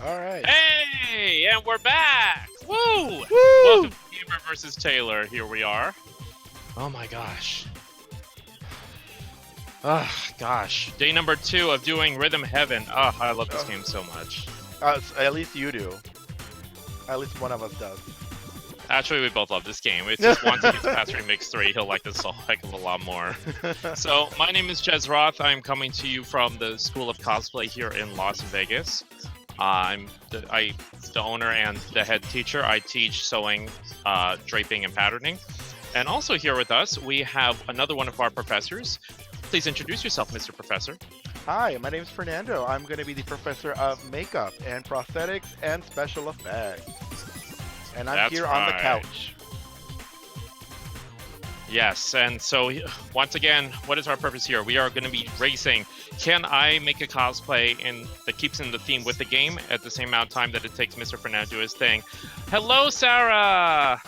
All right. Hey, and we're back! Woo! Woo! Welcome to GamerVsTailor. Here we are. Oh my gosh. Gosh. Day number 2 of doing Rhythm Heaven. I love this game so much. At least you do. At least one of us does. Actually, we both love this game. It's just once he gets past Remix 3, he'll like this a heck of a lot more. So, my name is Jez Roth. I'm coming to you from the School of Cosplay here in Las Vegas. I'm the owner and the head teacher. I teach sewing, draping, and patterning. And also here with us, we have another one of our professors. Please introduce yourself, Mr. Professor. Hi, my name's Fernando. I'm going to be the professor of makeup and prosthetics and special effects. And I'm That's here on the right. couch. Yes, and so once again, what is our purpose here? We are going to be racing. Can I make a cosplay that keeps in the theme with the game at the same amount of time that it takes Mr. Fernando to do his thing? Hello, Sarah!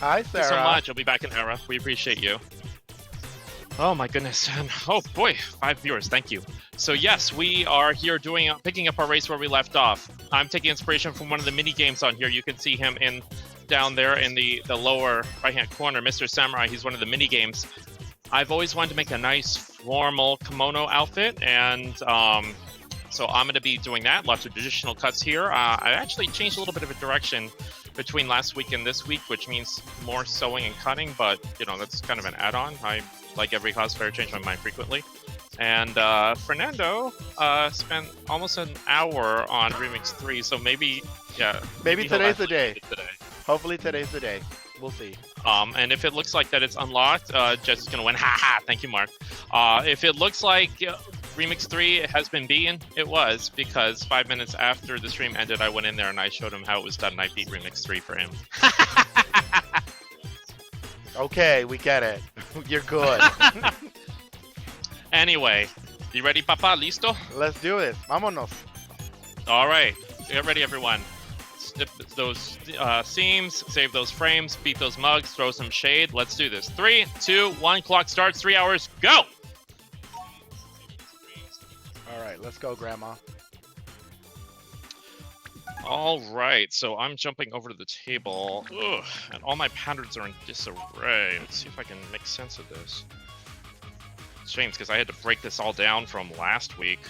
Hi, Thank you so Sarah. much. I'll be back in era. We appreciate you. Oh my goodness, and oh boy, 5 viewers, thank you. So yes, we are here picking up our race where we left off. I'm taking inspiration from one of the mini games on here. You can see him down there in the lower right-hand corner, Mr. Samurai. He's one of the mini games. I've always wanted to make a nice formal kimono outfit, and so I'm going to be doing that. Lots of traditional cuts here. I actually changed a little bit of a direction between last week and this week, which means more sewing and cutting, but you know, that's kind of an add-on. I, like every cosplayer, change my mind frequently. And Fernando spent almost an hour on Remix 3, so maybe Maybe today's the he'll day. actually get it today. Hopefully today's the day. We'll see. And if it looks like that it's unlocked, Jess is gonna win. Haha! Thank you, Mark. If it looks like Remix 3 has been beaten, it was, because 5 minutes after the stream ended, I went in there and I showed him how it was done, and I beat Remix 3 for him. Okay, we get it. You're good. Anyway, you ready, Papa? Listo? Let's do it. Vámonos. All right, get ready, everyone. Snip those seams, save those frames, beat those mugs, throw some shade. Let's do this. 3, 2, 1. Clock starts. 3 hours. Go. All right, let's go, Grandma. All right, so I'm jumping over to the table. Ugh, and all my patterns are in disarray. Let's see if I can make sense of this. It's shame because I had to break this all down from last week.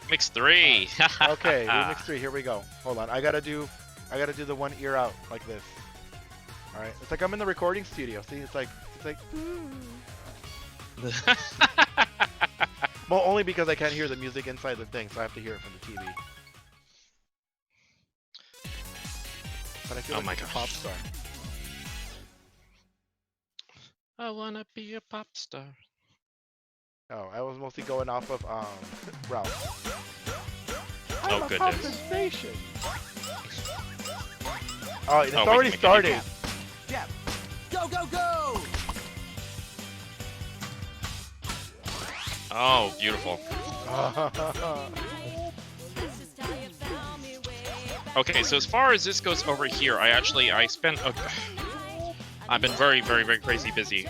Mix 3. Okay, remix 3. Here we go. Hold on. I gotta do the one ear out like this. All right. It's like I'm in the recording studio. See, it's like. Well, only because I can't hear the music inside the thing, so I have to hear it from the TV. But I feel like I'm a pop star. I wanna be a pop star. Oh, I was mostly going off of Ralph. Oh, goodness. Sensation. Oh, it's we already can make it started. Yeah. Go, go, go! Oh, beautiful. Okay, so as far as this goes over here, I've been very, very, very crazy busy.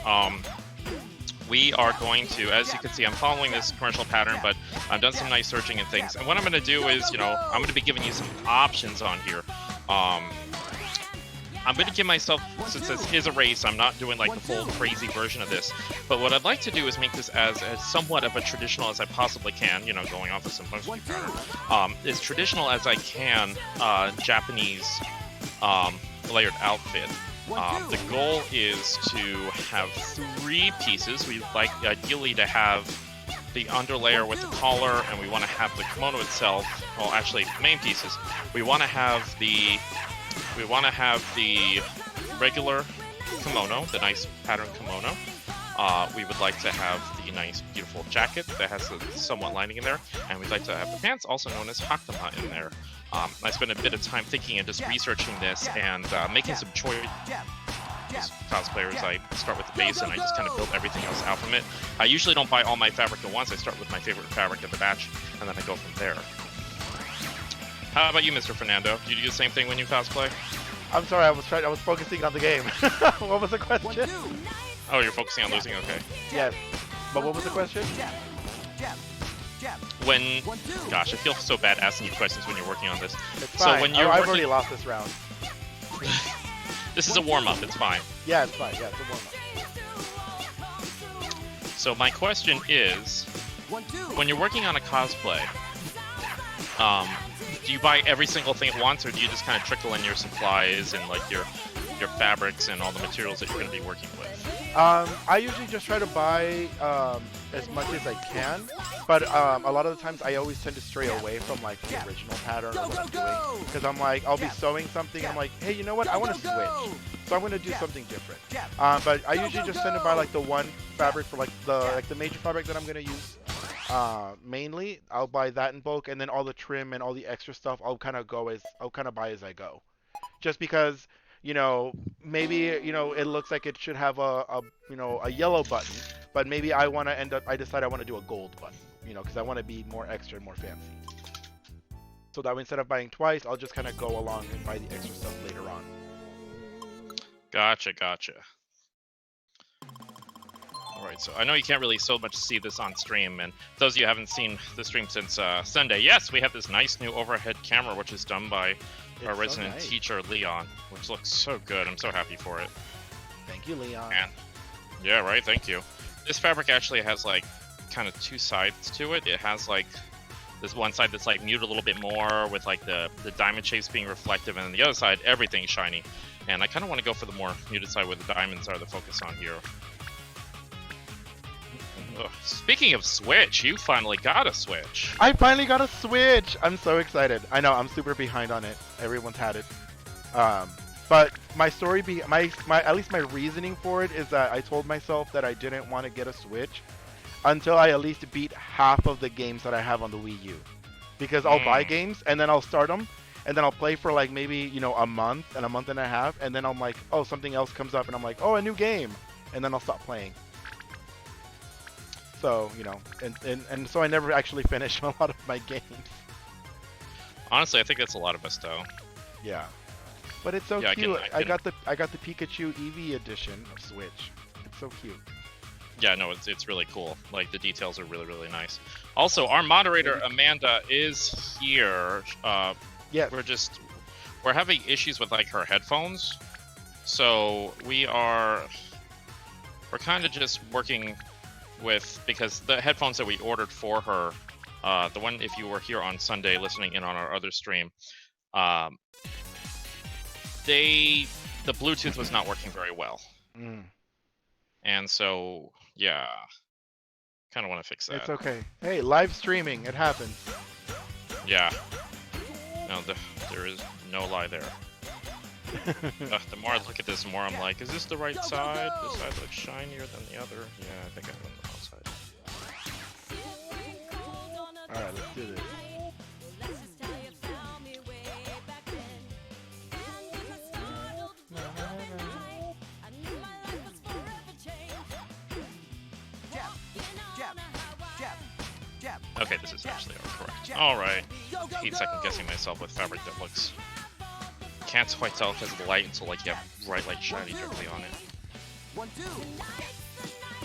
We are going to, as you can see, I'm following this commercial pattern, but I've done some nice searching and things. And what I'm going to do is, I'm going to be giving you some options on here. I'm going to give myself, since this is a race, I'm not doing like the full crazy version of this. But what I'd like to do is make this as somewhat of a traditional as I possibly can, going off of some function pattern, as traditional as I can, Japanese layered outfit. The goal is to have 3 pieces. We'd like ideally to have the underlayer with the collar, and we want to have the kimono itself. Well, actually, main pieces. We want to have the regular kimono, the nice pattern kimono. We would like to have the nice, beautiful jacket that has a somewhat lining in there, and we'd like to have the pants, also known as hakama, in there. I spent a bit of time thinking and just researching this and making some choice. Cosplayers, I start with the base and I just kind of build everything else out from it. I usually don't buy all my fabric at once. I start with my favorite fabric in the batch, and then I go from there. How about you, Mr. Fernando? Do you do the same thing when you cosplay? I'm sorry, I was focusing on the game. What was the question? Oh, you're focusing on losing? Okay. Yes. But what was the question? Jab. Jab. When, 1, 2. gosh, I feel so bad asking you questions when you're working on this. It's So fine. when you're I've working- already lost this round. This is a warm-up, it's fine. Yeah, it's fine. Yeah, it's a warm-up. So my question is, 1, 2. when you're working on a cosplay, do you buy every single thing at once, or do you just kind of trickle in your supplies and like your fabrics and all the materials that you're going to be working with? I usually just try to buy as much as I can, but a lot of the times I always tend to stray away from like the original pattern of what I'm doing, because I'm like, I'll be sewing something, and I'm like, hey, you know what? I want to switch, so I'm going to do something different. But I usually just tend to buy like the one fabric for like the major fabric that I'm going to use. Mainly, I'll buy that in bulk, and then all the trim and all the extra stuff I'll kind of buy as I go, just because. You know, maybe, you know, it looks like it should have a yellow button, but maybe I decide I want to do a gold button, you know, because I want to be more extra and more fancy. So that way, instead of buying twice, I'll just kind of go along and buy the extra stuff later on. Gotcha. Alright, so I know you can't really so much see this on stream, and those of you who haven't seen the stream since Sunday, yes, we have this nice new overhead camera, which is done by our resident teacher, Leon, which looks so good. I'm so happy for it. Thank you, Leon. And, yeah, right, thank you. This fabric actually has, like, kind of two sides to it. It has, like, this one side that's, like, muted a little bit more with, like, the diamond shapes being reflective, and then the other side, everything's shiny. And I kind of want to go for the more muted side where the diamonds are the focus on here. Ugh. Speaking of Switch, you finally got a Switch. I finally got a Switch! I'm so excited. I know, I'm super behind on it. Everyone's had it. But my story, at least my reasoning for it is that I told myself that I didn't want to get a Switch until I at least beat half of the games that I have on the Wii U. Because I'll buy games, and then I'll start them, and then I'll play for like maybe, you know, a month and a half, and then I'm like, oh, something else comes up, and I'm like, oh, a new game. And then I'll stop playing. So, you know, and so I never actually finish a lot of my games. Honestly, I think that's a lot of us, though. Yeah. But it's so Yeah, cute. I got the Pikachu Eevee edition of Switch. It's so cute. Yeah, no, it's really cool. Like, the details are really, really nice. Also, our moderator, Amanda, is here. Yeah. We're having issues with, like, her headphones. So, we're kind of just working with, because the headphones that we ordered for her, the one, if you were here on Sunday listening in on our other stream, the Bluetooth was not working very well. And so, yeah, kind of want to fix that. It's okay. Hey, live streaming, it happens. Yeah. No, there is no lie there. The more I look at this, the more I'm like, is this the right side? This side looks shinier than the other. Yeah, I think I'm on the wrong side. Alright, let's do this. Okay, this is actually correct. Alright. I hate second guessing myself with fabric that looks... Can't quite tell because of the light until like you have bright light shining directly on it.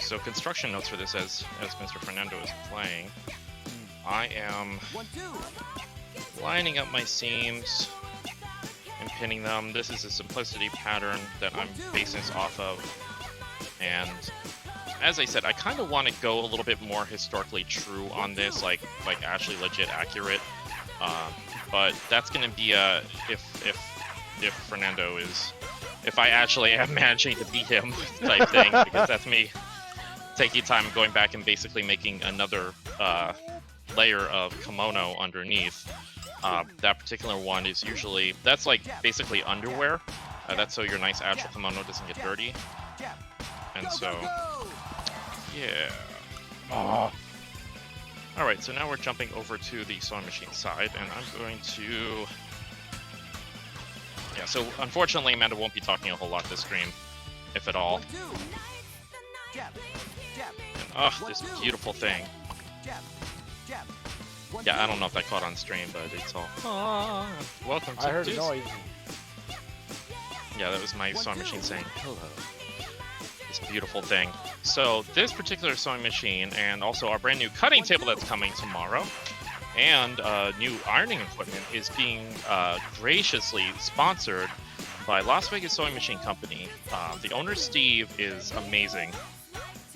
So construction notes for this as Mr. Fernando is playing. I am lining up my seams and pinning them. This is a simplicity pattern that I'm basing this off of. And as I said, I kind of want to go a little bit more historically true on this, like actually legit accurate. But that's going to be if Fernando is, if I actually am managing to beat him type thing, because that's me taking time going back and basically making another layer of kimono underneath. That particular one is usually, that's like basically underwear. That's so your nice actual kimono doesn't get dirty. And so, yeah. Oh. Alright, so now we're jumping over to the sewing machine side, and I'm going to... Yeah, so unfortunately Amanda won't be talking a whole lot this stream, if at all. And, this beautiful thing. Yeah, I don't know if that caught on stream, but it's all... welcome to I heard a Disney. noise. Yeah, that was my sewing machine saying hello. It's a beautiful thing. So this particular sewing machine, and also our brand new cutting table that's coming tomorrow, and new ironing equipment is being graciously sponsored by Las Vegas Sewing Machine Company. The owner, Steve, is amazing,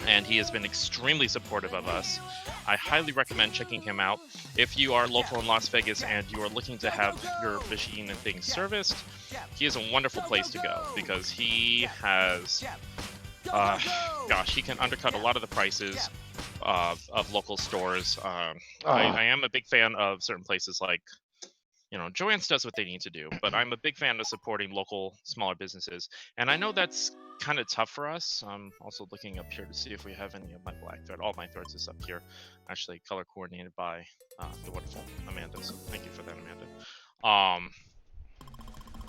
and he has been extremely supportive of us. I highly recommend checking him out. If you are local in Las Vegas and you are looking to have your machine and things serviced, he is a wonderful place to go because he has, gosh, he can undercut a lot of the prices of local stores. I am a big fan of certain places like, Joann's does what they need to do, but I'm a big fan of supporting local, smaller businesses. And I know that's kind of tough for us. I'm also looking up here to see if we have any of my black thread. All my threads is up here, actually color coordinated by the wonderful Amanda. So thank you for that, Amanda.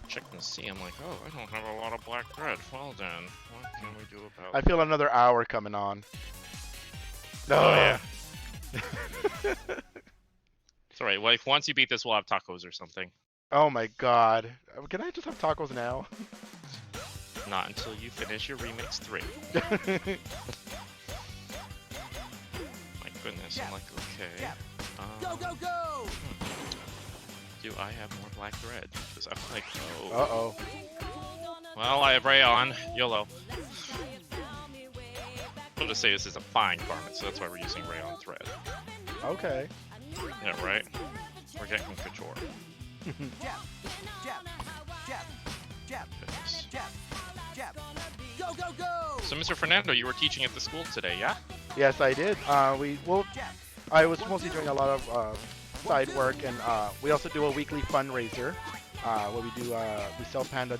Checking to see, I'm like, oh, I don't have a lot of black thread. Well then, what can we do about I feel another hour coming on. Oh yeah. It's alright, like once you beat this, we'll have tacos or something. Oh my god. Can I just have tacos now? Not until you finish your Remix 3. My goodness, I'm like, okay. Go, go, go! Do I have more black thread? Because I'm like, oh. Uh-oh. Well, I have rayon. YOLO. I'll just say this is a fine garment, so that's why we're using rayon thread. Okay. Yeah, right? We're getting couture. Goodness. Go, go, go! So, Mr. Fernando, you were teaching at the school today, yeah? Yes, I did. I was mostly doing a lot of side work, and we also do a weekly fundraiser where we sell Panda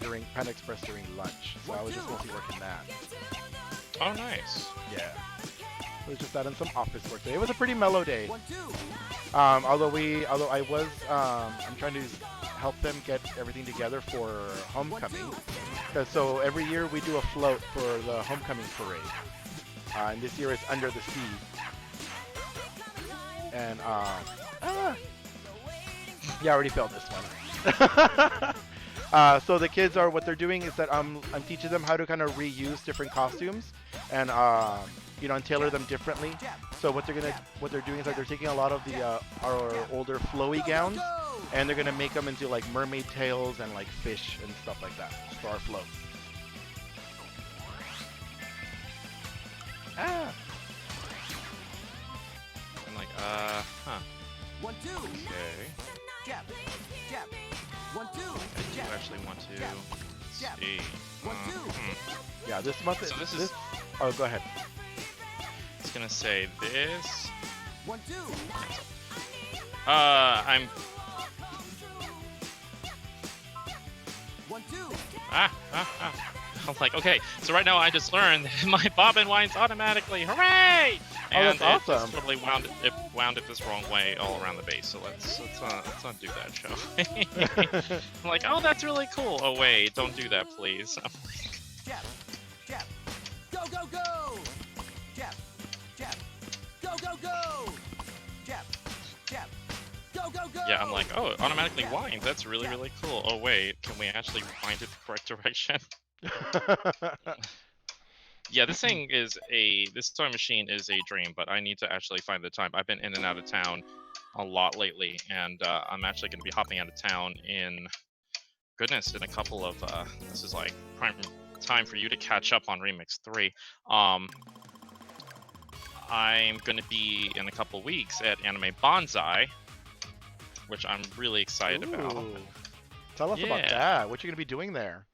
Express during lunch. So I was just mostly working that. Oh, nice. Yeah. It was just that and some office work today. It was a pretty mellow day. 1, 2. I'm trying to help them get everything together for homecoming. So every year we do a float for the homecoming parade. And this year it's Under the Sea. And yeah, I already failed this one. So the kids what they're doing is that I'm teaching them how to kind of reuse different costumes and and tailor them differently. So what they're doing is that they're taking a lot of our older flowy gowns and they're gonna make them into like mermaid tails and like fish and stuff like that for our floats. Ah. I'm like, huh. 1, 2. Okay. Jab, jab. 1, 2. I do actually want to see. 1, 2. Yeah, this month. So this is. Oh, go ahead. It's gonna say this. 1, 2. I'm. 1, 2. I'm like, okay, so right now I just learned my bobbin winds automatically. Hooray! And that's awesome. it just totally wound it this wrong way all around the base. So let's not do that, show. I'm like, oh, that's really cool. Oh wait, don't do that, please. I'm like, Jab, jab. Go, go, go! Jab, jab. Go, go, go! Jab, jab. Go, go, go! yeah, I'm like, oh, it automatically winds. That's really, really cool. Oh wait, can we actually wind it the correct direction? Yeah, this sewing machine is a dream, but I need to actually find the time. I've been in and out of town a lot lately, and I'm actually going to be hopping out of town in a couple of, this is like prime time for you to catch up on Remix 3. I'm going to be in a couple weeks at Anime Bonsai, which I'm really excited about. Ooh. Tell us about that. What you going to be doing there?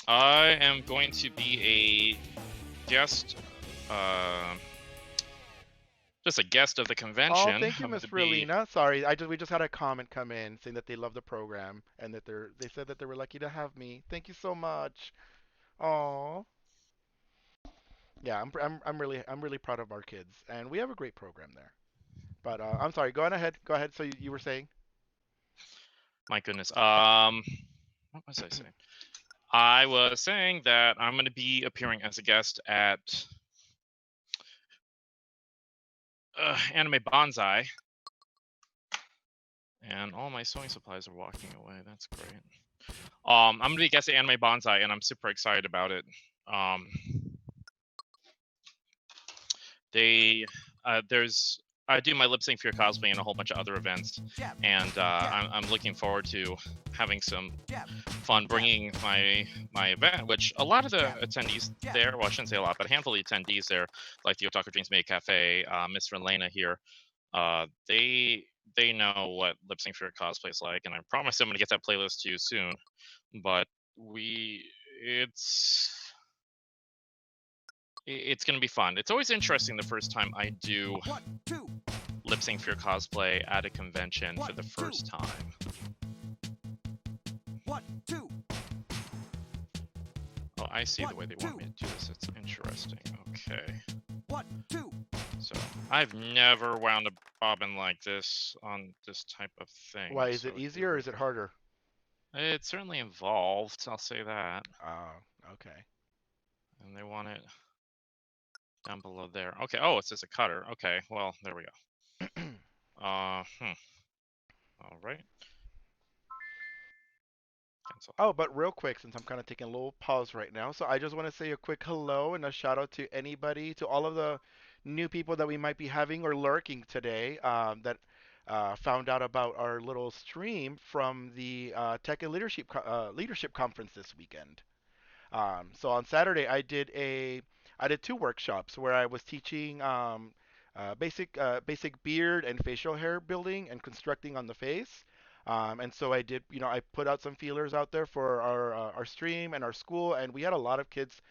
I am going to be a guest, just a guest of the convention. Oh, thank you, Miss Relina. Sorry, we just had a comment come in saying that they love the program and that they said that they were lucky to have me. Thank you so much. Oh. Yeah, I'm really proud of our kids, and we have a great program there. But I'm sorry. Go on ahead. Go ahead. So you were saying? My goodness. What was I saying? I was saying that I'm going to be appearing as a guest at Anime Bonsai. And all my sewing supplies are walking away. That's great. I'm going to be a guest at Anime Bonsai, and I'm super excited about it. I do my lip sync for your cosplay and a whole bunch of other events, and I'm looking forward to having some fun bringing my event, which a lot of the attendees there, well, I shouldn't say a lot, but a handful of the attendees there, like the Otaku Dreams Made Cafe, Miss Relena here, they know what lip sync for your cosplay is like, and I promise I'm gonna get that playlist to you soon. But it's gonna be fun. It's always interesting the first time I do lip sync for your cosplay at a convention for the first time. Oh, I see the way they want me to do this. It's interesting. Okay. So I've never wound a bobbin like this on this type of thing. Why, is so it easier or is it harder? It's certainly involved, I'll say that. Oh, okay. And they want it down below there. Okay, oh, it says a cutter. Okay, well, there we go. All right. Cancel. Oh, but real quick, since I'm kind of taking a little pause right now, so I just want to say a quick hello and a shout out to anybody, to all of the new people that we might be having or lurking today that found out about our little stream from the Tech and Leadership Conference this weekend. So on Saturday, I did two workshops where I was teaching basic beard and facial hair building and constructing on the face. And so I did, I put out some feelers out there for our stream and our school, and we had a lot of kids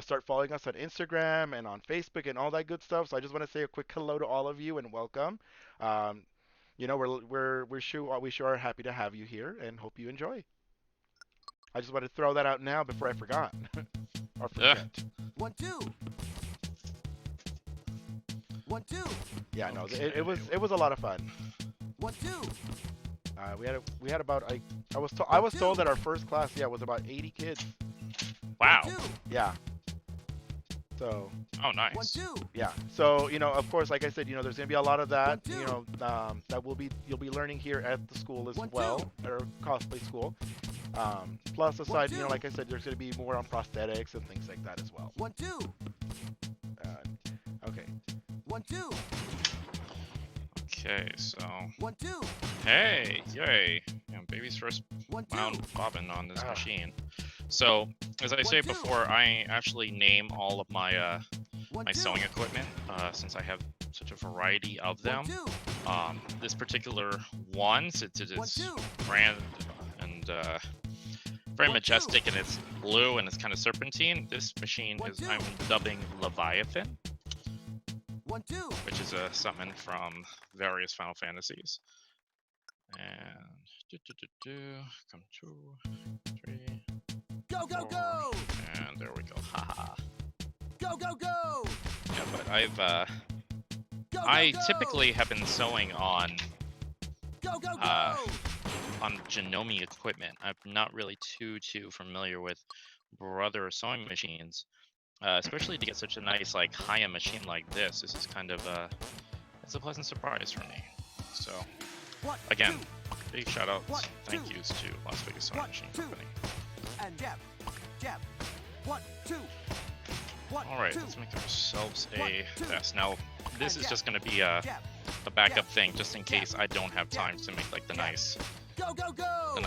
start following us on Instagram and on Facebook and all that good stuff. So I just want to say a quick hello to all of you and welcome. Um, we sure are happy to have you here and hope you enjoy. I just wanted to throw that out now before I forgot or forget. 1 2 1 2 Yeah, no, Okay. it was a lot of fun. 1 2 We had about I was told that our first class was about 80 kids. Wow. 1 2 Yeah. So Oh, 1 nice. 2 yeah. So of course, like I said, there's gonna be a lot of that. 1 2 That you'll be learning here at the school as 1 2 well, at our cosplay school. Plus, aside, 1 2 like I said, there's gonna be more on prosthetics and things like that as well. 1 2 Okay. 1 2 Okay, so 1 2 hey, yay! Baby's first 1 2 wound bobbin on this Ah. machine. So, as I say before, I actually name all of my 1 my 2 sewing equipment since I have such a variety of 1 them. 2 This particular one, since it 1 is 2 brand and very 1 2 majestic and it's blue and it's kind of serpentine, this machine 1 is 2 I'm dubbing Leviathan, 1 2 which is a summon from various Final Fantasies. And come 2, 3, Go go 4, go and there we go. Haha. Go go go Yeah, but Go I go typically have been sewing on Go go uh, go on Janome equipment. I'm not really too familiar with brother sewing machines, especially to get such a nice high-end machine like this. This is kind of it's a pleasant surprise for me. So 1 again, 2 big shout outs, 1 thank 2 yous to Las Vegas Sewing 1 Machine 2 Company. and jab 1 2 1 All right, 2 let's make ourselves 1 a 2 vest. Now this and is just jab, going to be a jab backup thing, just in case I don't have time to make the jab, nice Go go go and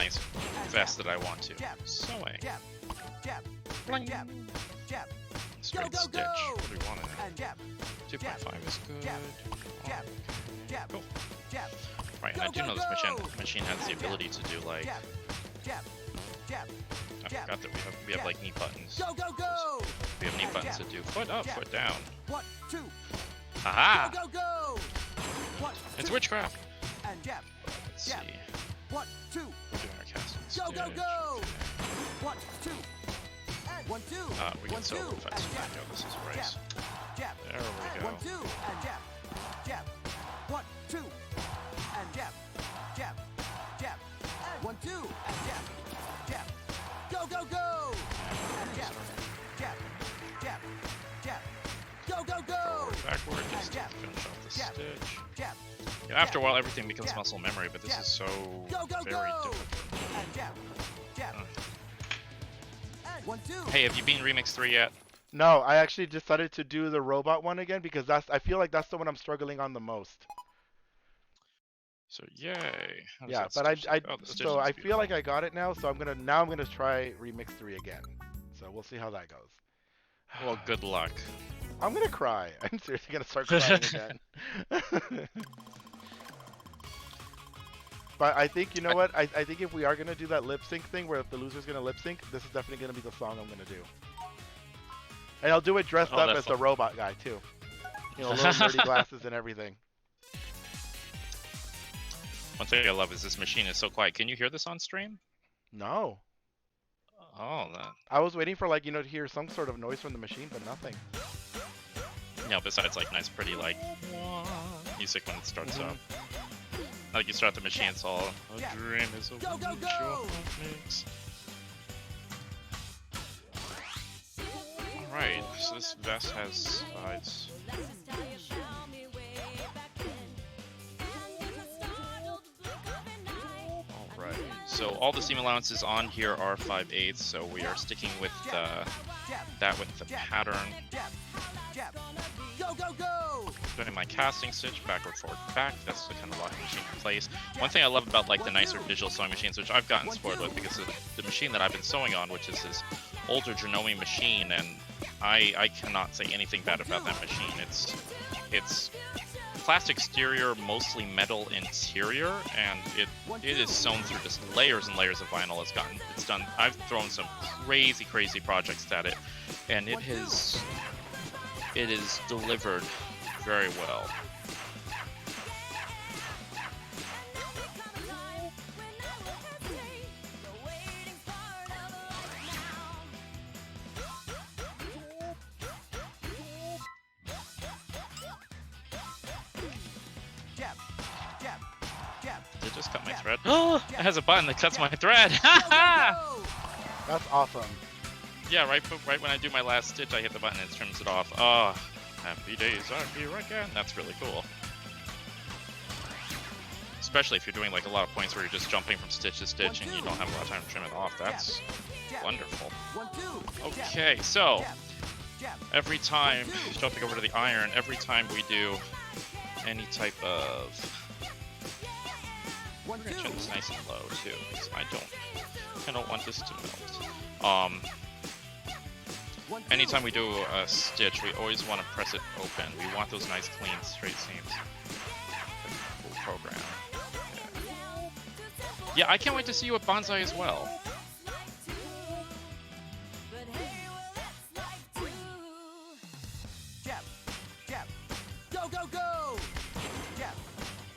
vest that I want to. jab, Sewing. jab jab Bling. jab jab Straight go, stitch. go. What do we want in and jab 2.5 is good. jab, Oh, jab jab Cool. jab Right, and I Go, do go, know this go. machine has the And ability to do jab jab jab I jab. forgot that we have jab. knee buttons. Go go go We have knee and buttons jab, to do foot up, jab. foot down. 1 2 Haha! Go go go 1 It's 2 witchcraft. and jab Let's Jab. see. 1 2 We're doing our casting Go, go, stitch. go. 1 2 and 1 2 We 1 can sew 2 real fast. and There jab we go. This is right. jab jab There we go. 1 2 and jab jab 1 2 and jab jab jab 1 2 and jab jab go go go and jab jab jab jab go go go Forward, backward, just to jab. finish off the Jab. stitch. jab Yeah, after a while, everything becomes Jab. muscle memory, but this Jab. is so go go very go difficult. and jab jab Uh. and 1 2 Hey, have you beaten Remix 3 yet? No, I actually decided to do the robot one again because I feel like that's the one I'm struggling on the most. So yay. How does Yeah, that but stitch look? Oh, the stitch so looks I feel beautiful. like I got it now, so I'm gonna try Remix 3 again. So we'll see how that goes. Well, good luck. I'm gonna cry. I'm seriously gonna start crying again. But I think, you know what? I think if we are gonna do that lip sync thing where if the loser's gonna lip sync, this is definitely gonna be the song I'm gonna do. And I'll do it dressed Oh, up that's as the robot guy too. You know, little nerdy glasses and everything. One thing I love is this machine is so quiet. Can you hear this on stream? No. Oh, that. I was waiting for like, you know, to hear some sort of noise from the machine, but nothing. You know, besides like nice, pretty like music when it starts up. Like you start the machine, it's all a dream is a Go, go, wish go! mix. Alright, so this vest has sides. Alright, so all the seam allowances on here are 5/8, so we are sticking with that with the pattern. Go, go, go! Doing my casting stitch, backward, forward, back. That's the kind of locking machine in place. One thing I love about like the nicer digital sewing machines, which I've gotten spoiled with because of the machine that I've been sewing on, which is this older Janome machine, and I cannot say anything bad about that machine. It's plastic exterior, mostly metal interior, and it is sewn through just layers and layers of vinyl. It's done. I've thrown some crazy projects at it, and it is delivered very well. Jab, jab, jab. Did it just cut my thread? Oh, it has a button that cuts my thread. That's awesome. Yeah, right when I do my last stitch, I hit the button and it trims it off. Oh, happy days are here again. That's really cool. Especially if you're doing like a lot of points where you're just jumping from stitch to stitch and you don't have a lot of time to trim it off. That's wonderful. 1, 2. Okay, so every time, jumping over to the iron, every time we do any type of... We're gonna turn this nice and low too, because I don't want this to melt. Anytime we do a stitch, we always want to press it open. We want those nice, clean, straight seams. Cool program. Yeah, I can't wait to see you at Bonsai as well. Jab, jab. Go, go, go! Jab,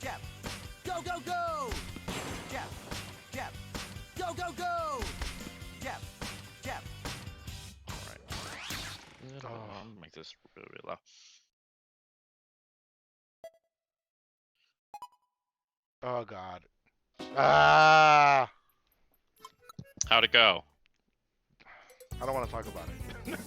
jab. Go, go, go! Jab, jab. Go, go, go! Jab, jab. Alright. Make this really, really low. Oh god. Ah! How'd it go? I don't want to talk about it.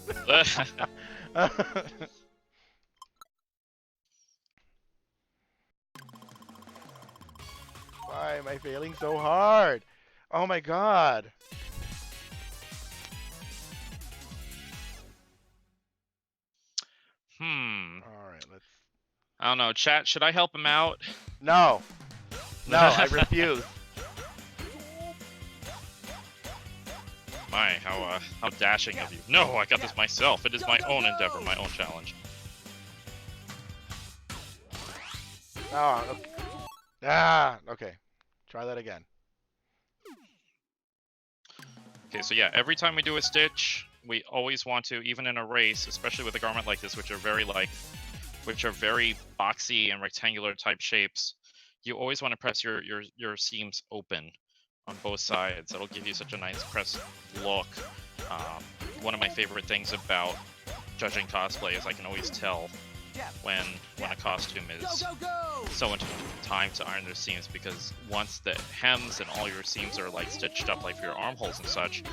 Why am I failing so hard? Oh my god. Alright, let's... I don't know, chat, should I help him out? No! No, I refuse. My, how dashing of you. No, I got this myself. It is my own endeavor, my own challenge. Oh, okay. Ah, okay. Try that again. Okay, so yeah, every time we do a stitch, we always want to, even in a race, especially with a garment like this, which are very boxy and rectangular type shapes, you always want to press your seams open on both sides. That'll give you such a nice pressed look. One of my favorite things about judging cosplay is I can always tell when a costume is someone took time to iron their seams, because once the hems and all your seams are like stitched up, like for your armholes and such,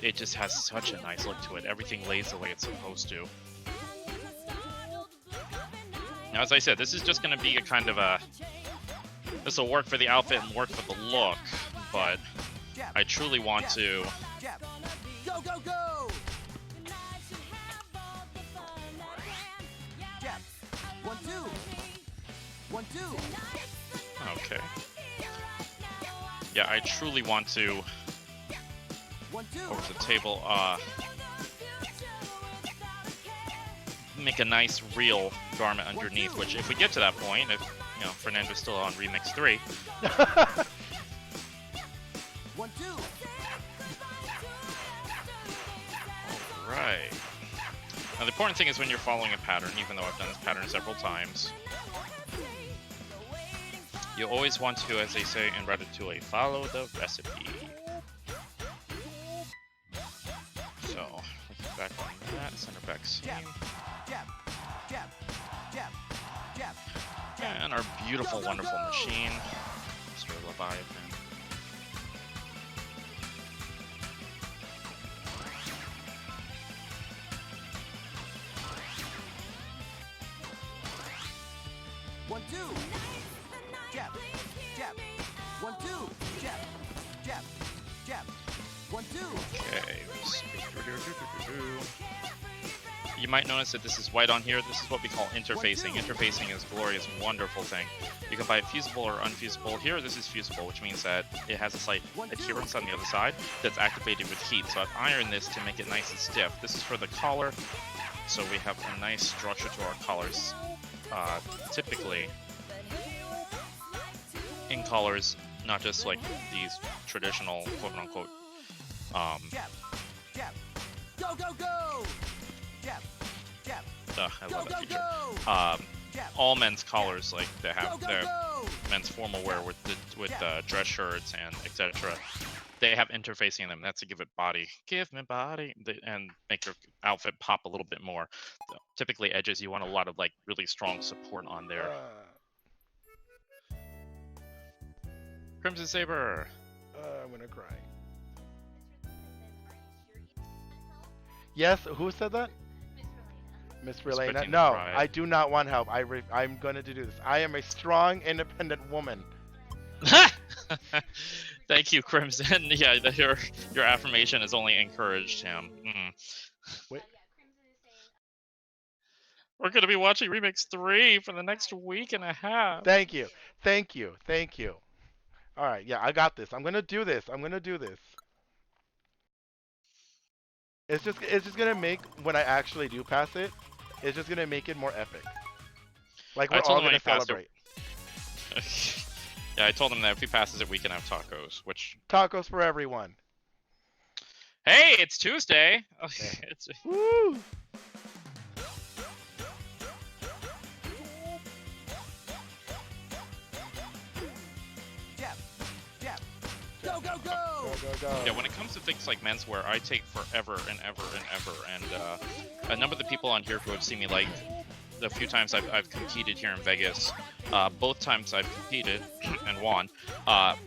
it just has such a nice look to it. Everything lays the way it's supposed to. Now, as I said, this is just going to be a kind of a... This will work for the outfit and work for the look, but I truly want to... two. 1, 2. Okay. Yeah, I truly want to 1, 2. over to the table make a nice real garment underneath, which if we get to that point, if you know Fernando's still on Remix 3. 1, 2. Right. Now the important thing is when you're following a pattern, even though I've done this pattern several times, you always want to, as they say in Ratatouille, follow the recipe. So, let's back on that, center back seam. Jab, jab, jab, jab. And our beautiful, wonderful machine, Mr. Leviathan. One, two. Jab, jab. 1, 2. Jab, jab, jab. 1, 2. Okay. You might notice that this is white on here. This is what we call interfacing. Interfacing is a glorious, wonderful thing. You can buy it fusible or unfusible. Here, this is fusible, which means that it has a slight adherence on the other side that's activated with heat. So I've ironed this to make it nice and stiff. This is for the collar. So we have a nice structure to our collars. Typically, in collars, not just like these traditional quote-unquote Jab, jab. Go, go, go. Jab, jab. I love that feature. Jab. All men's collars, like they have Go, go, their go. men's formal wear with dress shirts and etc. They have interfacing in them. That's to give it body, and make your outfit pop a little bit more. So, typically, edges you want a lot of like really strong support on there. Crimson Saber. I'm gonna cry. Yes, who said that? Miss Relena. Bettina No, Pride. I do not want help. I'm gonna do this. I am a strong, independent woman. Thank you, Crimson. Yeah, your affirmation has only encouraged him. Wait. We're gonna be watching Remix 3 for the next week and a half. Thank you. Thank you. Thank you. All right. Yeah, I got this. I'm gonna do this. I'm gonna do this. It's just gonna make when I actually do pass it. It's just gonna make it more epic. Like I we're told all him when gonna he passed celebrate. Yeah, I told him that if he passes it, we can have tacos. Which, Tacos for everyone. hey, it's Tuesday. It's, Woo! Jab, jab. Go, go, go. Go, go, go. yeah, when it comes to things like menswear, I take forever and ever and ever. And a number of the people on here who have seen me, like the few times I've competed here in Vegas, both times I've competed and won,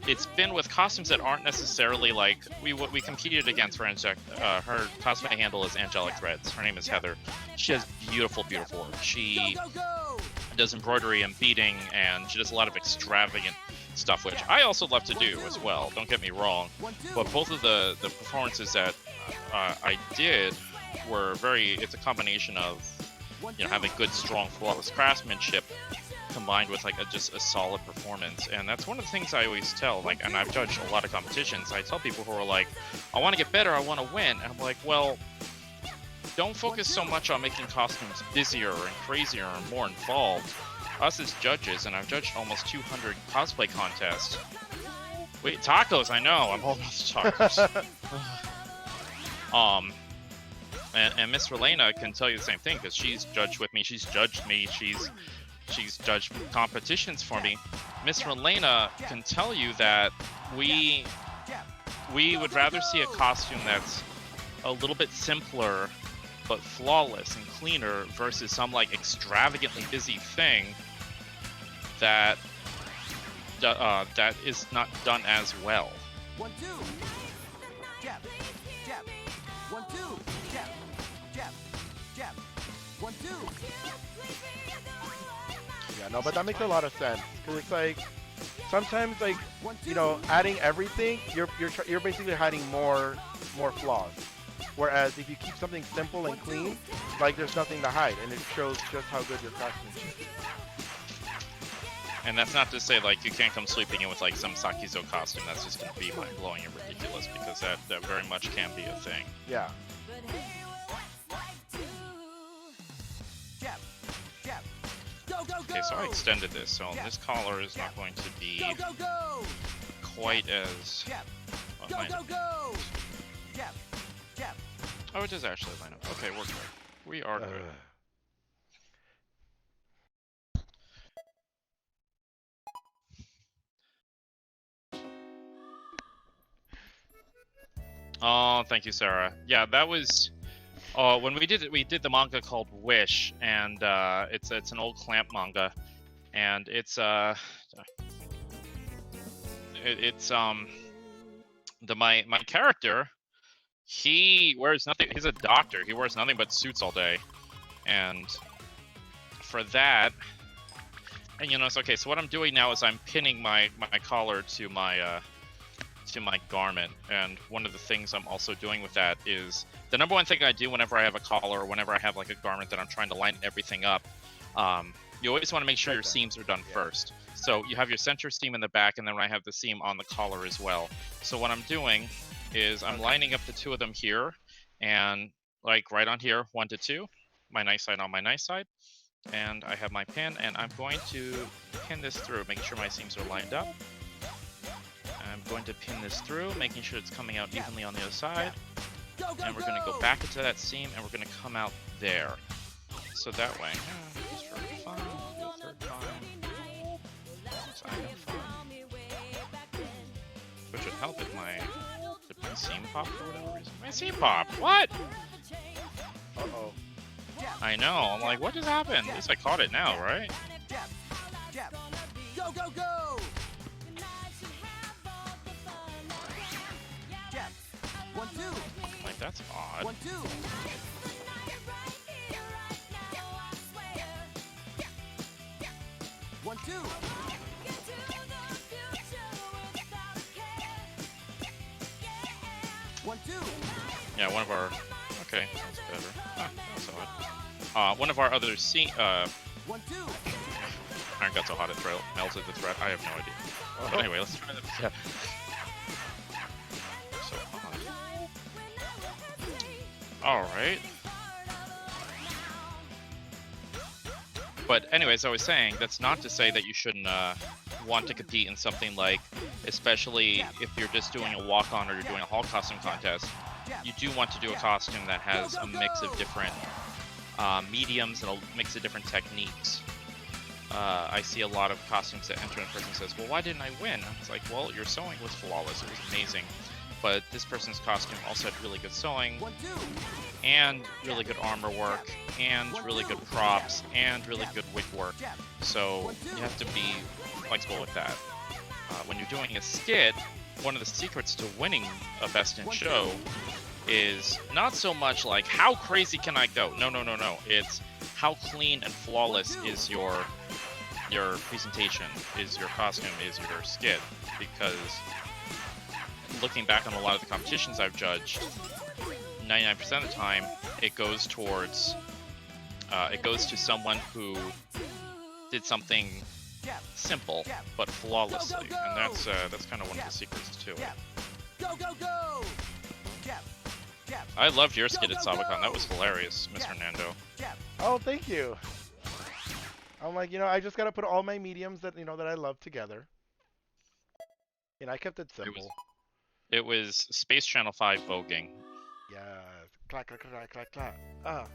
it's been with costumes that aren't necessarily like we competed against. For instance, her cosplay handle is Angelic Threads. Her name is Heather. She has beautiful, beautiful work. She Go, go, go. does embroidery and beading, and she does a lot of extravagant stuff, which I also love to do as well. Don't get me wrong. 1, 2. But both of the performances that I did were it's a combination of, 1, you know, 2. having good, strong, flawless craftsmanship combined with like just a solid performance. And that's one of the things I always tell, like, and I've judged a lot of competitions. I tell people who are like, I want to get better, I want to win. And I'm like, well, don't focus so much on making costumes busier and crazier and more involved. Us as judges, and I've judged almost 200 cosplay contests. Wait, tacos, I know, I'm holding on to tacos. And Miss Relena can tell you the same thing, because she's judged with me, she's judged me, she's judged competitions for me. Miss Relena can tell you that we would rather see a costume that's a little bit simpler but flawless and cleaner versus some like extravagantly busy thing that that is not done as well. 1, 2. Jab, jab. 1, 2. Jab, jab, jab. 1, 2. Yeah, no, but that makes a lot of sense. Cause it's like sometimes, like, 1, 2. you know, adding everything, you're basically hiding more flaws. Whereas if you keep something simple and clean, like there's nothing to hide, and it shows just how good your craftsmanship is. And that's not to say like you can't come sweeping in with like some Sakizo costume that's just gonna be mind blowing and ridiculous, because that very much can be a thing. Yeah. Jab, jab. Go, go, go. Okay, so I extended this, so this collar is not going to be Go, go, go. quite as. Jab. Well, Go, mine- go, go. Jab, jab. Oh, it does actually line up. Okay, we're good. We are good. Oh, thank you, Sarah. Yeah, that was when we did the manga called Wish, and it's an old Clamp manga, and it's my character, he wears nothing. He's a doctor. He wears nothing but suits all day, and for that, and you know, it's okay. So what I'm doing now is I'm pinning my collar to my garment, and one of the things I'm also doing with that is the number one thing I do whenever I have a collar or whenever I have like a garment that I'm trying to line everything up. You always want to make sure your seams are done first. So you have your center seam in the back, and then I have the seam on the collar as well. So what I'm doing is I'm lining up the two of them here, and like right on here, 1 to 2, my nice side on my nice side, and I have my pin, and I'm going to pin this through, making sure my seams are lined up. I'm going to pin this through, making sure it's coming out evenly on the other side. Go, go, And we're going to go back into that seam, and we're going to come out there. So that way, just for fun, do a third time. Just item fun. Which would help if my seam popped for whatever reason. My seam popped! What? Uh-oh. I know, I'm like, what just happened? At least I caught it now, right? Jab, jab. Go, go, go. Jab. 1, 2. Like, that's odd. 1, 2. 1, 2. 1, 2. Yeah, one of our... Okay, that's better. Ah, that's odd. One of our other 1, 2. Iron got so hot it melted the thread. I have no idea. But anyway, let's try that. Yeah. So odd. Alright. But anyways, I was saying, that's not to say that you shouldn't want to compete in something like, especially if you're just doing a walk-on or you're doing a hall costume contest, you do want to do a costume that has a mix of different mediums and a mix of different techniques. I see a lot of costumes that enter and a person says, well, why didn't I win? It's like, well, your sewing was flawless, it was amazing. But this person's costume also had really good sewing, 1, 2. and really good armor work, and really good props, and really good wig work. So you have to be flexible with that. When you're doing a skit, one of the secrets to winning a Best in Show is not so much like, how crazy can I go? No. It's how clean and flawless is your presentation, is your costume, is your skit. Because looking back on a lot of the competitions I've judged, 99% of the time, it goes towards, it goes to someone who did something simple but flawlessly, and that's kind of one of the secrets to it. Go, go, go. Jab, jab. I loved your skit at Sabacon. That was hilarious, Mr. Nando. Oh, thank you. I'm like, I just gotta put all my mediums that that I love together. And I kept it simple. It was Space Channel 5 voguing. Yeah. Clack, clack, clack, clack, clack. Ah.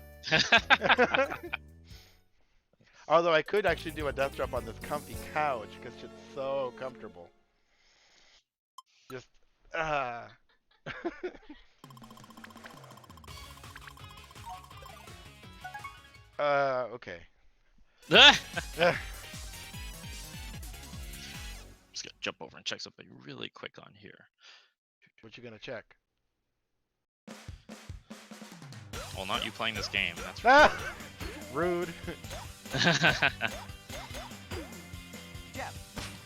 Although I could actually do a death drop on this comfy couch because it's so comfortable. Just okay. Just gonna jump over and check something really quick on here. What you gonna check? Well, not you playing this game. That's Ah! Rude. Jab,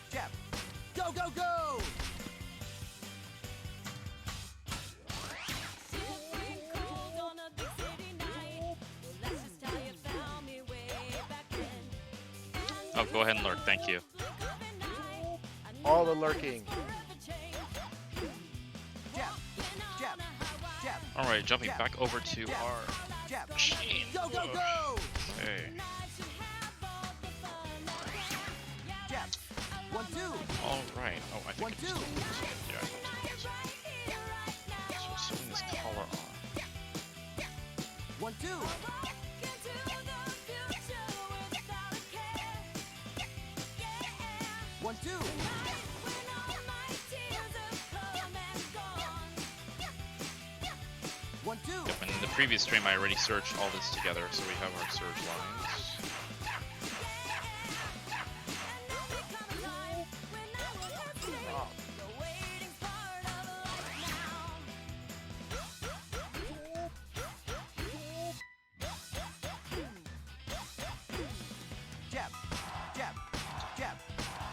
jab. Go, go, go. Oh, go ahead and lurk. Thank you. All the lurking. Jab. Jab. Jab. All right, jumping back over to our Jab. machine. Go, go, go! Okay. Jab. 1, 2. All right. Oh, I think 1, it's 2. still yeah. So swing this collar on. 1, 2. 1, 2. 1, 2. Yep, and in the previous stream, I already searched all this together, so we have our surge lines. Jab. Jab. Jab.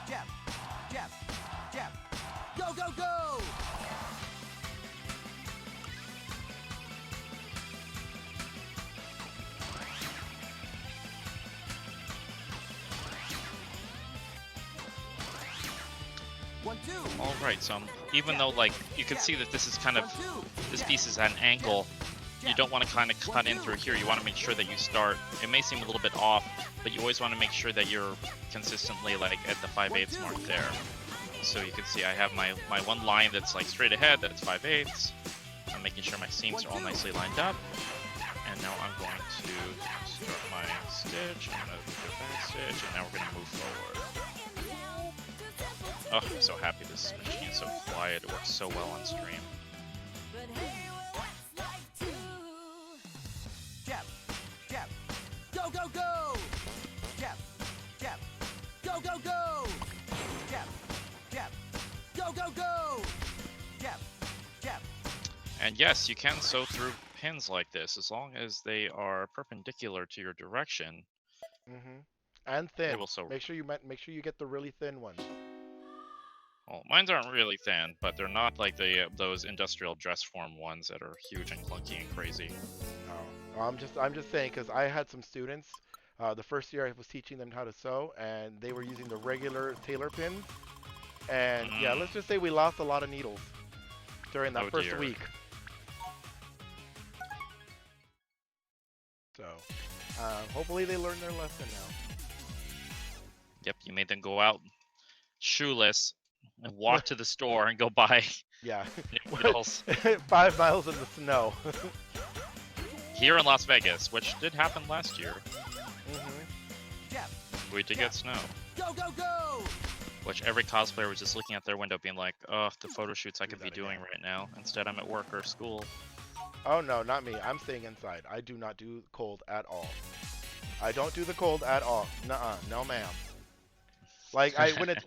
Jab. Jab. Jab. Go, go, go! One, two. All right, so even though like you can see that this is kind of this piece is at an angle, you don't want to kind of cut in through here. You want to make sure that you start. It may seem a little bit off, but you always want to make sure that you're consistently like at the 5/8 mark there. So you can see I have my one line that's like straight ahead, that it's 5/8. I'm making sure my seams are all nicely lined up. And now I'm going to start my stitch. I'm going to do a back stitch, and now we're going to move forward. Oh, I'm so happy this machine is so quiet. It works so well on stream. Jab. Jab. Go, go, go! Jab. Jab. Go, go, go! Jab. Jab. Go, go, go! Jab. Jab. And yes, you can sew through pins like this as long as they are perpendicular to your direction. Mm-hmm. And thin. They will sew. Make sure you get the really thin ones. Well, mines aren't really thin, but they're not like the those industrial dress form ones that are huge and clunky and crazy. Oh, I'm just saying because I had some students. The first year I was teaching them how to sew, and they were using the regular tailor pins. And yeah, let's just say we lost a lot of needles during that first dear. week. So, hopefully they learned their lesson now. Yep, you made them go out shoeless and walk to the store and go buy Yeah. new needles. 5 miles in the snow. Here in Las Vegas, which did happen last year. Jab. We did get snow. Go, go, go! Which every cosplayer was just looking out their window being like, oh, the photo shoots I could Do be that doing again. right now. Instead, I'm at work or school. Oh no, not me. I'm staying inside. I do not do cold at all. I don't do the cold at all. Nuh-uh, no ma'am. Like when it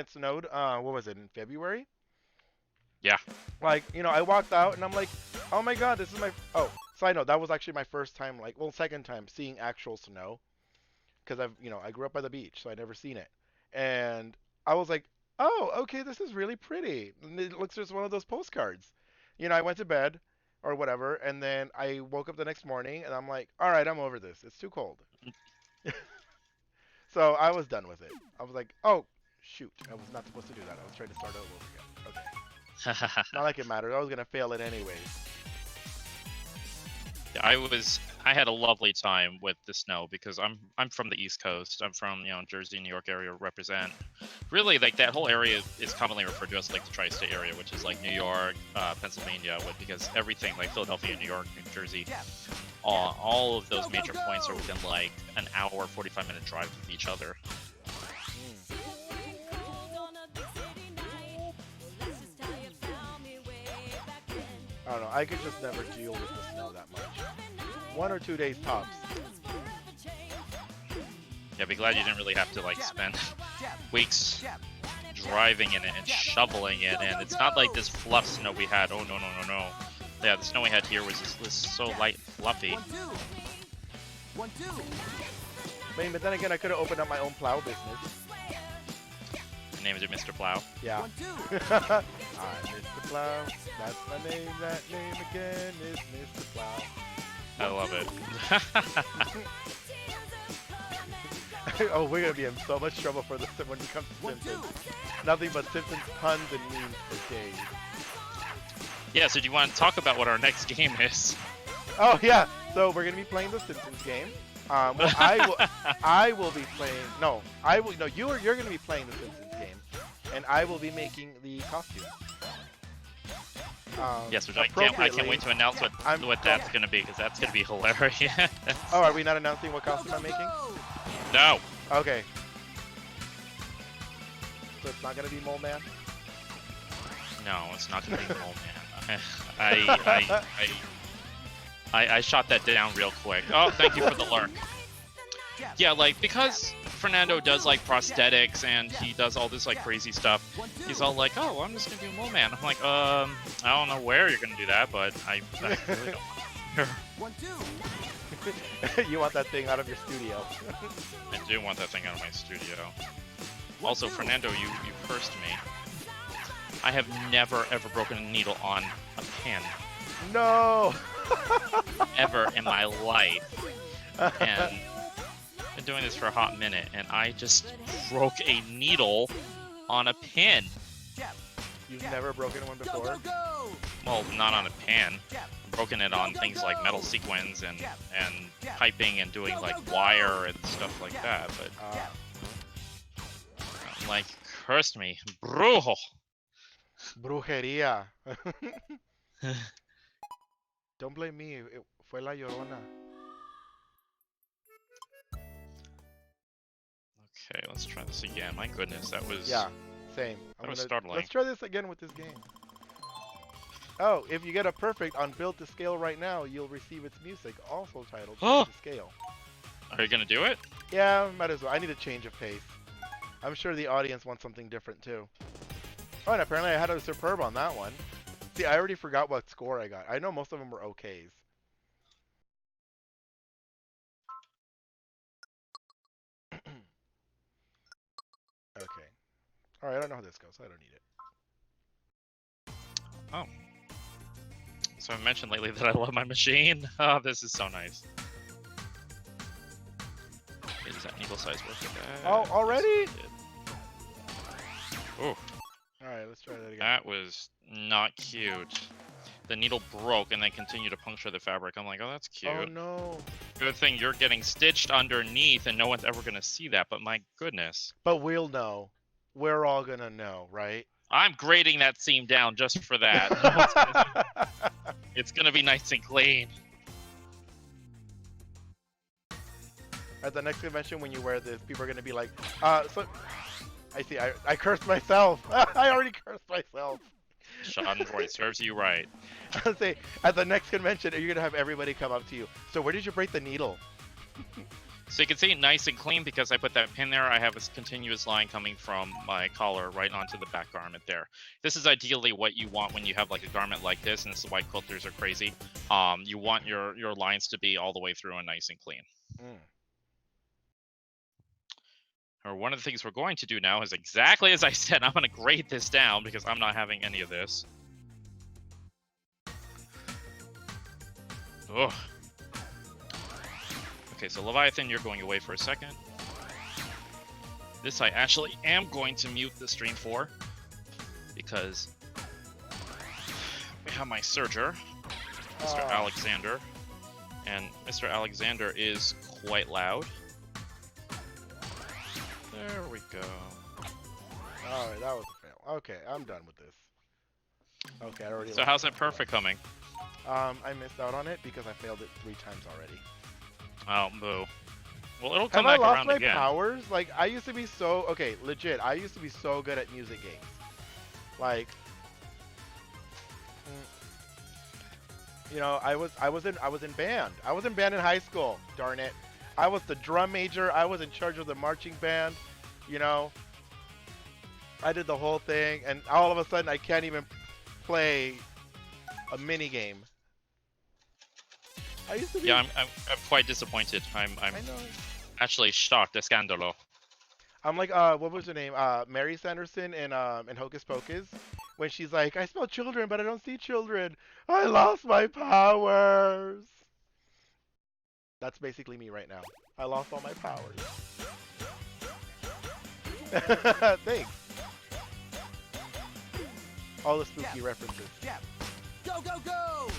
snowed, what was it, in February? Yeah. Like, I walked out and I'm like, oh my god, this is my side note, that was actually my first time, second time seeing actual snow. Because I grew up by the beach, so I'd never seen it. And I was like, oh, okay, this is really pretty. And it looks just one of those postcards. I went to bed or whatever, and then I woke up the next morning and I'm like, all right, I'm over this. It's too cold. So I was done with it. I was like, oh, shoot. I was not supposed to do that. I was trying to start over again. Okay. Not like it mattered. I was going to fail it anyways. I had a lovely time with the snow because I'm from the East Coast. I'm from Jersey, New York area represent. Really, like that whole area is commonly referred to as like the tri-state area, which is like New York, Pennsylvania, because everything like Philadelphia, New York, New Jersey, all of those major points are within like an hour, 45-minute drive of each other. I don't know. I could just never deal with the snow that much. 1 or 2 days tops. Yeah, be glad you didn't really have to like spend weeks driving in it and shoveling it, and it's not like this fluff snow we had. Oh no. Yeah, the snow we had here was just so light and fluffy. 1, 2. 1, 2. I mean, but then again, I could have opened up my own plow business. Your name is Mr. Plow. Yeah. 1, 2. I'm Mr. Plow. That's my name. That name again is Mr. Plow. I love it. Oh, we're gonna be in so much trouble for this when it comes to 1, 2. Simpsons. Nothing but Simpsons puns and memes for days. Yeah, so do you want to talk about what our next game is? Oh yeah, so we're gonna be playing the Simpsons game. Well, I will be playing. No, I will. No, you're gonna be playing the Simpsons game, and I will be making the costume. Yes, which I can't wait to announce what that's gonna be, because that's gonna be hilarious. Oh, are we not announcing what costume I'm making? No. Okay. So it's not gonna be Mole Man. No, it's not gonna be Mole Man. I shot that down real quick. Oh, thank you for the lurk. Yeah, like, because Fernando does like prosthetics and he does all this like crazy stuff, he's all like, oh, I'm just gonna do a Mole Man. I'm like, I don't know where you're gonna do that, but I really don't. 1, 2. You want that thing out of your studio. I do want that thing out of my studio. Also, Fernando, you cursed me. I have never ever broken a needle on a pen. No. Ever in my life. And been doing this for a hot minute, and I just broke a needle on a pin. You've never broken one before? Well, not on a pan. I've broken it on things like metal sequins and piping and doing like wire and stuff like that, but like, cursed me. Brujo! Brujería. Don't blame me. Fue la Llorona. Okay, let's try this again. My goodness, that was... Yeah, same. That was startling. Let's try this again with this game. Oh, if you get a perfect on Build to Scale right now, you'll receive its music, also titled Build to Scale. Are you gonna do it? Yeah, might as well. I need a change of pace. I'm sure the audience wants something different too. Oh, and apparently I had a superb on that one. See, I already forgot what score I got. I know most of them were OKs. Okay. Alright, I don't know how this goes. I don't need it. Oh. So I've mentioned lately that I love my machine. Oh, this is so nice. Is that needle size worth it? Oh, already? Ooh. Alright, let's try that again. That was not cute. The needle broke and then continued to puncture the fabric. I'm like, oh, that's cute. Oh no. Good thing you're getting stitched underneath and no one's ever going to see that, but my goodness. But we'll know. We're all gonna know, right? I'm grading that seam down just for that. It's gonna be nice and clean. At the next convention, when you wear this, people are gonna be like, so... I see, I cursed myself. I already cursed myself. Schadenfreude serves you right. I'll say, at the next convention, you're gonna have everybody come up to you. So where did you break the needle? So you can see it nice and clean because I put that pin there. I have a continuous line coming from my collar right onto the back garment there. This is ideally what you want when you have like a garment like this, and this is why quilters are crazy. You want your lines to be all the way through and nice and clean. Or one of the things we're going to do now is exactly as I said. I'm going to grade this down because I'm not having any of this. Ugh. Okay, so Leviathan, you're going away for a second. This I actually am going to mute the stream for, because we have my Surger, Mr. Alexander, and Mr. Alexander is quite loud. There we go. Alright, that was a fail. Okay, I'm done with this. Okay, I already... So how's that perfect coming? I missed out on it because I failed it 3 times already. Oh, boo. Well, it'll come Have back I lost around my again. powers? Like, I used to be so... Okay, legit, I used to be so good at music games. Like... You know, I was in band. I was in band in high school, darn it. I was the drum major. I was in charge of the marching band. You know, I did the whole thing, and all of a sudden I can't even play a mini game. I used to be... Yeah, I'm quite disappointed. I'm I know. actually shocked. Escandalo. I'm like, what was her name? Mary Sanderson in Hocus Pocus, when she's like, I smell children, but I don't see children. I lost my powers. That's basically me right now. I lost all my powers. Thanks. All the spooky references. Jab. Go, go, go!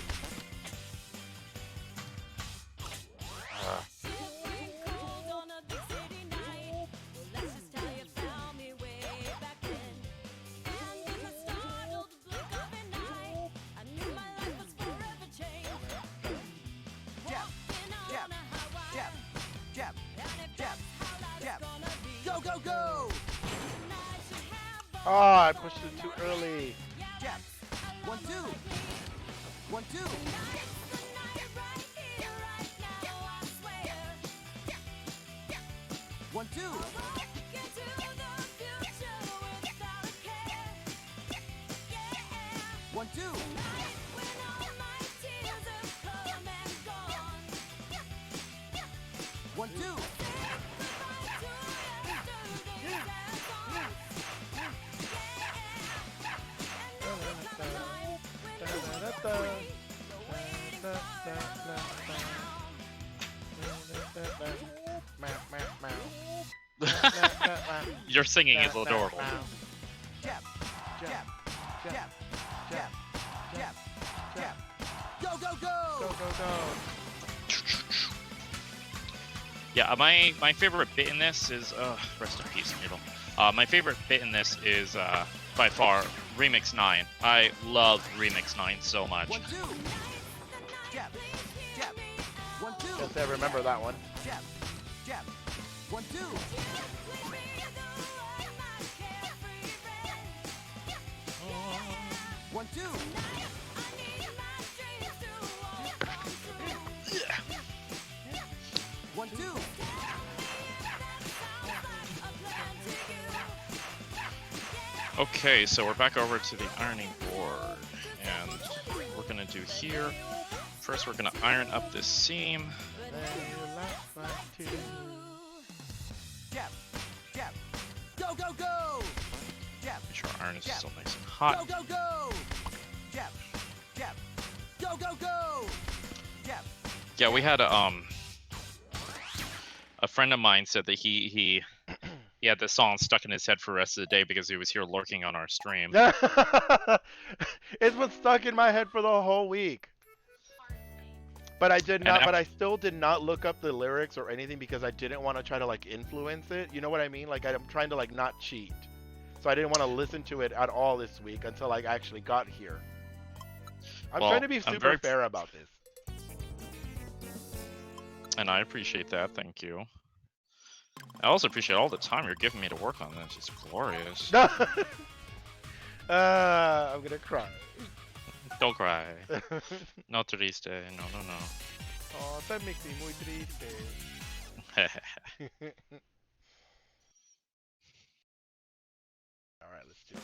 Jab. Jab. Jab. Jab. Jab. Jab. Go, go, go! Oh, I pushed it too early. Jab. 1, 2. 1, 2. 1, 2. 1, 2. 1, 2. Your singing is adorable. Jab. Jab. Jab. Jab. Jab. Jab. Go, go, go! Go, go, go. Yeah, my favorite bit in this is rest in peace, Noodle. My favorite bit in this is by far Remix 9. I love Remix 9 so much. 1, 2. Jab. Jab. 1, 2. Guess I remember that one. Jab. Jab. 1, 2. 1, 2. 1, 2. Okay, so we're back over to the ironing board, and we're gonna do here. First, we're gonna iron up this seam. Jab. Jab. Go, go, go! Jab. Make sure our iron is Jab. still nice and Go, hot. go, go! Jab. Jab. Go, go, go! Jab. Yeah, we had a friend of mine said that he had this song stuck in his head for the rest of the day because he was here lurking on our stream. It's been stuck in my head for the whole week. But I did not. But I still did not look up the lyrics or anything because I didn't want to try to like influence it. You know what I mean? Like I'm trying to like not cheat. So I didn't want to listen to it at all this week until I actually got here. I'm Well, trying to be I'm super very fair about this. And I appreciate that, thank you. I also appreciate all the time you're giving me to work on this. It's glorious. I'm gonna cry. Don't cry. No triste. No, no, no. Oh, that makes me muy triste. All right, let's do this.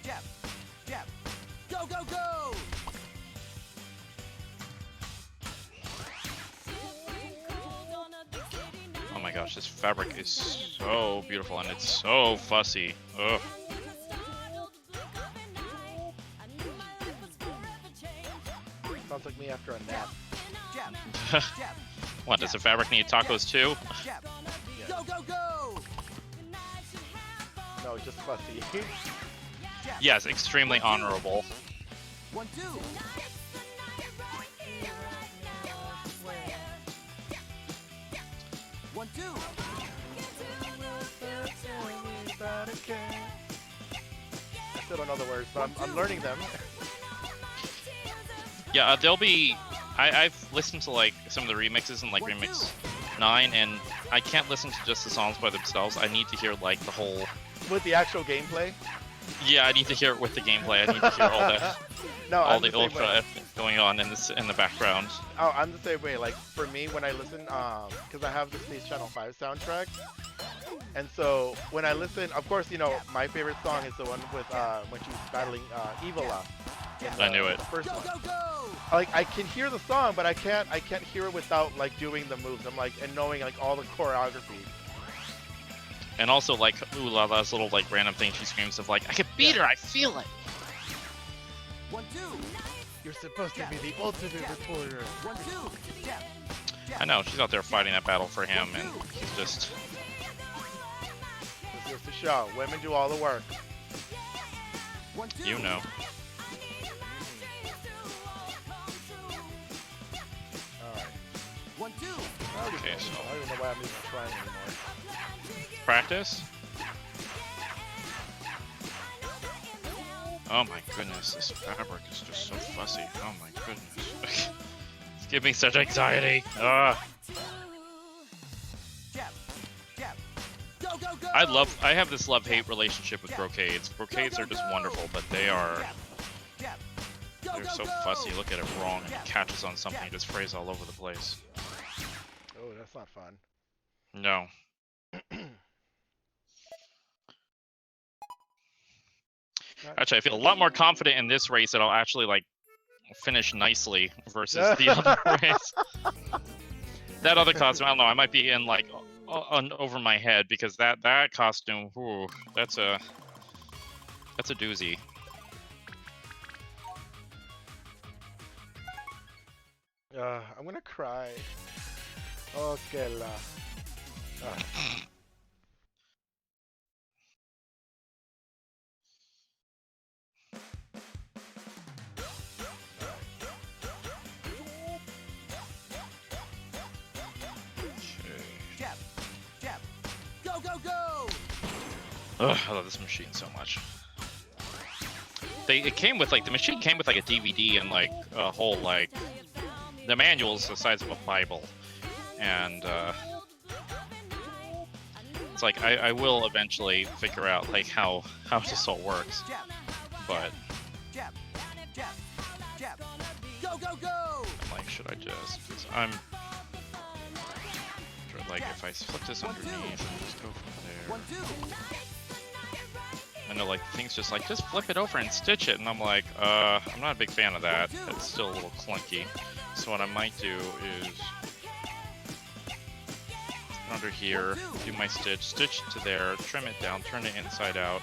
Jab. Jab. Go, go, go! Oh my gosh, this fabric is so beautiful and it's so fussy. Ugh. Sounds like me after a nap. Jab. Jab. What, does the fabric need tacos too? Jab. Yeah. Go, go, go! No, just fussy. Jab. Yes, extremely honorable. 1, 2. 1, 2. I still don't know the words, but I'm learning them. Yeah, there'll be... I've listened to like some of the remixes in like Remix 9, and I can't listen to just the songs by themselves. I need to hear like the whole... With the actual gameplay? Yeah, I need to hear it with the gameplay. I need to hear all the No, all I'm the the same way. ultra going on in this in the background. Oh, I'm the same way. Like for me, when I listen, because I have the Space Channel 5 soundtrack, and so when I listen, of course, you know, my favorite song is the one with when she's battling Evola. I knew it. The first Go, one. go, go! Like I can hear the song, but I can't hear it without like doing the moves. I'm like and knowing like all the choreography. And also like Ooh La La's little like random thing she screams of like, I can beat her, I feel it. 1, 2. You're supposed to be the ultimate reporter. 1, 2. Jab. I know, she's out there fighting that battle for him, and he's just... This is the show. Women do all the work. 1, 2. You know. Alright. 1, 2. Okay, so... I don't even know why I'm even trying anymore. Practice? Oh my goodness, this fabric is just so fussy. Oh my goodness. It's giving me such anxiety. Ah. Jab. Jab. Go, go, go. I have this love-hate relationship with brocades. Brocades are just wonderful, but they're so fussy. Look at it wrong and it catches on something and just frays all over the place. Oh, that's not fun. No. Actually, I feel a lot more confident in this race that I'll actually like finish nicely versus the other race. That other costume, I don't know. I might be in like over my head because that costume, whew, that's a doozy. I'm gonna cry. Okay, la. Jab. Jab. Go, go, go. Ugh, I love this machine so much. It came with like the machine came with like a DVD and like a whole like the manual's the size of a Bible, and it's like I will eventually figure out like how this all works, but Jab. Jab. Jab. Go, go, go. I'm like, should I just? I'm like if I flip this underneath and just go from there. 1, 2. I know, like, things just like, just flip it over and stitch it, and I'm like, I'm not a big fan of that. It's still a little clunky. So what I might do is, under here, do my stitch to there, trim it down, turn it inside out,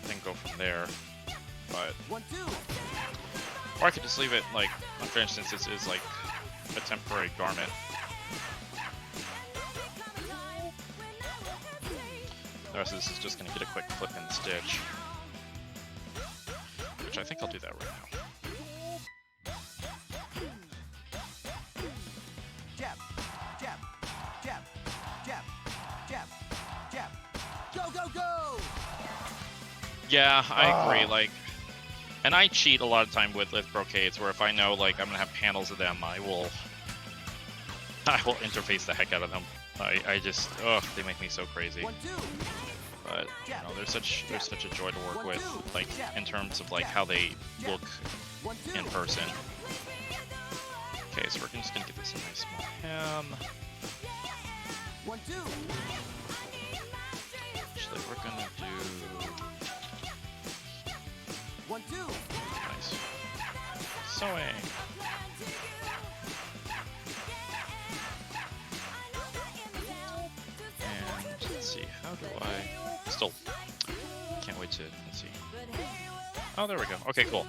then go from there. But, 1, 2. or I could just leave it, like, for instance, this is like a temporary garment. The rest of this is just going to get a quick flip and stitch. Which I think I'll do that right now. Jab. Jab. Jab. Jab. Jab. Jab. Go, go, go. Yeah, I agree, like... And I cheat a lot of time with brocades, where if I know, like, I'm going to have panels of them, I will interface the heck out of them. I just... Ugh, they make me so crazy. 1, 2. But you know, they're such a joy to work with, like in terms of like how they look in person. Okay, so we're just gonna get this a nice small hem. 1, 2. Actually, we're gonna do 1, 2. nice sewing. And let's see, how do I? Still can't wait to, let's see. Oh, there we go. Okay, cool.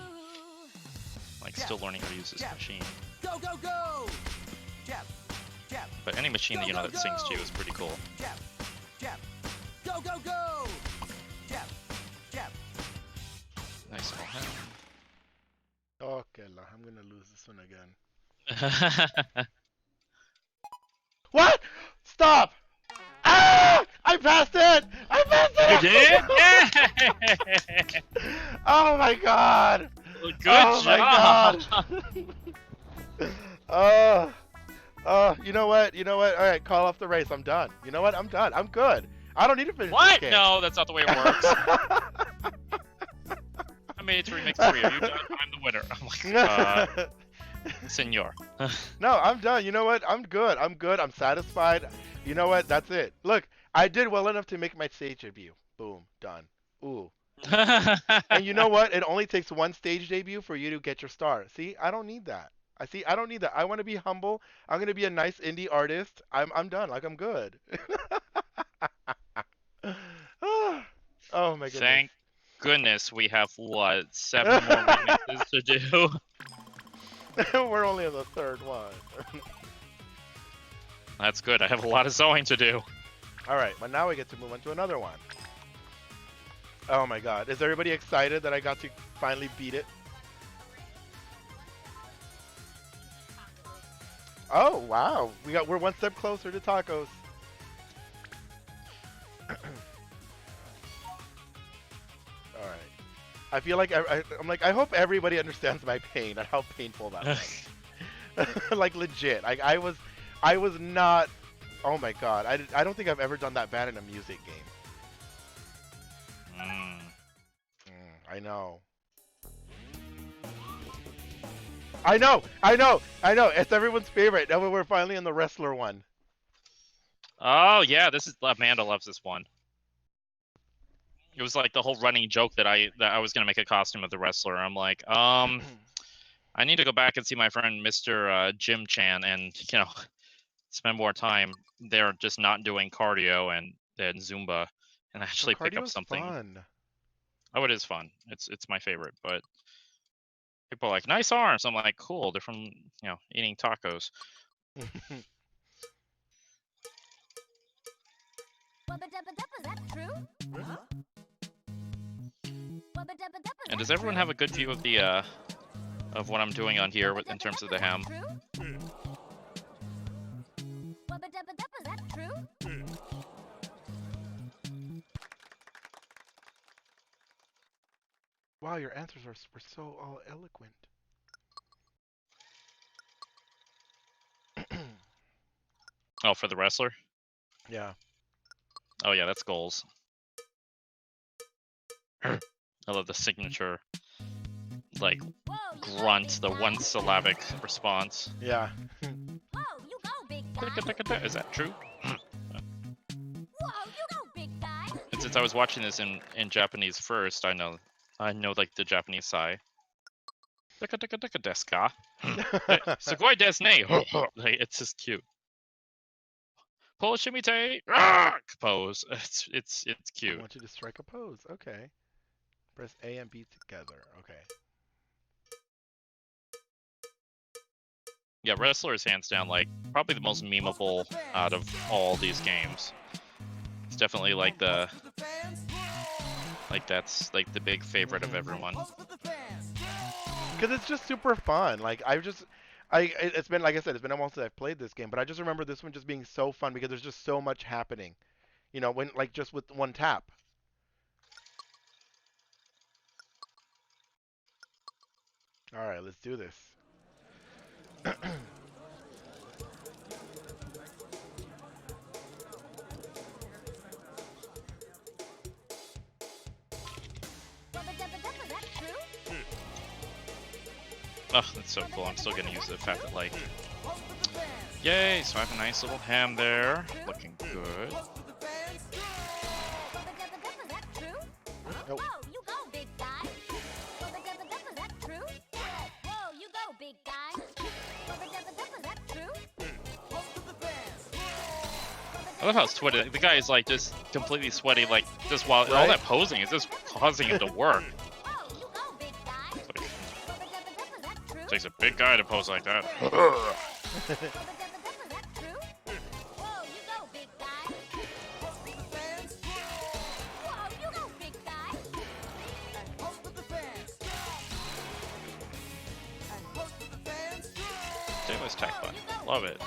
Like, still learning how to use this machine. Go, go, go. Jab. Jab. But any machine that, you know, that sings to you is pretty cool. Jab. Jab. Go, go, go. Jab. Jab. Nice small hem. Okay, la. I'm gonna lose this one again. What? Stop! Ah! I passed it! I passed it! You did? Oh my god! Good Oh job! my god! You know what? You know what? Alright, call off the race. I'm done. You know what? I'm done. I'm good. I don't need to finish What? this game. No, that's not the way it works. I made it to remix 3. Are you done? I'm the winner. I'm like, senor. No, I'm done. You know what? I'm good. I'm good. I'm satisfied. You know what? That's it. Look, I did well enough to make my stage debut. Boom. Done. Ooh. And you know what? It only takes one stage debut for you to get your star. See? I don't need that. I don't need that. I want to be humble. I'm going to be a nice indie artist. I'm done. Like, I'm good. Oh my goodness. Thank goodness we have, what, 7 more remixes to do? We're only on the third one. That's good. I have a lot of sewing to do. All right, but now we get to move on to another one. Oh my god. Is everybody excited that I got to finally beat it? Oh, wow. We're one step closer to tacos. All right. I feel like I'm like I hope everybody understands my pain and how painful that was. Like legit. I was not. Oh my god. I don't think I've ever done that bad in a music game. I know. I know. It's everyone's favorite. Now we're finally in the wrestler one. Oh yeah, this is Amanda loves this one. It was like the whole running joke that I was gonna make a costume of the wrestler. I'm like, I need to go back and see my friend Mr. Jim Chan and spend more time there, just not doing cardio and Zumba, and actually pick up something. Fun. Oh, it is fun. It's my favorite, but people are like, nice arms. I'm like, cool. They're from eating tacos. And does everyone have a good view of the of what I'm doing on here in terms of the ham? Wow, your answers were so all eloquent. Oh, for the wrestler? Yeah. Oh yeah, that's goals. I love the signature, like, grunt, the one syllabic response. Yeah. Is that true? And since I was watching this in Japanese first, I know like the Japanese sigh. Desu ka? Sugoi desu ne. It's just cute. Polishimite pose. It's cute. I want you to strike a pose. Okay. Press A and B together. Okay. Yeah, wrestler is hands down like probably the most memeable out of all these games. It's definitely like that's like the big favorite of everyone. Because it's just super fun. Like it's been, like I said, it's been almost since I've played this game, but I just remember this one just being so fun because there's just so much happening. When like just with one tap. All right, let's do this. Oh, that's so cool. I'm still gonna use the fact that, like, yay! So I have a nice little ham there, looking good. Nope. I love how sweaty the guy is, like, just completely sweaty, like, just while all that posing is just causing him to work. It takes a big guy to pose like that. Stainless tech button. Love it.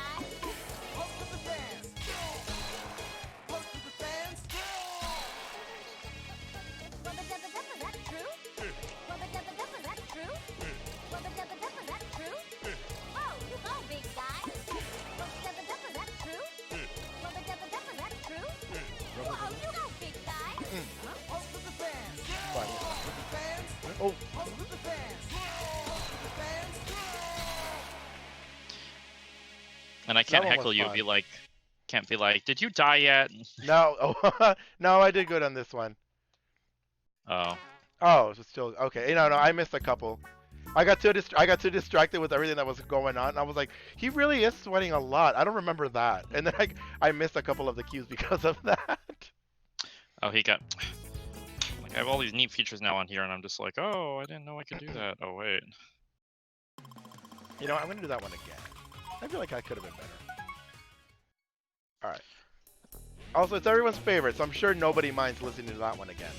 Oh. And I can't heckle you. Can't be like, did you die yet? No. Oh, no, I did good on this one. Oh. Oh, it's still okay. No, I missed a couple. I got too distracted with everything that was going on. I was like, he really is sweating a lot. I don't remember that. And then I missed a couple of the cues because of that. Oh, he got. Like, I have all these neat features now on here, and I'm just like, oh, I didn't know I could do that. Oh wait. You know, I'm gonna do that one again. I feel like I could have been better. All right. Also, it's everyone's favorite, so I'm sure nobody minds listening to that one again.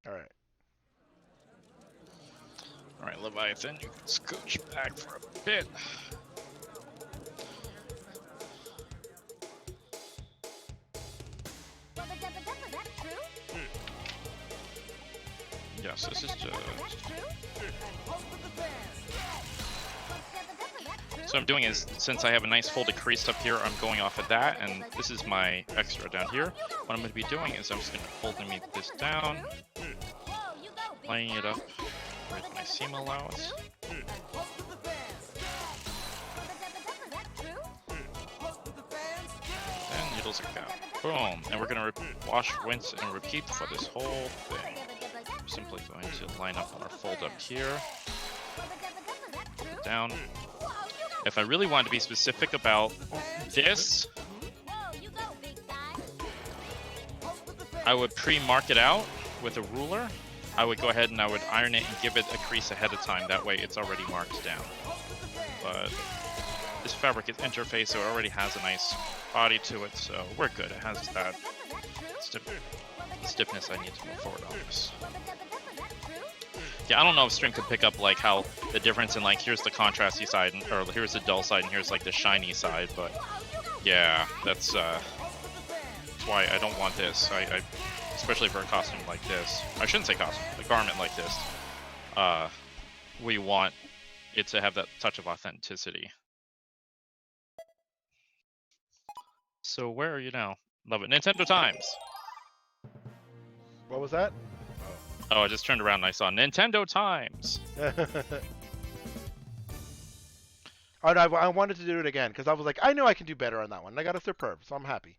All right. All right, Leviathan, you can scooch back for a bit. Yes, this is just... So what I'm doing is, since I have a nice folded crease up here, I'm going off of that, and this is my extra down here. What I'm going to be doing is I'm just going to fold this down, lining it up with my seam allowance. And needles are down. Boom. And we're going to wash, rinse, and repeat for this whole thing. We're simply going to line up our fold up here. Put it down. If I really wanted to be specific about this, I would pre-mark it out with a ruler. I would go ahead and I would iron it and give it a crease ahead of time. That way it's already marked down. But this fabric is interfaced, so it already has a nice body to it, so we're good. It has that stiffness I need to move forward on this. Yeah, I don't know if stream could pick up like how the difference in like here's the contrasty side, or here's the dull side, and here's like the shiny side. But yeah, that's why I don't want this. I especially for a costume like this. I shouldn't say costume, a garment like this. We want it to have that touch of authenticity. So where are you now? Love it. Nintendo Times. What was that? Oh, I just turned around and I saw Nintendo Times. Oh, no, I wanted to do it again because I was like, I know I can do better on that one. I got a superb, so I'm happy.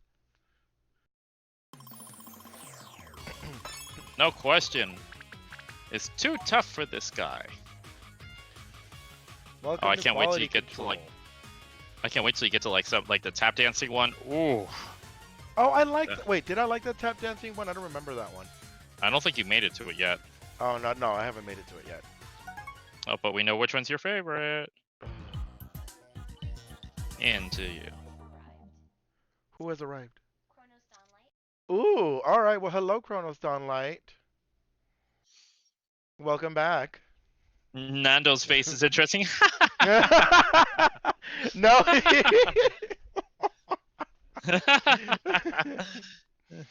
No question. It's too tough for this guy. Welcome Oh, I to can't wait till quality you get to control. like. I can't wait till you get to like some like the tap dancing one. Ooh. Oh, I like. Wait, did I like that tap dancing one? I don't remember that one. I don't think you made it to it yet. Oh no, I haven't made it to it yet. Oh, but we know which one's your favorite. Into you. Who has arrived? Ooh, all right. Well, hello, Chronos Dawnlight. Welcome back. Nando's face is interesting. No.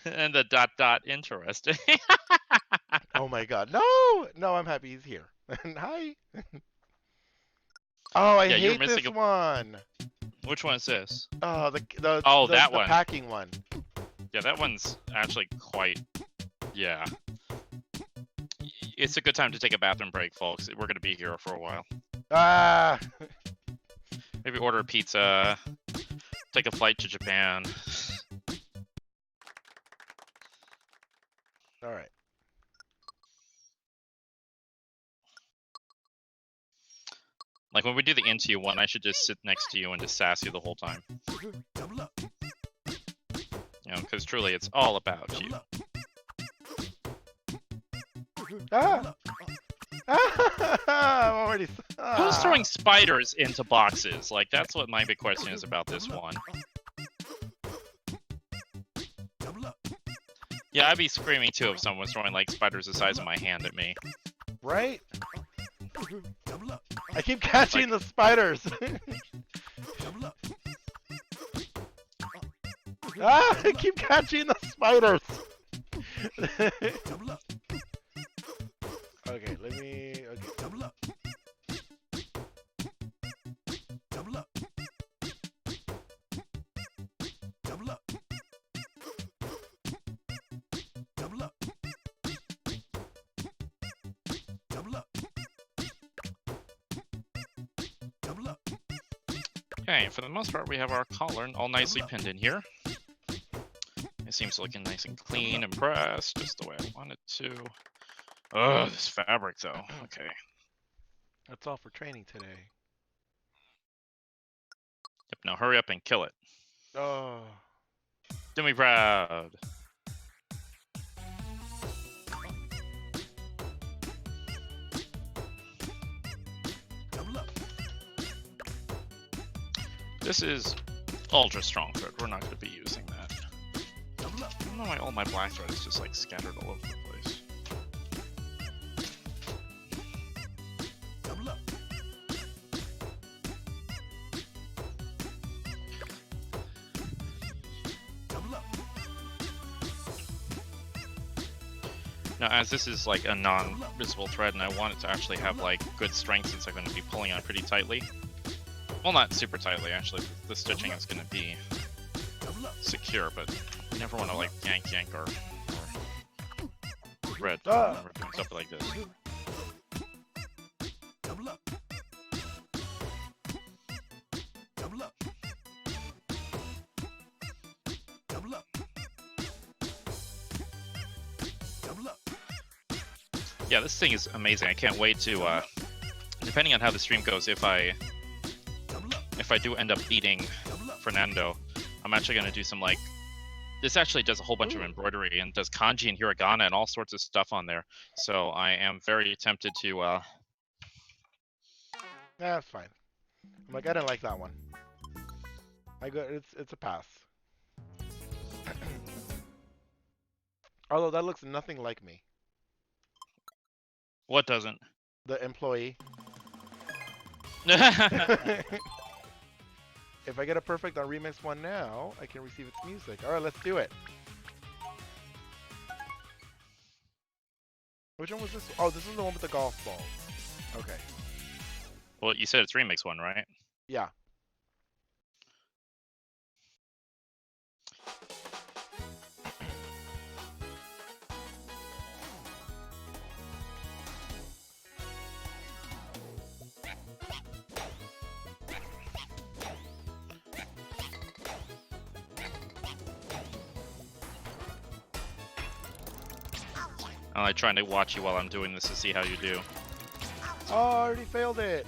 And the ... interesting. Oh my God, no, I'm happy he's here. Hi. Oh, I Yeah, you're hate missing this one. Which one is this? Oh, that the one. packing one. Yeah, that one's actually quite. Yeah. It's a good time to take a bathroom break, folks. We're gonna be here for a while. Ah. Maybe order a pizza. Take a flight to Japan. All right. Like when we do the into you one, I should just sit next to you and just sass you the whole time. You know, because truly, it's all about you. Ah. I'm already. Who's throwing spiders into boxes? Like, that's what my big question is about this one. Yeah, I'd be screaming too if someone was throwing like spiders the size of my hand at me. Right? I keep catching the spiders. Ah! I keep catching the spiders. Okay, let me. Okay. Okay, for the most part, we have our collar all nicely pinned in here. It seems looking nice and clean and pressed, just the way I want it to. Ugh, this fabric though. Okay. That's all for training today. Yep, now hurry up and kill it. Oh. Do me proud. This is ultra strong thread. We're not going to be using that. I don't know why all my black thread is just like scattered all over the place. Double up. Double up. Now, as this is like a non-visible thread, and I want it to actually have like good strength since I'm going to be pulling on it pretty tightly. Well, not super tightly, actually. The stitching is going to be secure, but you never want to like yank or thread or stuff like this. Double up. Double up. Double up. Double up. Yeah, this thing is amazing. I can't wait to, depending on how the stream goes, if I do end up beating Fernando, I'm actually going to do some, like, this actually does a whole bunch of embroidery and does kanji and hiragana and all sorts of stuff on there. So I am very tempted to, Yeah, that's fine. I'm like, I didn't like that one. It's a pass. Although that looks nothing like me. What doesn't? The employee. If I get a perfect on Remix 1 now, I can receive its music. Alright, let's do it. Which one was this? Oh, this is the one with the golf balls. Okay. Well, you said it's Remix 1, right? Yeah. I'm like trying to watch you while I'm doing this to see how you do. Oh, I already failed it.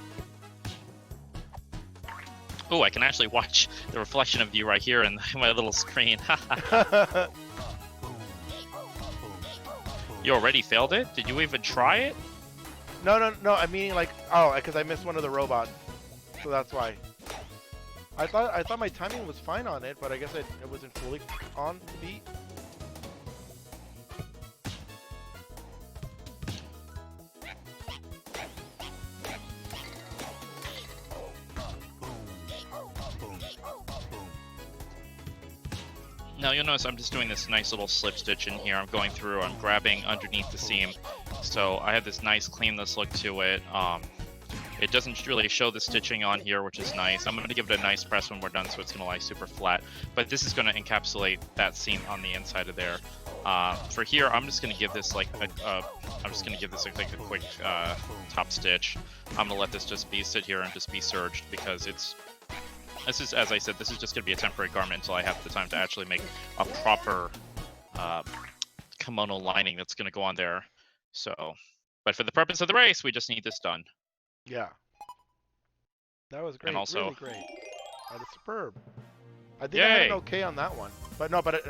Oh, I can actually watch the reflection of you right here in my little screen. You already failed it? Did you even try it? No. I mean, like, oh, because I missed one of the robots, so that's why. I thought my timing was fine on it, but I guess it wasn't fully on the beat. Now you'll notice I'm just doing this nice little slip stitch in here. I'm going through, I'm grabbing underneath the seam. So I have this nice cleanless look to it. It doesn't really show the stitching on here, which is nice. I'm going to give it a nice press when we're done so it's going to lie super flat. But this is going to encapsulate that seam on the inside of there. For here, I'm just going to give this like a quick top stitch. I'm going to let this just sit here and just be serged because this is, as I said, this is just going to be a temporary garment until I have the time to actually make a proper kimono lining that's going to go on there. So, but for the purpose of the race, we just need this done. Yeah. That was great. And also, really great. That is superb. I think I had an okay on that one, but no, but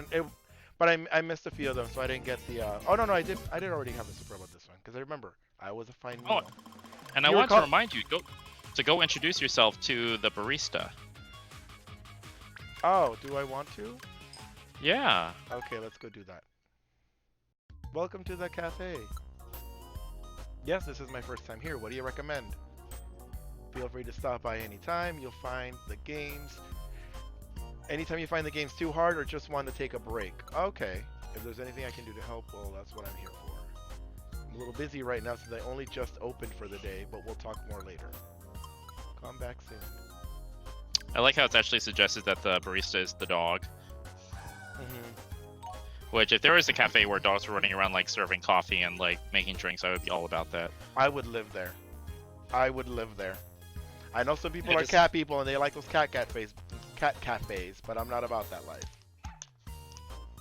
I missed a few of them, so I didn't get the. Oh no, I did already have a superb on this one because I remember I was a fine meal. And I want to remind you to go introduce yourself to the barista. Oh, do I want to? Yeah. Okay, let's go do that. Welcome to the cafe. Yes, this is my first time here. What do you recommend? Feel free to stop by anytime. You'll find the games. Anytime you find the games too hard or just want to take a break. Okay. If there's anything I can do to help, well, that's what I'm here for. I'm a little busy right now since I only just opened for the day, but we'll talk more later. Come back soon. I like how it's actually suggested that the barista is the dog. Which, if there was a cafe where dogs were running around, like, serving coffee and, like, making drinks, I would be all about that. I would live there. I would live there. I know some people are cat people and they like those cat cafes, but I'm not about that life.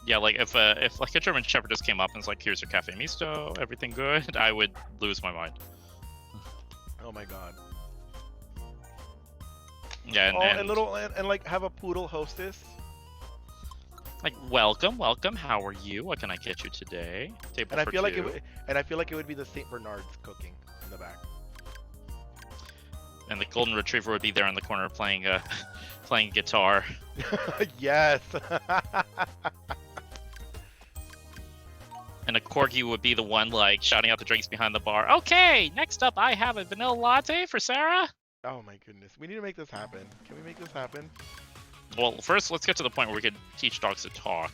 Yeah, like, if like, a German Shepherd just came up and was like, here's your Cafe Misto, everything good, I would lose my mind. Oh my god. Yeah, and like, have a poodle hostess. Like, welcome, how are you? What can I get you today? Table and I for feel two. like it would be the St. Bernard's cooking in the back. And the golden retriever would be there in the corner playing playing guitar. Yes. And a corgi would be the one like shouting out the drinks behind the bar. Okay, next up I have a vanilla latte for Sarah. Oh my goodness. We need to make this happen. Can we make this happen? Well, first let's get to the point where we could teach dogs to talk.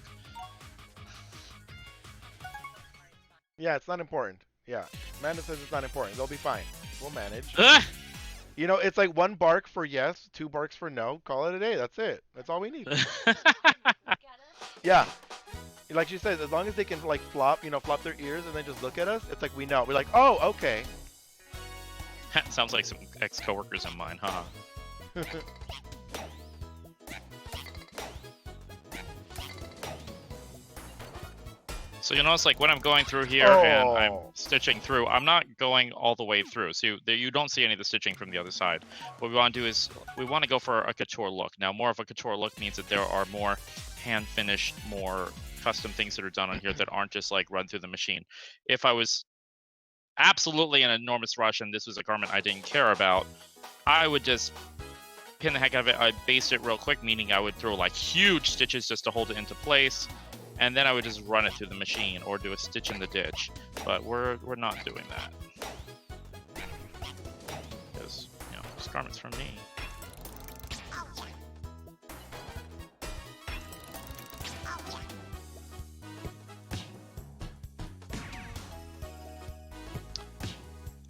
Yeah, it's not important. Yeah. Amanda says it's not important. They'll be fine. We'll manage. Ugh! You know, it's like 1 bark for yes, 2 barks for no. Call it a day. That's it. That's all we need. Yeah. Like she says, as long as they can like flop their ears and then just look at us, it's like we know. We're like, oh, okay. Sounds like some ex-coworkers of mine, huh? So you notice, like, when I'm going through here and I'm stitching through, I'm not going all the way through. So you don't see any of the stitching from the other side. What we want to do is we want to go for a couture look. Now, more of a couture look means that there are more hand-finished, more custom things that are done on here that aren't just, like, run through the machine. If I was absolutely in an enormous rush and this was a garment I didn't care about, I would just pin the heck out of it. I'd base it real quick, meaning I would throw, like, huge stitches just to hold it into place. And then I would just run it through the machine or do a stitch in the ditch. But we're not doing that. Because, you know, this garment's from me.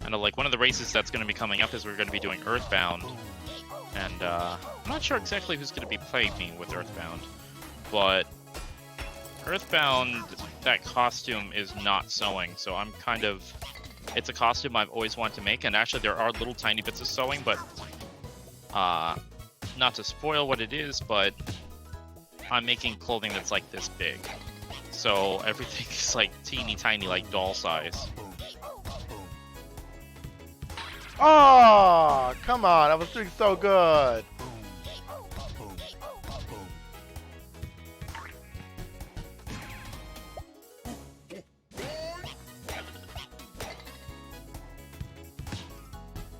I know, like, one of the races that's going to be coming up is we're going to be doing Earthbound. And I'm not sure exactly who's going to be playing me with Earthbound. But Earthbound, that costume is not sewing, so I'm kind of... It's a costume I've always wanted to make, and actually there are little tiny bits of sewing, but... not to spoil what it is, but... I'm making clothing that's like this big. So everything is like teeny tiny, like doll size. Oh, come on. I was doing so good.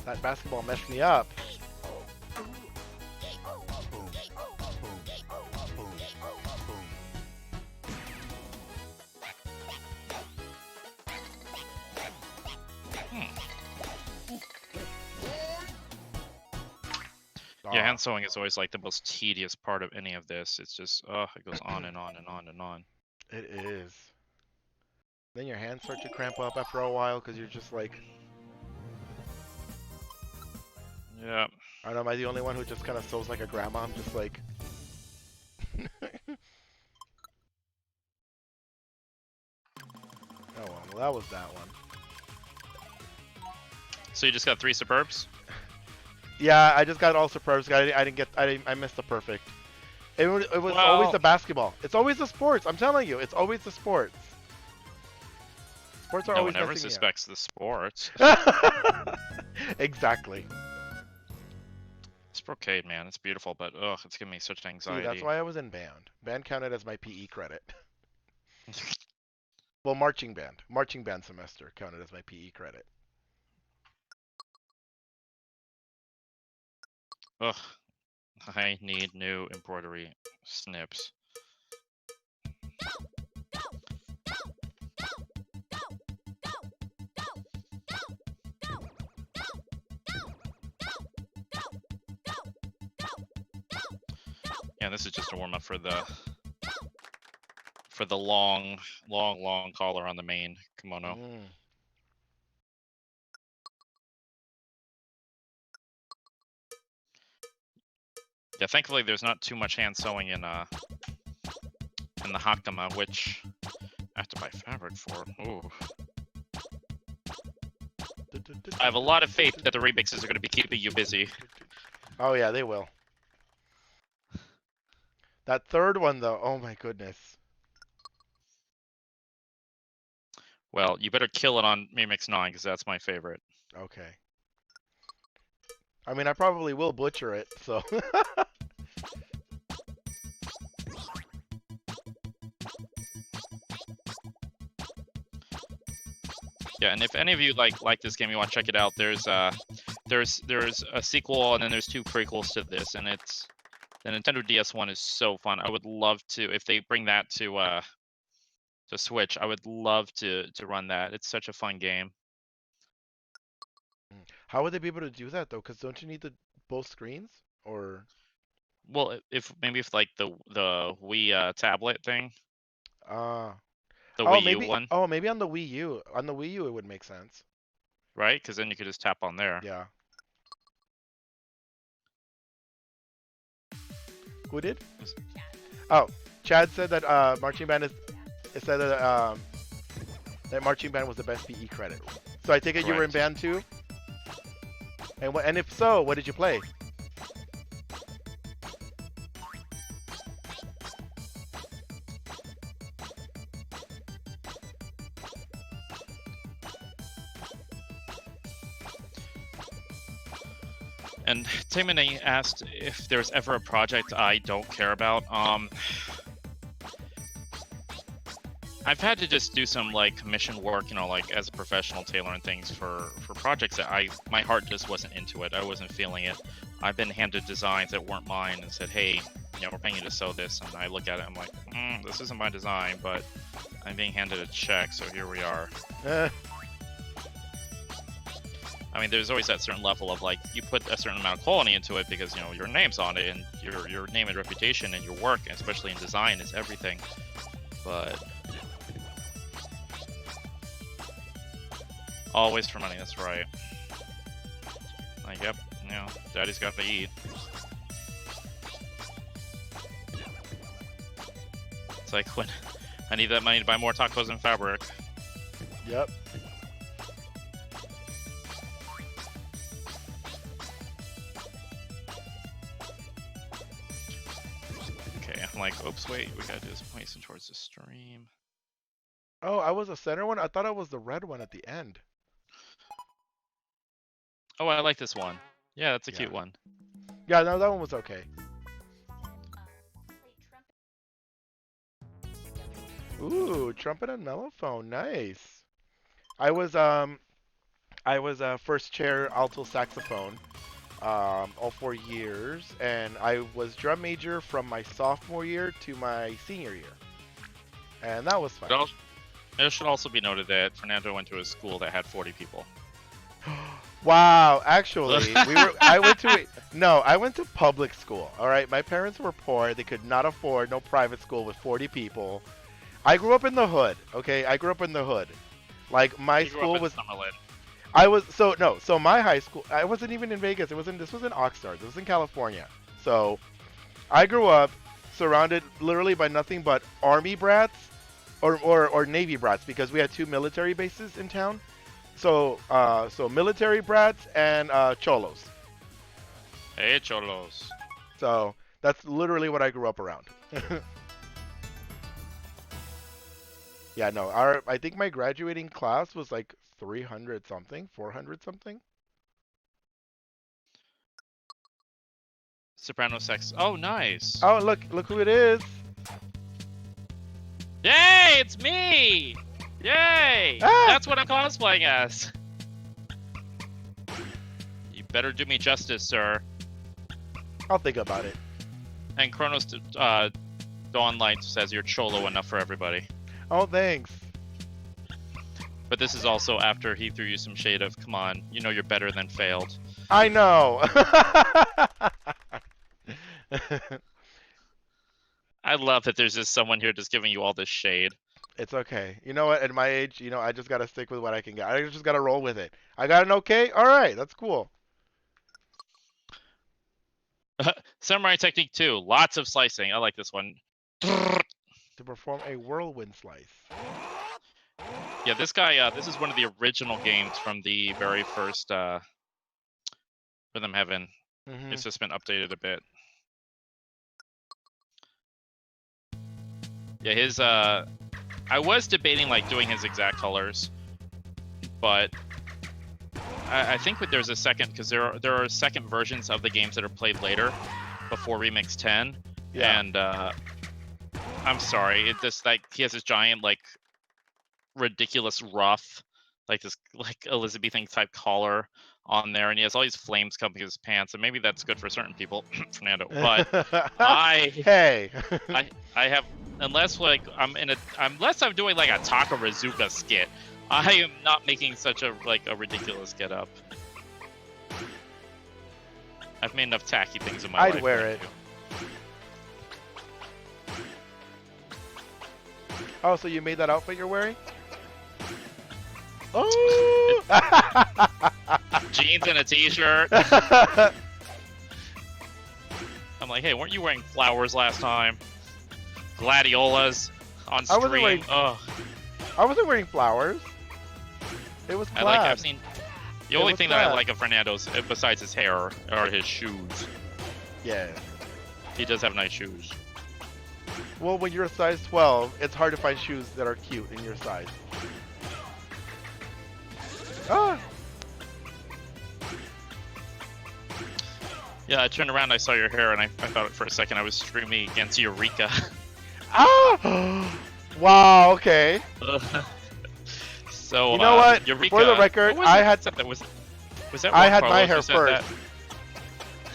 That basketball messed me up. Yeah, hand sewing is always like the most tedious part of any of this. It's just, it goes on and on and on and on. It is. Then your hands start to cramp up after a while because you're just like... Yeah. I don't know, am I the only one who just kind of sews like a grandma? I'm just like... Oh well, that was that one. So you just got 3 superbs? Yeah, I just got all superbs. I missed the perfect. It was always the basketball. It's always the sports. I'm telling you, it's always the sports. Sports are No always one ever messing me up. suspects the sports. Exactly. It's brocade, man. It's beautiful, but ugh, it's giving me such anxiety. See, that's why I was in band. Band counted as my PE credit. Well, marching band. Marching band semester counted as my PE credit. Ugh. I need new embroidery snips. Yeah, this is just a warm up for the long collar on the main kimono. Yeah, thankfully there's not too much hand sewing in the hakama, which I have to buy fabric for. Ooh. I have a lot of faith that the remixes are going to be keeping you busy. Oh yeah, they will. That third one though, oh my goodness. Well, you better kill it on Remix 9, because that's my favorite. Okay. I mean, I probably will butcher it, so... Yeah, and if any of you like this game, you want to check it out, there's there's a sequel and then there's 2 prequels to this, and it's the Nintendo DS one is so fun. I would love to, if they bring that to Switch, I would love to run that. It's such a fun game. How would they be able to do that though? Because don't you need the both screens? Or Well, if maybe if like the Wii tablet thing, uh the oh Wii U maybe one, oh maybe on the Wii U. On the Wii U it would make sense. right? Because then you could just tap on there. Yeah. Who did? Oh, Chad said that marching band is. It said that marching band was the best PE credit. So I take it you were in Correct. band too. And if so, what did you play? And Taymane asked if there's ever a project I don't care about. I've had to just do some like commission work, you know, like as a professional tailoring things for projects that my heart just wasn't into it. I wasn't feeling it. I've been handed designs that weren't mine and said, hey, you know, we're paying you to sew this, and I look at it, I'm like, this isn't my design, but I'm being handed a check, so here we are. I mean, there's always that certain level of like, you put a certain amount of quality into it because, you know, your name's on it, and your name and reputation and your work, especially in design, is everything. But always for money, that's right. Like, yep, you know, daddy's got to eat. It's like when I need that money to buy more tacos and fabric. Yep. Okay, I'm like, oops, wait, we gotta do this pointing towards the stream. Oh, I was the center one? I thought I was the red one at the end. Oh, I like this one. Yeah, that's a Yeah. cute one. Yeah, no, that one was okay. Ooh, trumpet and mellophone, nice. I was first chair alto saxophone, all 4 years, and I was drum major from my sophomore year to my senior year, and that was fun. It should also be noted that Fernando went to a school that had 40 people. Wow, actually, I went to public school. All right, my parents were poor; they could not afford no private school with 40 people. I grew up in the hood. Okay, I grew up in the hood. Like my school was. So my high school. I wasn't even in Vegas. This was in Oxnard. This was in California. So I grew up surrounded literally by nothing but army brats or Navy brats, because we had 2 military bases in town. So military brats and cholos. Hey, cholos. So that's literally what I grew up around. Yeah, no. I think my graduating class was like 300 something, 400 something. Soprano sex. Oh, nice. Oh, look who it is. Yay, it's me! Yay! Ah! That's what I'm cosplaying as. You better do me justice, sir. I'll think about it. And Kronos Dawnlight says you're cholo enough for everybody. Oh, thanks. But this is also after he threw you some shade of, come on, you know you're better than failed. I know. I love that there's just someone here just giving you all this shade. It's okay. You know what? At my age, you know, I just gotta stick with what I can get. I just gotta roll with it. I got an okay? All right, that's cool. Samurai Technique 2, lots of slicing. I like this one. To perform a whirlwind slice. Yeah, this guy, this is one of the original games from the very first Rhythm Heaven. Mm-hmm. It's just been updated a bit. Yeah, his I was debating like doing his exact colors, but I think that there's a second, because there are second versions of the games that are played later before Remix 10. Yeah. And I'm sorry, it just like he has this giant like ridiculous ruff, like this like Elizabethan type collar, on there, and he has all these flames coming his pants, and maybe that's good for certain people, Fernando. But I Hey. I have, unless like unless I'm doing like a Takarazuka skit, I am not making such a ridiculous get up. I've made enough tacky things in my life. I'd wear it. Oh, so you made that outfit you're wearing? Oh! Jeans and a t-shirt. I'm like, hey, weren't you wearing flowers last time? Gladiolas on I wasn't stream. wearing- Ugh. I wasn't wearing flowers. It was plaid. I've seen. The only was thing that I plaid. like of Fernando's, besides his hair, are his shoes. Yeah. He does have nice shoes. Well, when you're a size 12, it's hard to find shoes that are cute in your size. Ah! Yeah, I turned around, I saw your hair, and I thought for a second I was streaming against Eureka. Ah! Wow, okay. So You know what? Eureka, For the record, what was I it had- that was that I Juan had my Carlos hair who said first.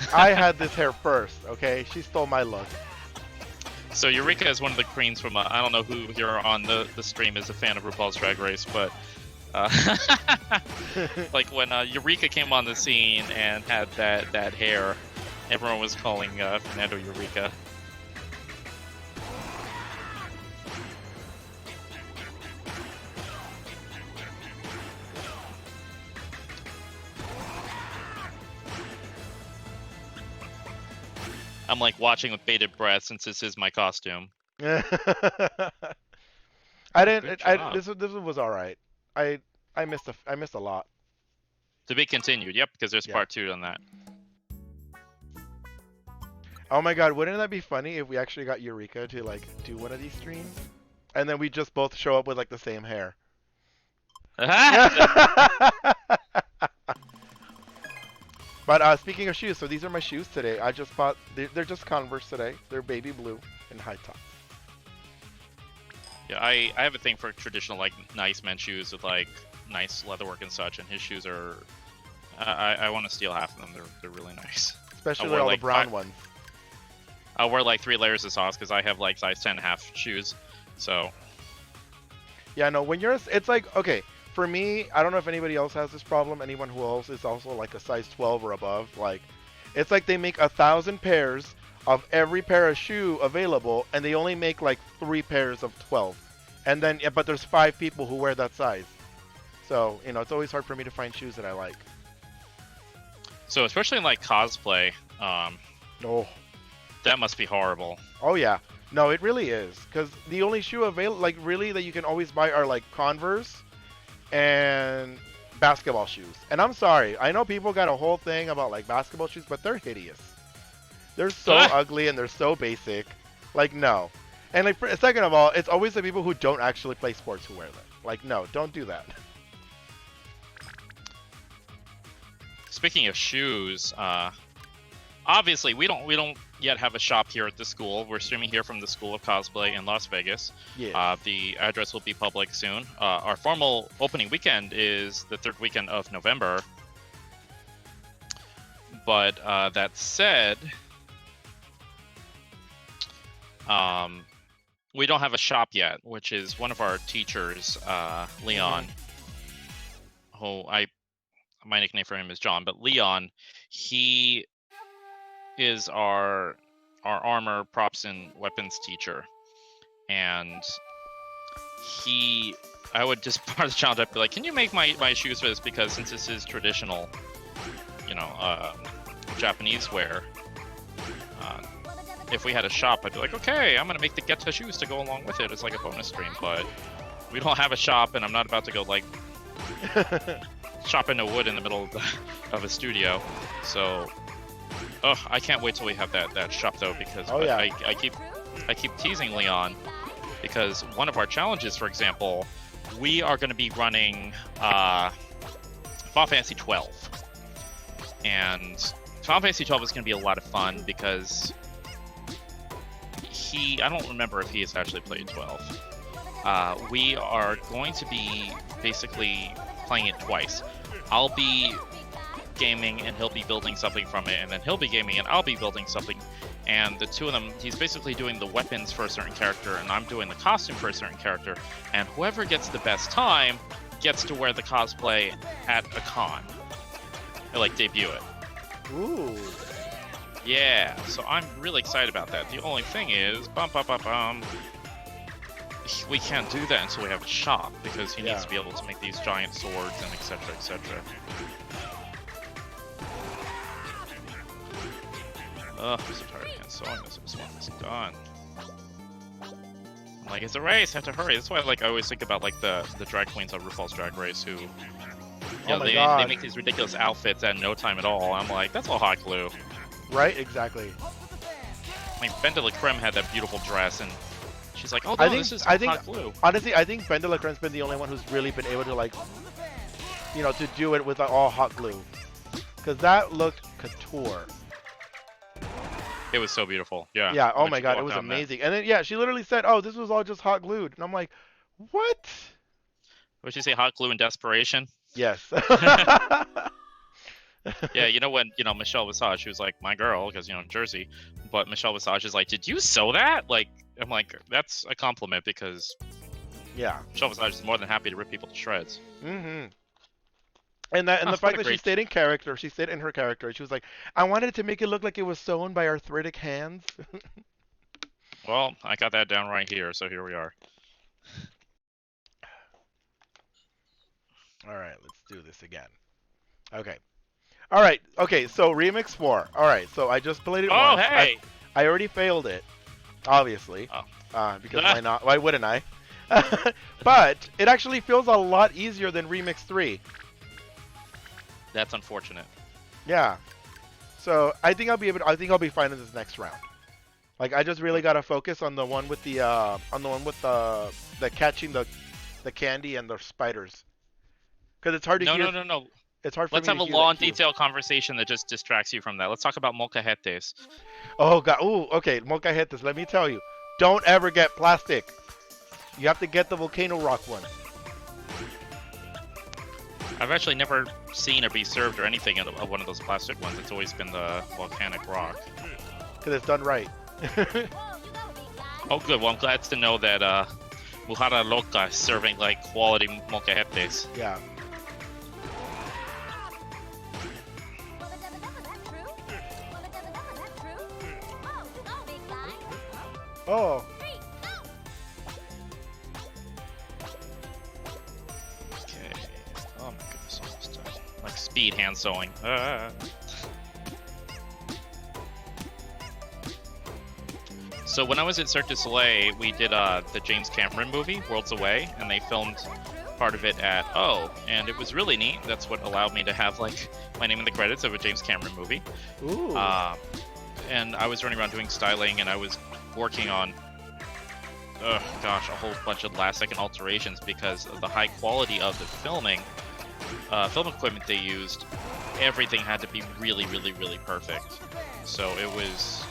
that? I had this hair first, okay? She stole my look. So Eureka is one of the queens from I don't know who here on the stream is a fan of RuPaul's Drag Race, but like when Eureka came on the scene and had that hair, everyone was calling Fernando Eureka. I'm like watching with bated breath since this is my costume. I Good didn't. job. This was all right. I missed a lot. To be continued, yep, because there's Yeah. part 2 on that. Oh my god, wouldn't that be funny if we actually got Eureka to like do one of these streams, and then we just both show up with like the same hair? But speaking of shoes, so these are my shoes today. I just bought. They're just Converse today. They're baby blue and high tops. Yeah, I have a thing for traditional like nice men's shoes with like nice leatherwork and such, and his shoes are. I want to steal half of them. They're really nice. Especially wear, all like, the brown 5 ones. I'll wear like 3 layers of socks because I have like size 10.5 shoes. So Yeah, no. When you're, it's like okay. For me, I don't know if anybody else has this problem. Anyone who else is also like a size 12 or above, like, it's like they make 1,000 pairs of every pair of shoe available, and they only make like 3 pairs of 12. And then, but there's 5 people who wear that size. So you know, it's always hard for me to find shoes that I like. so especially in like cosplay, Oh. that must be horrible. Oh yeah. No, it really is. Because the only shoe available, like really, that you can always buy are like Converse and basketball shoes. And I'm sorry, I know people got a whole thing about like basketball shoes, but they're hideous. They're so ugly and they're so basic. Like, no. And like, second of all, it's always the people who don't actually play sports who wear them. Like, no, don't do that. Speaking of shoes, obviously we don't yet have a shop here at the school. We're streaming here from the School of Cosplay in Las Vegas. Yeah. The address will be public soon. Our formal opening weekend is the 3rd weekend of November. But that said, we don't have a shop yet, which is one of our teachers, Leon, who my nickname for him is John, but Leon, he is our armor, props, and weapons teacher, and I would just part of the challenge, I'd be like, can you make my shoes for this, because since this is traditional, you know, Japanese wear, if we had a shop, I'd be like, okay, I'm gonna make the Geta shoes to go along with it. It's like a bonus stream, but we don't have a shop, and I'm not about to go like chop into wood in the middle of a studio. So, I can't wait till we have that shop though, because Oh, yeah. I keep teasing Leon, because one of our challenges, for example, we are going to be running Final Fantasy 12, and Final Fantasy 12 is going to be a lot of fun because I don't remember if he has actually played 12. We are going to be basically playing it twice. I'll be gaming and he'll be building something from it, and then he'll be gaming and I'll be building something. And the two of them, he's basically doing the weapons for a certain character, and I'm doing the costume for a certain character. And whoever gets the best time gets to wear the cosplay at a con. Or, like, debut it. Ooh. Yeah, so I'm really excited about that. The only thing is, we can't do that until we have a shop, because he needs to be able to make these giant swords and etc. etc. Ugh, I'm so tired of sewing this. I just want this done. I'm like, it's a race, I have to hurry. That's why, like, I always think about, like, the drag queens on RuPaul's Drag Race who, you know, they make these ridiculous outfits at no time at all. I'm like, that's all hot glue. Right, exactly. Like, Benda La Creme had that beautiful dress, and she's like, oh no, this is hot glue. Honestly, I think Benda La Creme's been the only one who's really been able to, like, you know, to do it with all hot glue. Because that looked couture. It was so beautiful, yeah. Yeah, oh my god, it was amazing. And then, yeah, she literally said, oh, this was all just hot glued. And I'm like, what? Would she say hot glue in desperation? Yes. Yeah, you know when, you know, Michelle Visage, she was like, my girl, because, you know, Jersey, but Michelle Visage is like, did you sew that? Like, I'm like, that's a compliment, because yeah, Michelle Visage is more than happy to rip people to shreds. Mm-hmm. And the fact that she stayed in character, she stayed in her character. She was like, I wanted to make it look like it was sewn by arthritic hands. Well, I got that down right here, so here we are. All right, let's do this again. Okay. All right. Okay. So Remix 4. All right. So I just played it once. Hey! I already failed it, obviously. Oh. Because why not? Why wouldn't I? But it actually feels a lot easier than Remix 3. That's unfortunate. Yeah. So I think I'll be able. I think I'll be fine in this next round. Like, I just really gotta focus on the one with the the catching the candy and the spiders. Because it's hard to hear. No. It's hard for Let's me have to a hear long, that cue. detailed conversation that just distracts you from that. Let's talk about molcajetes. Oh god. Ooh. Okay. Molcajetes. Let me tell you. Don't ever get plastic. You have to get the volcano rock one. I've actually never seen or be served or anything of one of those plastic ones. It's always been the volcanic rock. Because it's done right. Oh, good. Well, I'm glad to know that Mujara Loca is serving, like, quality molcajetes. Yeah. Oh. Okay. Oh my goodness, almost done. Like speed hand sewing. So when I was at Cirque du Soleil, we did the James Cameron movie, Worlds Away, and they filmed part of it at O, and it was really neat. That's what allowed me to have, like, my name in the credits of a James Cameron movie. Ooh. And I was running around doing styling, and I was working on, a whole bunch of last-second alterations because of the high quality of the filming. Film equipment they used, everything had to be really, really, really perfect. So it was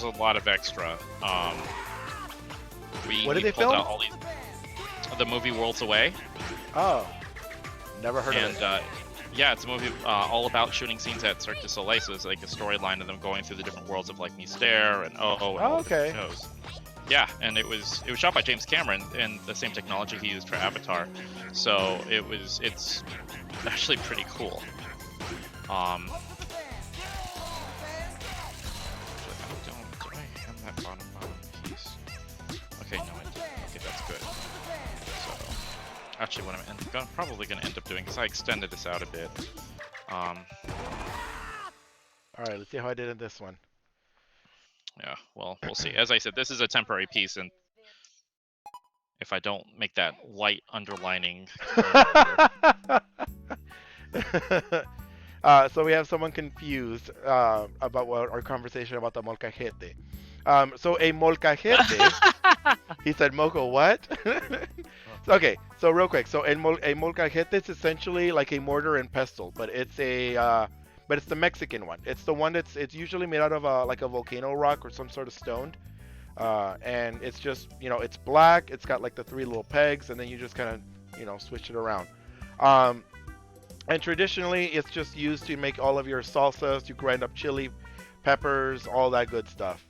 a lot of extra. What did they pulled film? out all these, the movie Worlds Away. Oh. Never heard of it. Yeah, it's a movie all about shooting scenes at Cirque du Soleil, so it's like a storyline of them going through the different worlds of, like, Mystère and all the okay. shows. Yeah, and it was shot by James Cameron and the same technology he used for Avatar, so it's actually pretty cool. Do I have that bottom piece? Okay, no, I didn't. Okay, that's good. So, actually, what I'm probably gonna end up doing is I extended this out a bit. All right, let's see how I did in this one. Yeah, well, we'll see. As I said, this is a temporary piece, and if I don't make that white underlining... So we have someone confused about our conversation about the molcajete. So a molcajete... He said, Moco, what? Okay, so real quick. So a molcajete is essentially like a mortar and pestle, but it's a... but it's the Mexican one. It's the one it's usually made out of like a volcano rock or some sort of stone. And it's just, you know, it's black. It's got like the 3 little pegs, and then you just kind of, you know, switch it around. And traditionally, it's just used to make all of your salsas, to grind up chili peppers, all that good stuff.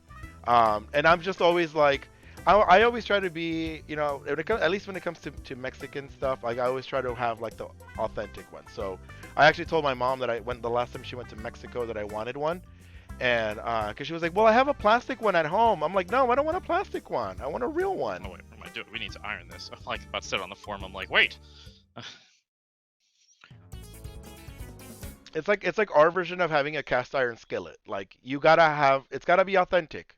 And I'm just always like, I always try to be, you know, at least when it comes to Mexican stuff, like I always try to have like the authentic one. So I actually told my mom that I went the last time she went to Mexico that I wanted one. And because she was like, well, I have a plastic one at home. I'm like, no, I don't want a plastic one. I want a real one. Oh wait, what am I doing? We need to iron this. I'm like about to sit on the form. I'm like, wait. It's like our version of having a cast iron skillet. Like you gotta have, it's gotta be authentic.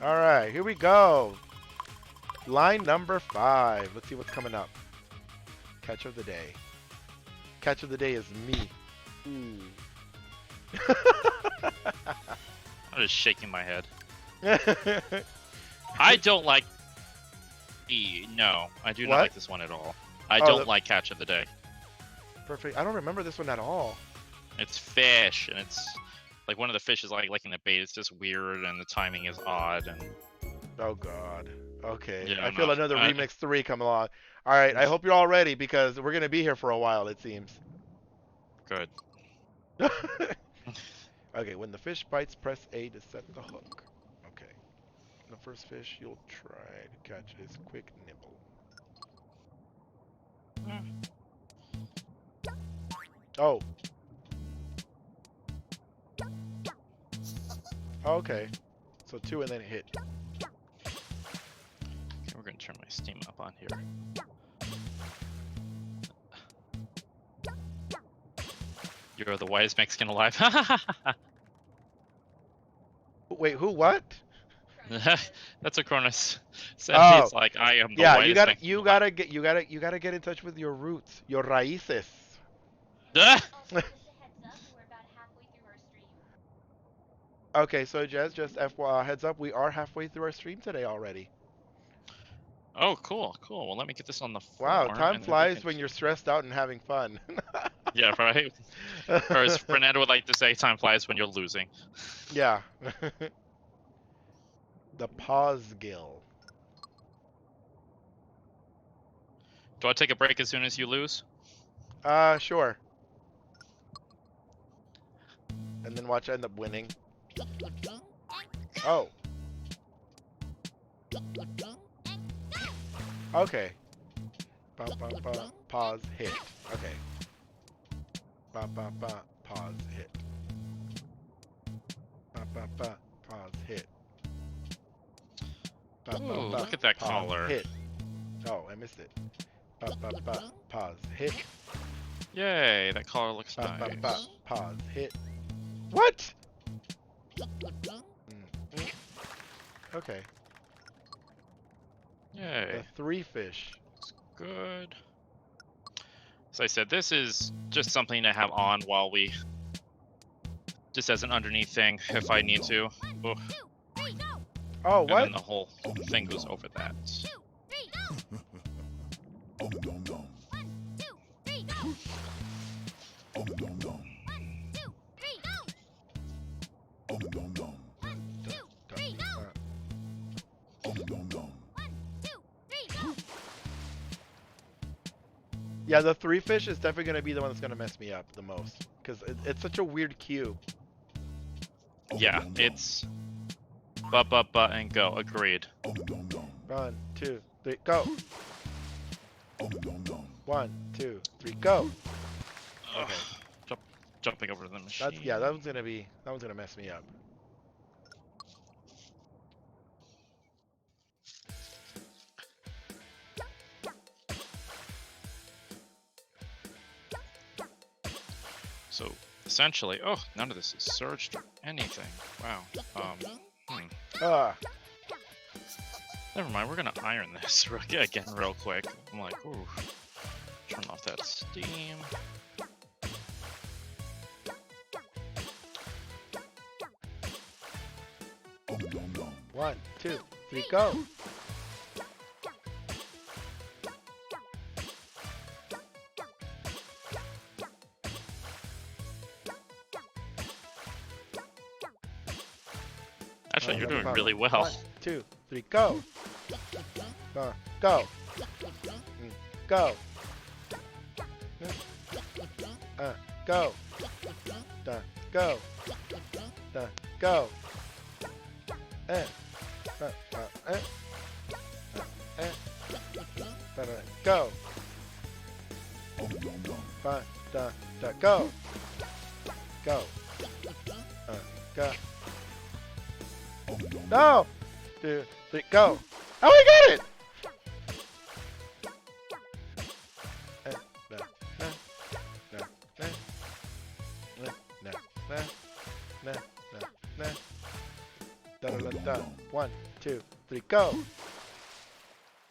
All right, here we go. Line number 5. Let's see what's coming up. Catch of the day. Catch of the day is me. Ooh. I'm just shaking my head. I don't like. No, I do not What? like this one at all. I Oh, don't like Catch of the Day. Perfect. I don't remember this one at all. It's fish, and it's like one of the fish is like in the bait. It's just weird, and the timing is odd. And Oh God. Okay. Yeah, I I'm feel not- another Remix 3 come along. All right. I hope you're all ready because we're gonna be here for a while. It seems. good. Okay. When the fish bites, press A to set the hook. Okay. The first fish you'll try to catch is quick nibble. Oh. Okay. So 2 and then hit. Okay, we're gonna turn my Steam up on here. You're the whitest Mexican alive. Wait, who? What? That's what Cronus said. Oh. He's like, I am the Yeah, whitest Mexican you gotta get in touch with your roots, your raíces. alive. Okay, so Jez, just FYI, heads up, we are halfway through our stream today already. Oh, cool. Well, let me get this on the floor. Wow, time and then we flies can- when you're stressed out and having fun. Yeah, right. Or as Fernando would like to say, time flies when you're losing. Yeah. The pause gill. Do I take a break as soon as you lose? Sure. And then watch I end up winning. Oh. Okay. Pause, hit. Okay. Pause, hit. Pause, hit. Ooh, look at that Pause, collar. hit. Oh, I missed it. Pause, hit. Yay, that collar looks nice. Pause, hit. What? Okay. Yay, The 3 fish. it's good. As I said, this is just something to have on while we... Just as an underneath thing, if I need to. Ooh. Oh, And what? then the whole thing goes over that. Yeah, the 3 fish is definitely going to be the one that's going to mess me up the most. Because it's such a weird cue. Yeah, it's... and go. Agreed. 1, 2, 3, go. 1, 2, 3, go. Okay. Jumping over the machine. That one's gonna mess me up. So, essentially... Oh, none of this is surged or anything. Wow. Ah. Never mind, we're gonna iron this again real quick. I'm like, ooh. Turn off that steam. One, 2, 3, go. Actually, you're doing Fun. really well. 1, 2, 3, go. Go. Go. Go. Go. Go. Go. Go. Go. Go. No. 2, 3, go. Oh, we got it. One, 2, 3, go.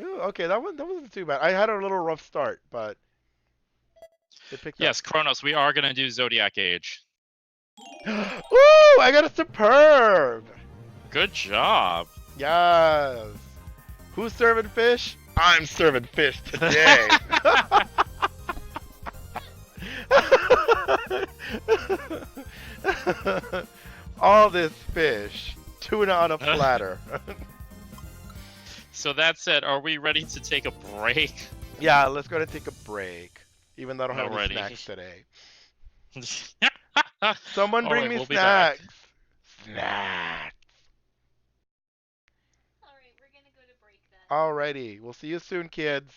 Ooh, okay, that wasn't too bad. I had a little rough start, but it picked Yes, Kronos, we are gonna do Zodiac Age. up. Ooh, I got a superb. Good job. Yes. Who's serving fish? I'm serving fish today. All this fish. Tuna on a platter. So that said, are we ready to take a break? Yeah, let's go to take a break. Even though I don't have any Alrighty. snacks today. Someone bring Alright, me we'll be back. snacks. Snacks. Alright, we're gonna go to break then. Alrighty. We'll see you soon, kids.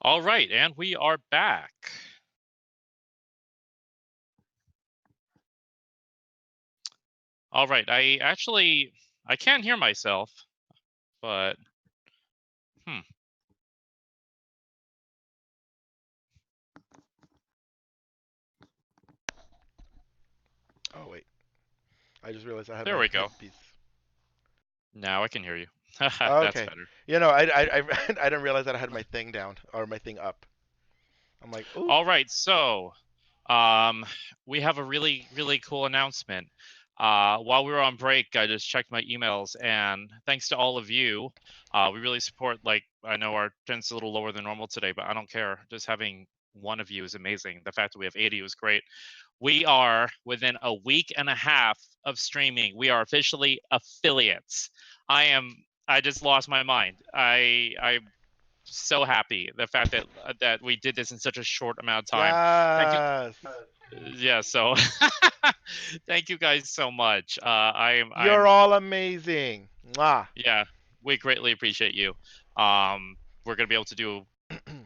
All right, and we are back. All right, I can't hear myself, but Oh wait, I just realized I had there my we go. headpiece. Now I can hear you. That's Okay. better. You know, I I didn't realize that I had my thing down or my thing up. I'm like, ooh. All right, so um, we have a really cool announcement. While we were on break, I just checked my emails, and thanks to all of you, we really support. Like, I know our attendance is a little lower than normal today, but I don't care. Just having one of you is amazing. The fact that we have 80 was great. We are within a week and a half of streaming. We are officially affiliates. I just lost my mind. I'm so happy the fact that we did this in such a short amount of time. Thank you. Yes. Yeah. So thank you guys so much. You're I'm all amazing. Mwah. yeah. We greatly appreciate you. We're gonna be able to do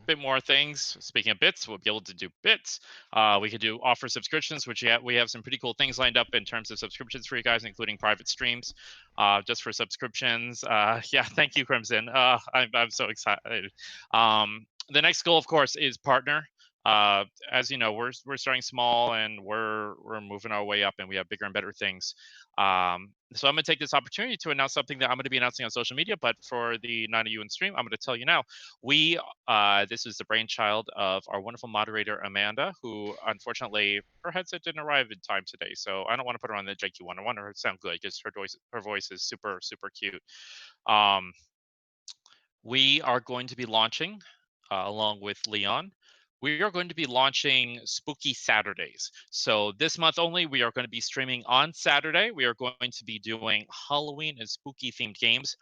bit more things. Speaking of bits, we'll be able to do bits. We could do offer subscriptions, which we have some pretty cool things lined up in terms of subscriptions for you guys, including private streams, just for subscriptions. Yeah, thank you, Crimson. I'm so excited. The next goal, of course, is partner. As you know, we're starting small and we're moving our way up, and we have bigger and better things. So I'm going to take this opportunity to announce something that I'm going to be announcing on social media. But for the 9 of you in stream, I'm going to tell you now. We this is the brainchild of our wonderful moderator Amanda, who unfortunately her headset didn't arrive in time today, so I don't want to put her on the janky one. I want her to sound good because her voice is super cute. Um, we are going to be launching, along with Leon. We are going to be launching Spooky Saturdays. So this month only, we are going to be streaming on Saturday. We are going to be doing Halloween and spooky themed games.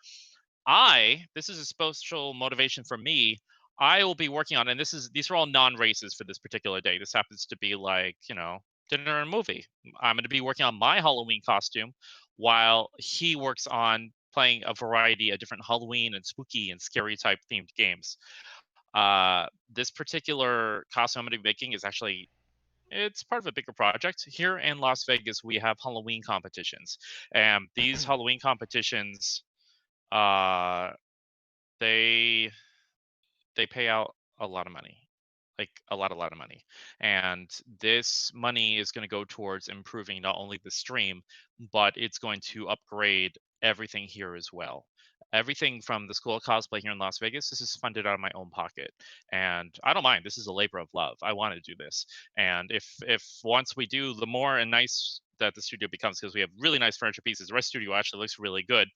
This is a special motivation for me. I will be working on, and these are all non-races for this particular day. This happens to be like, dinner and movie. I'm going to be working on my Halloween costume while he works on playing a variety of different Halloween and spooky and scary type themed games. This particular costume I'm going to be making is actually it's part of a bigger project. Here in Las Vegas, we have Halloween competitions, and these Halloween competitions, uh, they they pay out a lot of money, like a lot of money. And this money is going to go towards improving not only the stream, but it's going to upgrade everything here as well. Everything from the School of Cosplay here in Las Vegas, this is funded out of my own pocket, and I don't mind. This is a labor of love. I want to do this, and if once we do, the more and nice that the studio becomes, because we have really nice furniture pieces. The rest studio actually looks really good.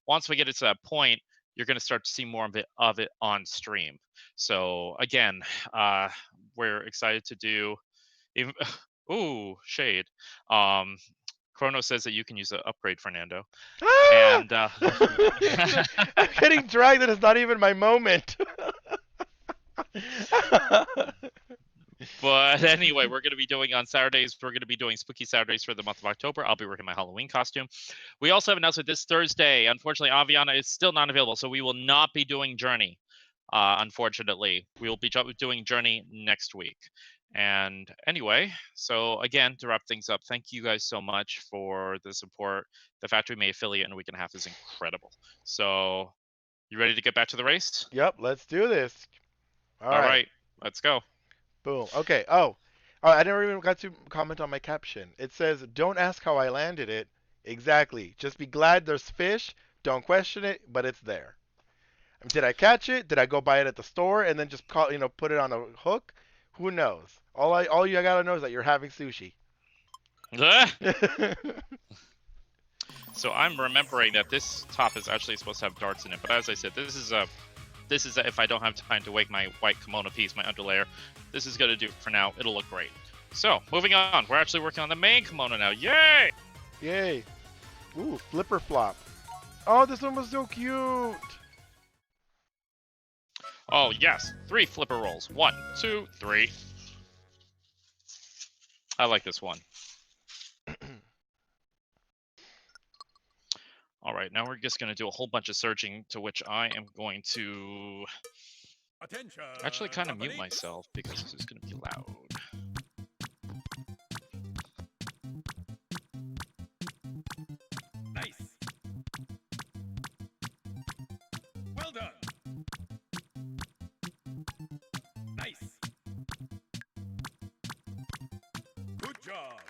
Once we get it to that point, you're going to start to see more of it on stream. So again, uh, we're excited to do. Even, ooh, shade. Um, Chrono says that you can use an upgrade, Fernando. Ah! And I'm getting dragged and it's not even my moment. but anyway, we're going to be doing on Saturdays. We're going to be doing Spooky Saturdays for the month of October. I'll be working my Halloween costume. We also have announced that this Thursday, unfortunately, Aviana is still not available, so we will not be doing Journey. Unfortunately, we will be doing Journey next week. And anyway, so again, to wrap things up, thank you guys so much for the support. The fact we may affiliate in a week and a half is incredible. So, you ready to get back to the race? Yep, let's do this. All All right. right, let's go. Boom. Okay. Oh, I never even got to comment on my caption. It says, "Don't ask how I landed it." Exactly. Just be glad there's fish. Don't question it, but it's there. I mean, did I catch it? Did I go buy it at the store and then just put it on a hook? Who knows? All you gotta know is that you're having sushi. So I'm remembering that this top is actually supposed to have darts in it, but as I said, this is if I don't have time to wake my white kimono piece, my underlayer. This is gonna do it for now. It'll look great. So moving on, we're actually working on the main kimono now. Yay! Yay. Ooh, flipper flop. Oh, this one was so cute. Oh yes, 3 flipper rolls. 1, 2, 3. I like this one. All right, now we're just going to do a whole bunch of searching, to which I am going to Attention. I actually kind of mute company. myself because this is going to be loud. Nice. Well done. Nice. Good job.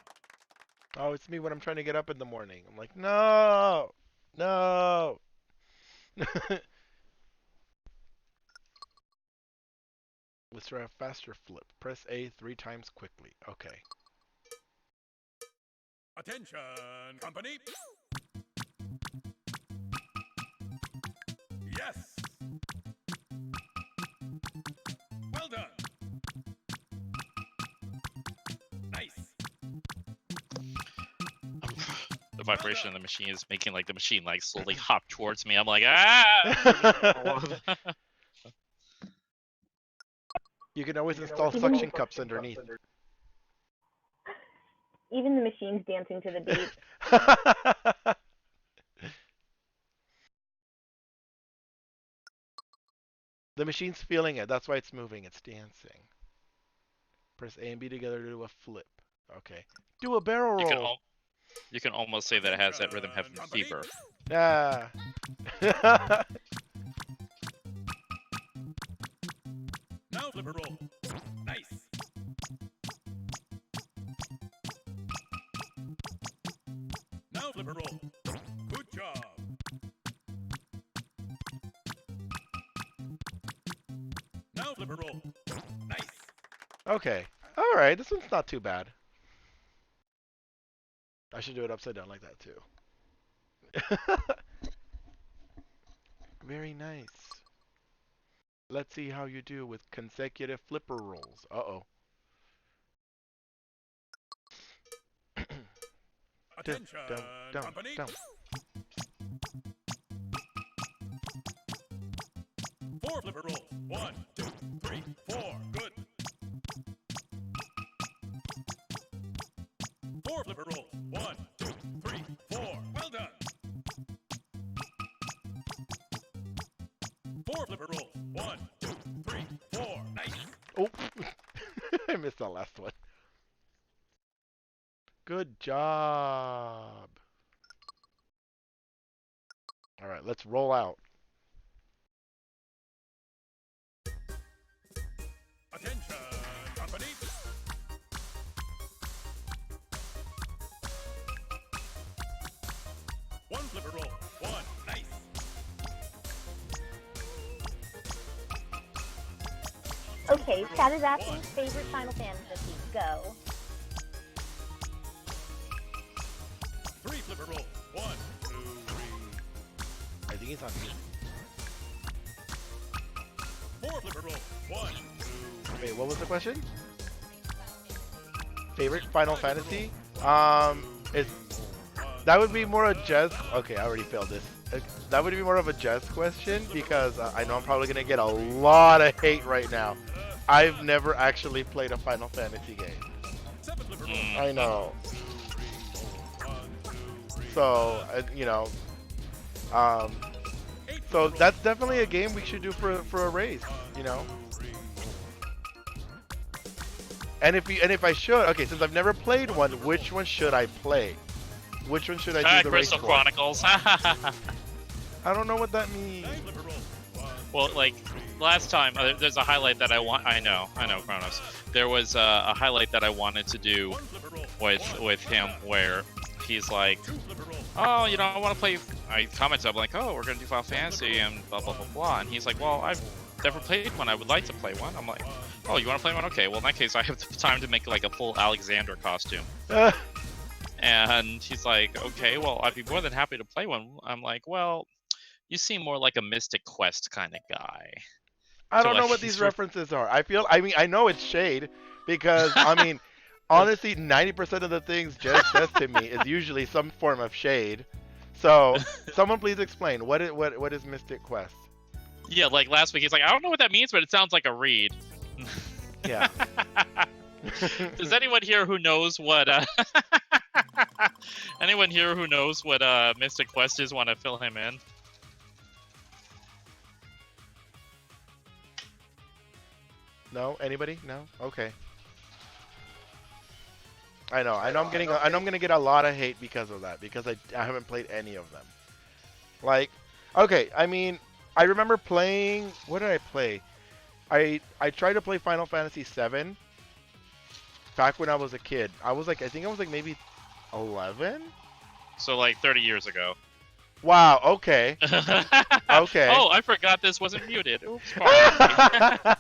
Oh, it's me when I'm trying to get up in the morning. I'm like, no, no. Let's try a faster flip. Press A 3 times quickly. Okay. Attention, company. Yes. Well done. Nice. The vibration of the machine is making like the machine like slowly hop towards me. I'm like, ah! You can always install suction cups underneath. Even the machine's dancing to the beat. The machine's feeling it. That's why it's moving. It's dancing. Press A and B together to do a flip. Okay. Do a barrel roll. You can almost say that it has that rhythm heaven fever. Yeah. Now flip a roll. Nice. Now flip a roll. Good job. Now flip a roll. Nice. Okay. All right. This one's not too bad. I should do it upside down like that too. Very nice. Let's see how you do with consecutive flipper rolls. Uh-oh. Attention, down, company. down. 4 flipper rolls. 1, 2, 3, 4. Good. 4 flipper rolls. 1, 2, 3, 4. Well done. 4 flipper rolls. 1, 2, 3, 4. Nice. Oh, I missed that last one. Good job. All right, let's roll out. Attention, company. One flipper roll. 1. Nice. Okay, chat is asking favorite Final Fantasy. Go. 3 flipper roll. 1, 2, 3. I think he's on mute. 4 flipper roll. 1, 2, 3. Wait, what was the question? Favorite Final Fantasy? Is that would be more a Jez. Okay, I already failed this. That would be more of a Jez question because I know I'm probably gonna get a lot of hate right now. I've never actually played a Final Fantasy game. 7 flipper roll. I know. 1, 2, 3. So you know, so that's definitely a game we should do for a race. You know. And if I should, okay, since I've never played one, which one should I play? Which one should I do the race Crystal for? Chronicles. I don't know what that means. Well, like last time, there's a highlight that I want. I know, Kronos. There was a highlight that I wanted to do with him where he's like, oh, you know, I want to play. I commented, I'm like, oh, we're gonna do Final Fantasy and blah blah blah blah. And he's like, well, I've never played one. I would like to play one. I'm like, oh, you want to play one? Okay, well in that case, I have the time to make like a full Alexander costume. And he's like, okay, well, I'd be more than happy to play one. I'm like, well, you seem more like a Mystic Quest kind of guy. I don't know what these references are. I mean, I know it's shade because, I mean, honestly, 90% of the things Jez says to me is usually some form of shade. So, someone please explain. What is Mystic Quest? Yeah, like last week, he's like, I don't know what that means, but it sounds like a read. Yeah. Does anyone here who knows what anyone here who knows what Mystic Quest is want to fill him in? No? Anybody? No? Okay. I know I'm gonna get a lot of hate because of that, because I haven't played any of them. Like, okay, I mean, I remember playing, what did I play? I tried to play Final Fantasy VII back when I was a kid. I was like, I think I was like maybe 11? So like 30 years ago. Wow, okay. Okay. Oh, I forgot this wasn't muted. Oops, pardon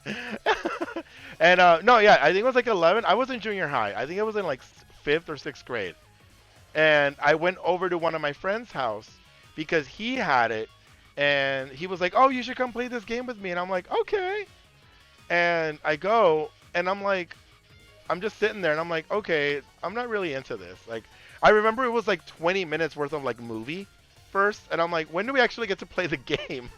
me. And no, yeah, I think it was like 11. I was in junior high. I think I was in like 5th or 6th grade. And I went over to one of my friend's house because he had it, and he was like, "Oh, you should come play this game with me." And I'm like, "Okay." And I go, and I'm like, I'm just sitting there, and I'm like, "Okay, I'm not really into this." Like, I remember it was like 20 minutes worth of like movie first, and I'm like, "When do we actually get to play the game?"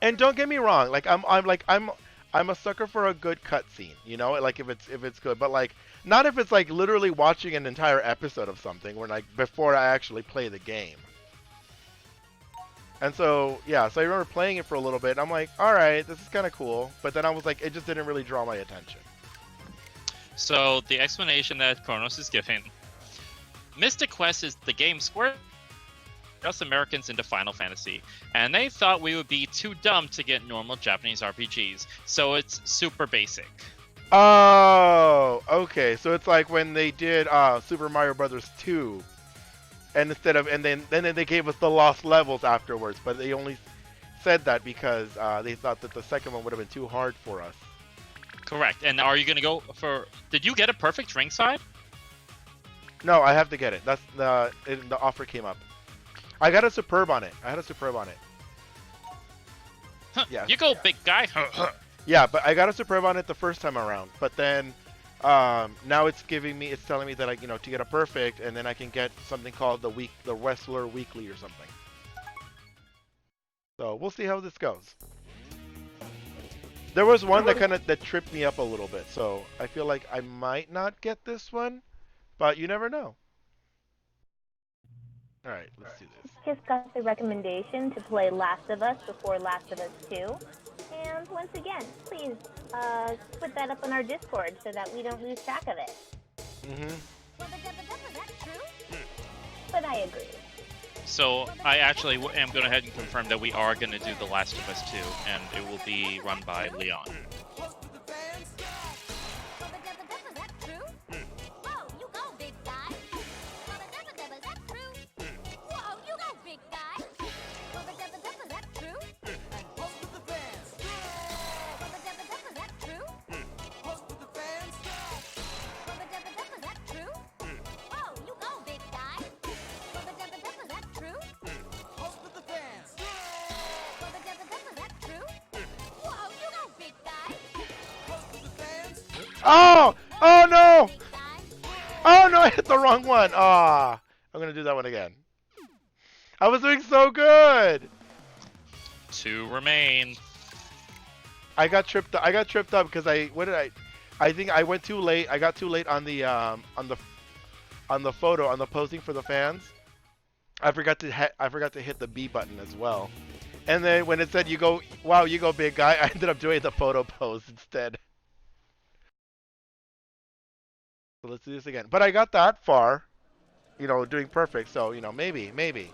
And don't get me wrong, like I'm a sucker for a good cutscene, you know, like if it's good, but like not if it's like literally watching an entire episode of something when like before I actually play the game. And so yeah, so I remember playing it for a little bit, and I'm like, all right, this is kind of cool, but then I was like, it just didn't really draw my attention. So the explanation that Kronos is giving, Mystic Quest is the game Square us Americans into Final Fantasy, and they thought we would be too dumb to get normal Japanese RPGs, so it's super basic. Oh, okay. So it's like when they did Super Mario Brothers 2, and instead of and then they gave us the lost levels afterwards, but they only said that because they thought that the second one would have been too hard for us. Correct. And are you gonna go for? Did you get a perfect ringside? No, I have to get it. That's the offer came up. I got a superb on it. I had a superb on it. Huh, Yeah. You go, big guy. Yeah, but I got a superb on it the first time around. But then now it's telling me that to get a perfect, and then I can get something called the Wrestler Weekly or something. So we'll see how this goes. There was one that tripped me up a little bit, so I feel like I might not get this one, but you never know. All right, let's do this. Just got the recommendation to play Last of Us before Last of Us 2. And once again, please put that up on our Discord so that we don't lose track of it. But I agree. So I actually am going to head and confirm that we are going to do The Last of Us 2, and it will be run by Leon. Oh! Oh no! Oh no, I hit the wrong one. Ah, I'm gonna do that one again. I was doing so good. 2 remain. I got tripped up because I think I went too late. I got too late on the photo, on the posing for the fans. I forgot to hit the B button as well. And then when it said you go big guy, I ended up doing the photo pose instead. So let's do this again. But I got that far, doing perfect. So, maybe.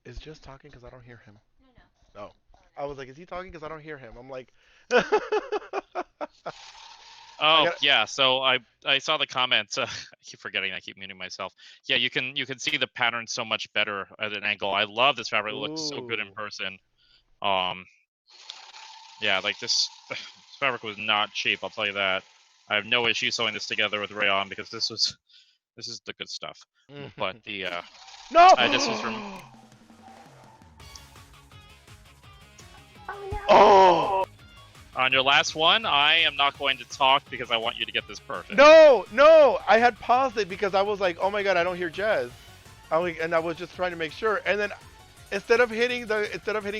Is just talking because I don't hear him. No. Oh. I was like, is he talking because I don't hear him? I'm like... Oh yeah, so I saw the comments. I keep forgetting. I keep muting myself. Yeah, you can see the pattern so much better at an angle. I love this fabric. It looks so good in person. Yeah, like this. fabric was not cheap, I'll tell you that. I have no issue sewing this together with rayon because this is the good stuff. But the No! this was from Oh no! Oh! on your last one. I am not going to talk because I want you to get this perfect. No! No! I had paused it because I was like, oh my god, I don't hear Jez. And I was just trying to make sure. And then instead of hitting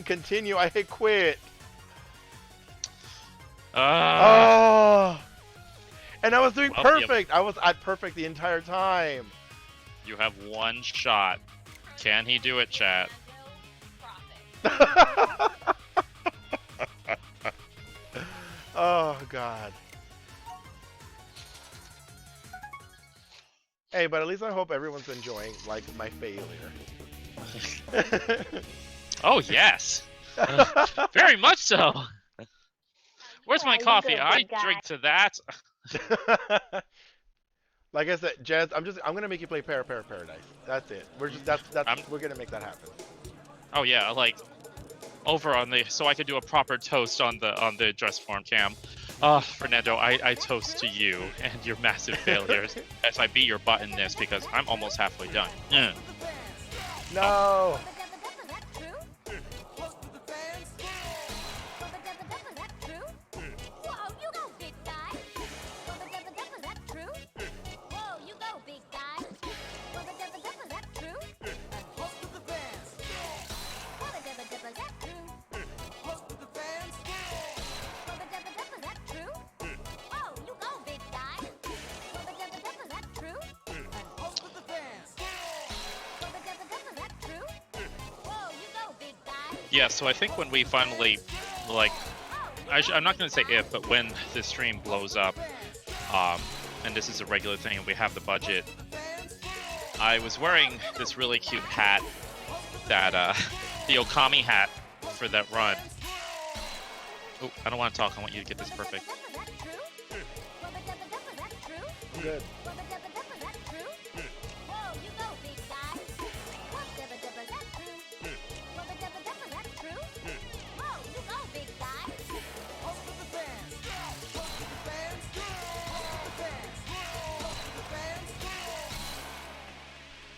continue, I hit quit. Oh! And I was doing perfect. I was at perfect the entire time. You have one shot. Can he do it, chat? Oh god. Hey, but at least I hope everyone's enjoying like my failure. Oh yes, very much so. Where's my coffee? I drink to that. Like I said, Jazz, I'm gonna make you play Paradise. That's it. We're gonna make that happen. Oh yeah, like over on the so I could do a proper toast on the dress form cam. Fernando, I toast to you and your massive failures as I beat your butt in this because I'm almost halfway done. No. Yeah, so I think when we finally, like, I'm not going to say if, but when this stream blows up, and this is a regular thing and we have the budget, I was wearing this really cute hat, that, the Okami hat for that run. Oh, I don't want to talk, I want you to get this perfect. Good.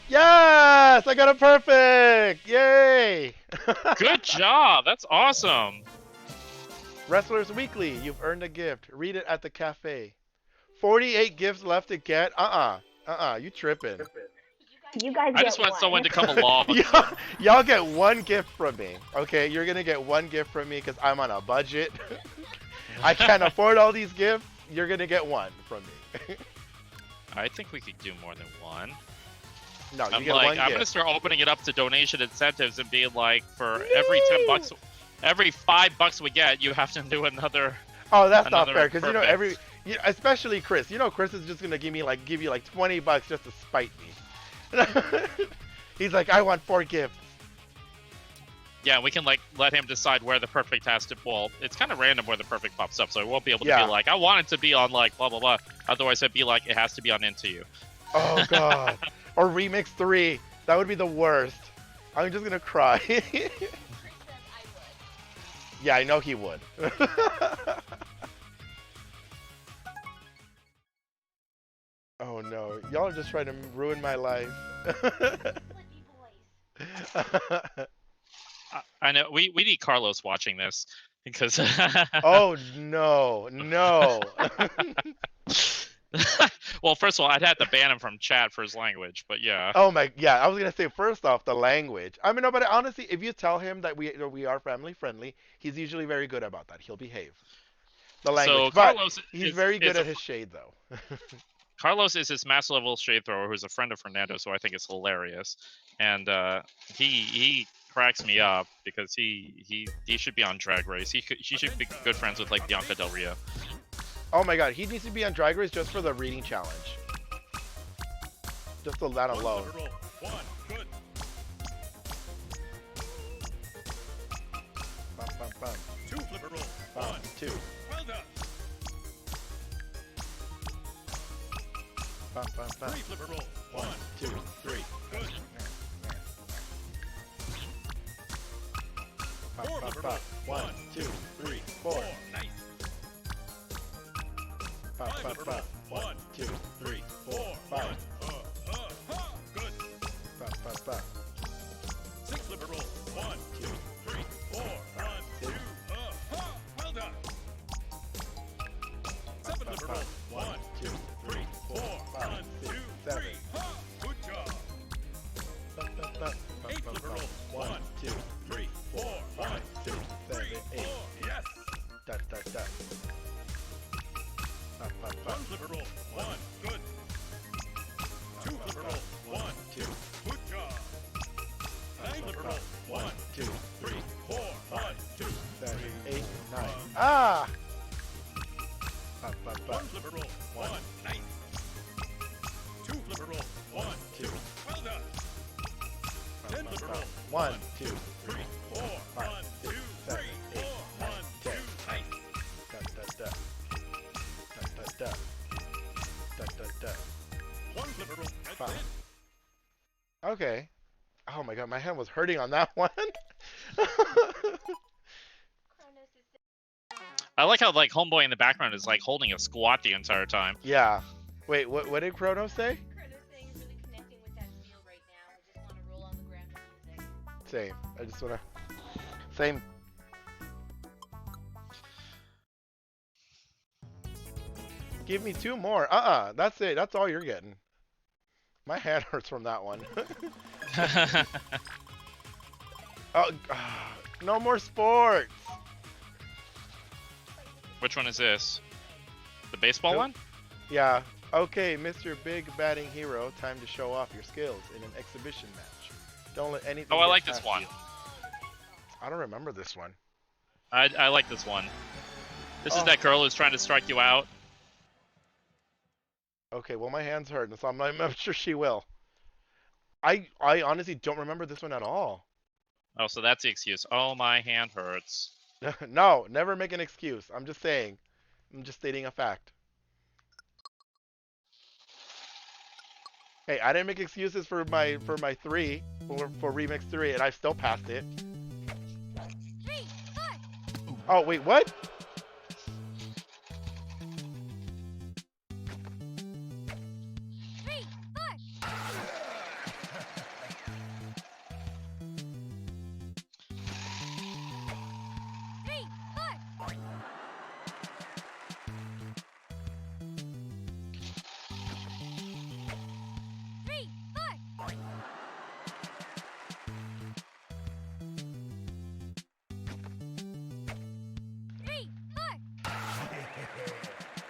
Yes! I got it perfect! Yay! Good job! That's awesome! Wrestlers Weekly, you've earned a gift. Read it at the cafe. 48 gifts left to get. You tripping. You guys I just want someone to come along. Y'all get one gift from me. Okay, you're gonna get one gift from me because I'm on a budget. I can't afford all these gifts. You're gonna get one from me. I think we could do more than one. No, you I'm get like, one I'm gift. gonna start opening it up to donation incentives and be like, for every $10, every $5 we get, you have to do another. Oh, that's not fair because perfect. especially Chris. Chris is just gonna give you like $20 just to spite me. He's like, I want 4 gifts. Yeah, we can like let him decide where the perfect has to. Well, it's kind of random where the perfect pops up, so it won't be able to be like, I want it to be on like blah blah blah. Otherwise, it'd be like it has to be on Into You. Oh god. Or Remix 3. That would be the worst. I'm just gonna cry. Yeah, I know he would. Oh no, y'all are just trying to ruin my life. I know we need Carlos watching this because. Oh no, no. Well, first of all, I'd have to ban him from chat for his language, but yeah. Oh my, yeah. I was gonna say first off the language. I mean, no, but honestly, if you tell him that we are family friendly, he's usually very good about that. He'll behave. The language, So but Carlos he's very good at his shade though. Carlos is his master level shade thrower, who's a friend of Fernando, so I think it's hilarious, and he cracks me up because he should be on Drag Race. He should be good friends with like Bianca Del Rio. Oh my god, he needs to be on Drag Race just for the reading challenge. Just for that alone. One, good. Bum, bum, bum. 2 flipper roll. Bum, 1, 2. well done. Bum, bum, bum. 3 flipper roll. 1, 2, 3. good. Bum, 4 bum, flipper bum. roll. 1, 2, 3, 4. Nice. 2, 3, 4, 5, 6, 7, 8. Yes. Dot, dot, dot. Up, up, up. One flipper roll. One. Good. Two flipper roll. One. 2, Good job. Nine flipper roll. 1, 2, 3, 4, 1, 2, 7, 3, 8, 9. 1. Ah! Up, up, One up. flipper roll. One. Nice. Two flipper roll. One. 2, Well done. Ten flipper roll. 1, 2, 3, 4, 1, 2, 3, 4, 1, 2. Nice. dot, dot, dot. Dot, dot, dot. Dot, dot, dot. One flipper roll. That's 5. it. Okay. Oh my god, my hand was hurting on that one. I like how like homeboy in the background is like holding a squat the entire time. Yeah. Wait, what did Chronos say? Chrono's saying is really connecting with that feel right now. I just want to roll on the ground with music. Same. I just wanna. Same. Give me 2 more. That's it. That's all you're getting. My hand hurts from that one. Oh, no more sports. Which one is this? The baseball Nope. one? Yeah. Okay, Mr. Big Batting Hero, time to show off your skills in an exhibition match. Don't let anything. Oh, I get like this past one. you. I don't remember this one. I like this one. This is Oh. that girl who's trying to strike you out. Okay, well my hand's hurt, so I'm sure she will. I honestly don't remember this one at all. Oh, so that's the excuse. Oh, my hand hurts. No, never make an excuse. I'm just saying. I'm just stating a fact. Hey, I didn't make excuses for my 3 for remix 3, and I still passed it. Oh wait, what?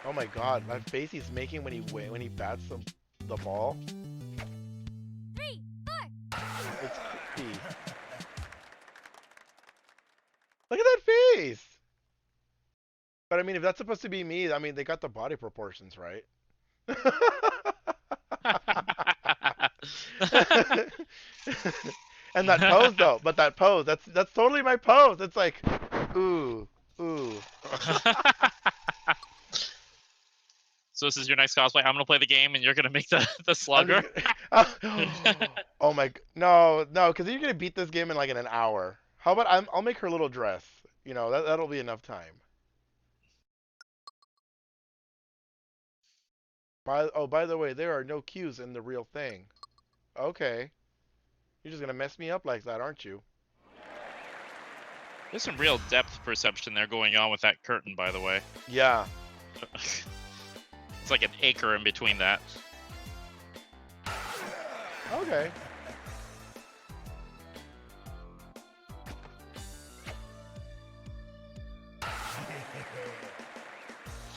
Oh my god, my face he's making when he bats the ball. It's creepy. Look at that face! But I mean, if that's supposed to be me, I mean, they got the body proportions right. And that pose though, but that pose, that's totally my pose. It's like, ooh, ooh. So this is your next cosplay. I'm gonna play the game, and you're gonna make the slugger. Oh my, no, because you're gonna beat this game in like in an hour. How about I'll make her little dress. You know, that'll be enough time. By the way, there are no cues in the real thing. Okay. You're just gonna mess me up like that, aren't you? There's some real depth perception there going on with that curtain, by the way. Yeah. It's like an acre in between that. Okay.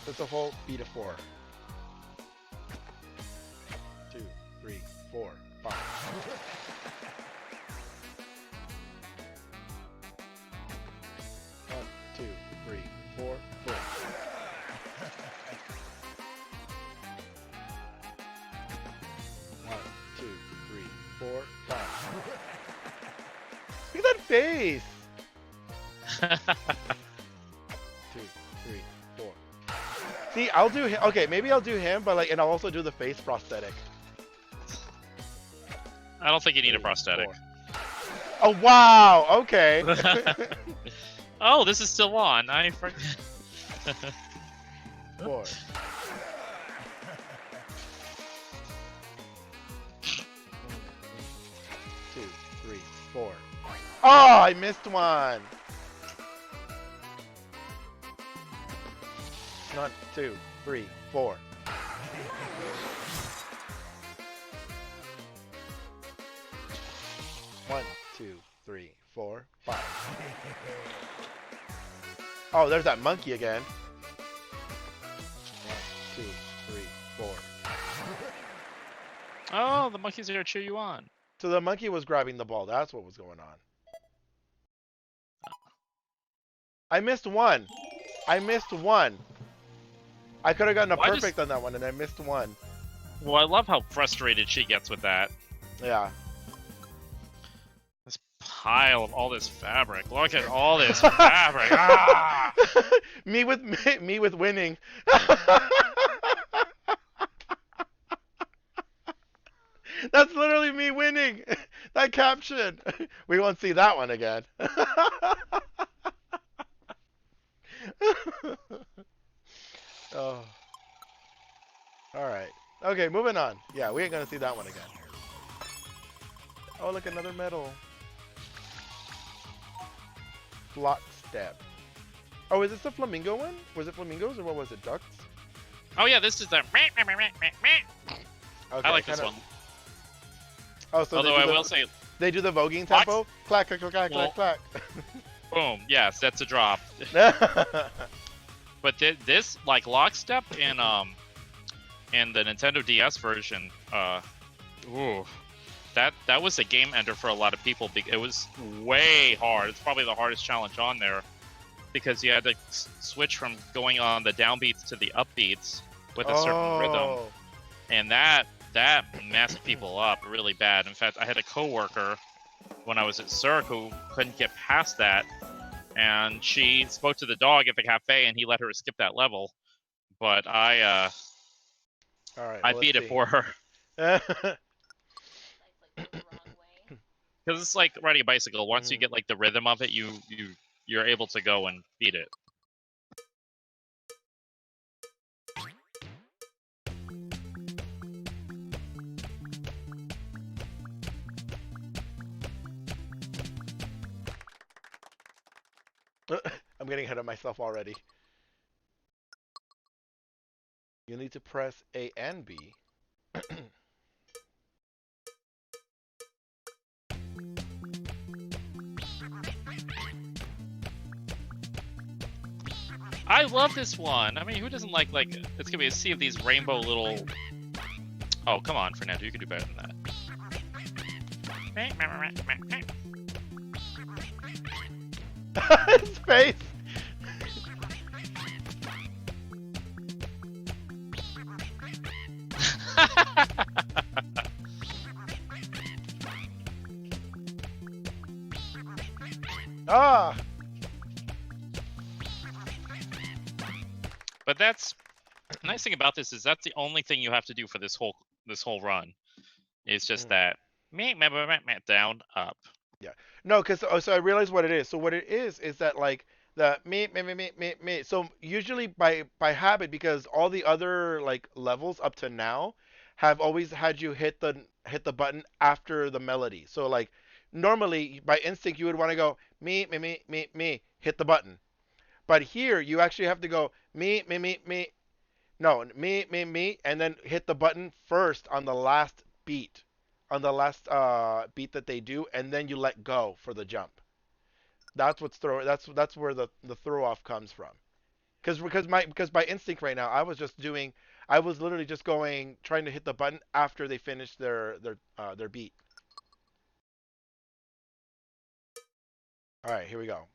That's a whole beat of 4. 2, 3, 4, 5. One, 2, 3, 4, 4. One, 2, 3, 4, 5. Look at that face! 2, 3, 4. See, I'll do him. Okay, maybe I'll do him, but like, and I'll also do the face prosthetic. I don't think you need a 3, prosthetic. 4. Oh wow! Okay. Oh, this is still on. I forgot. 4. 2, 3, 4. Oh, I missed one. 1, 2, 3, 4. One, 2, 3, 4, 5. Oh, there's that monkey again. 1, 2, 3, 4. Oh, the monkeys are here to cheer you on. So the monkey was grabbing the ball. That's what was going on. I missed one. I missed one. I could have gotten a Well, perfect on that one, and I missed one. Well, I love how frustrated she gets with that. Yeah. This pile of all this fabric. Look at all this fabric. Ah! me with winning. That's literally me winning. That caption. We won't see that one again. Oh. All right. Okay, moving on. Yeah, we ain't gonna see that one again. Oh, look, another medal. Block step. Oh, is this the flamingo one? Was it flamingos or what was it? Ducks? Oh yeah, this is the. Okay, I like this kinda- one. Oh, so Although I will say, they do the voguing What? tempo. Clack, clack, clack, Well- clack, boom, yes, that's a drop. clack. But this, like lockstep in the Nintendo DS version, ooh, that was a game ender for a lot of people. It was way hard. It's probably the hardest challenge on there because you had to switch from going on the downbeats to the upbeats with a certain rhythm, and that messed people up really bad. In fact, I had a coworker when I was at Cirque who couldn't get past that, and she spoke to the dog at the cafe, and he let her skip that level. But All right, I well, beat let's it for her see. Like the wrong way. because it's like riding a bicycle. Once you Mhm. get like the rhythm of it, you're able to go and beat it. I'm getting ahead of myself already. You need to press A and B. I love this one. I mean, who doesn't like it's gonna be a sea of these rainbow little. Oh, come on, Fernando, you can do better than that. His face. Ah. But that's the nice thing about this is that's the only thing you have to do for this whole run. It's just that down up. No, because so I realized what it is. So what it is that like the me. So usually by habit, because all the other like levels up to now have always had you hit the button after the melody. So like normally by instinct you would want to go me, hit the button. But here you actually have to go me. No, me, and then hit the button first on the last beat. On the last beat that they do, and then you let go for the jump. That's that's where the throw off comes from. Because by instinct right now, I was literally just trying to hit the button after they finished their beat. All right, here we go.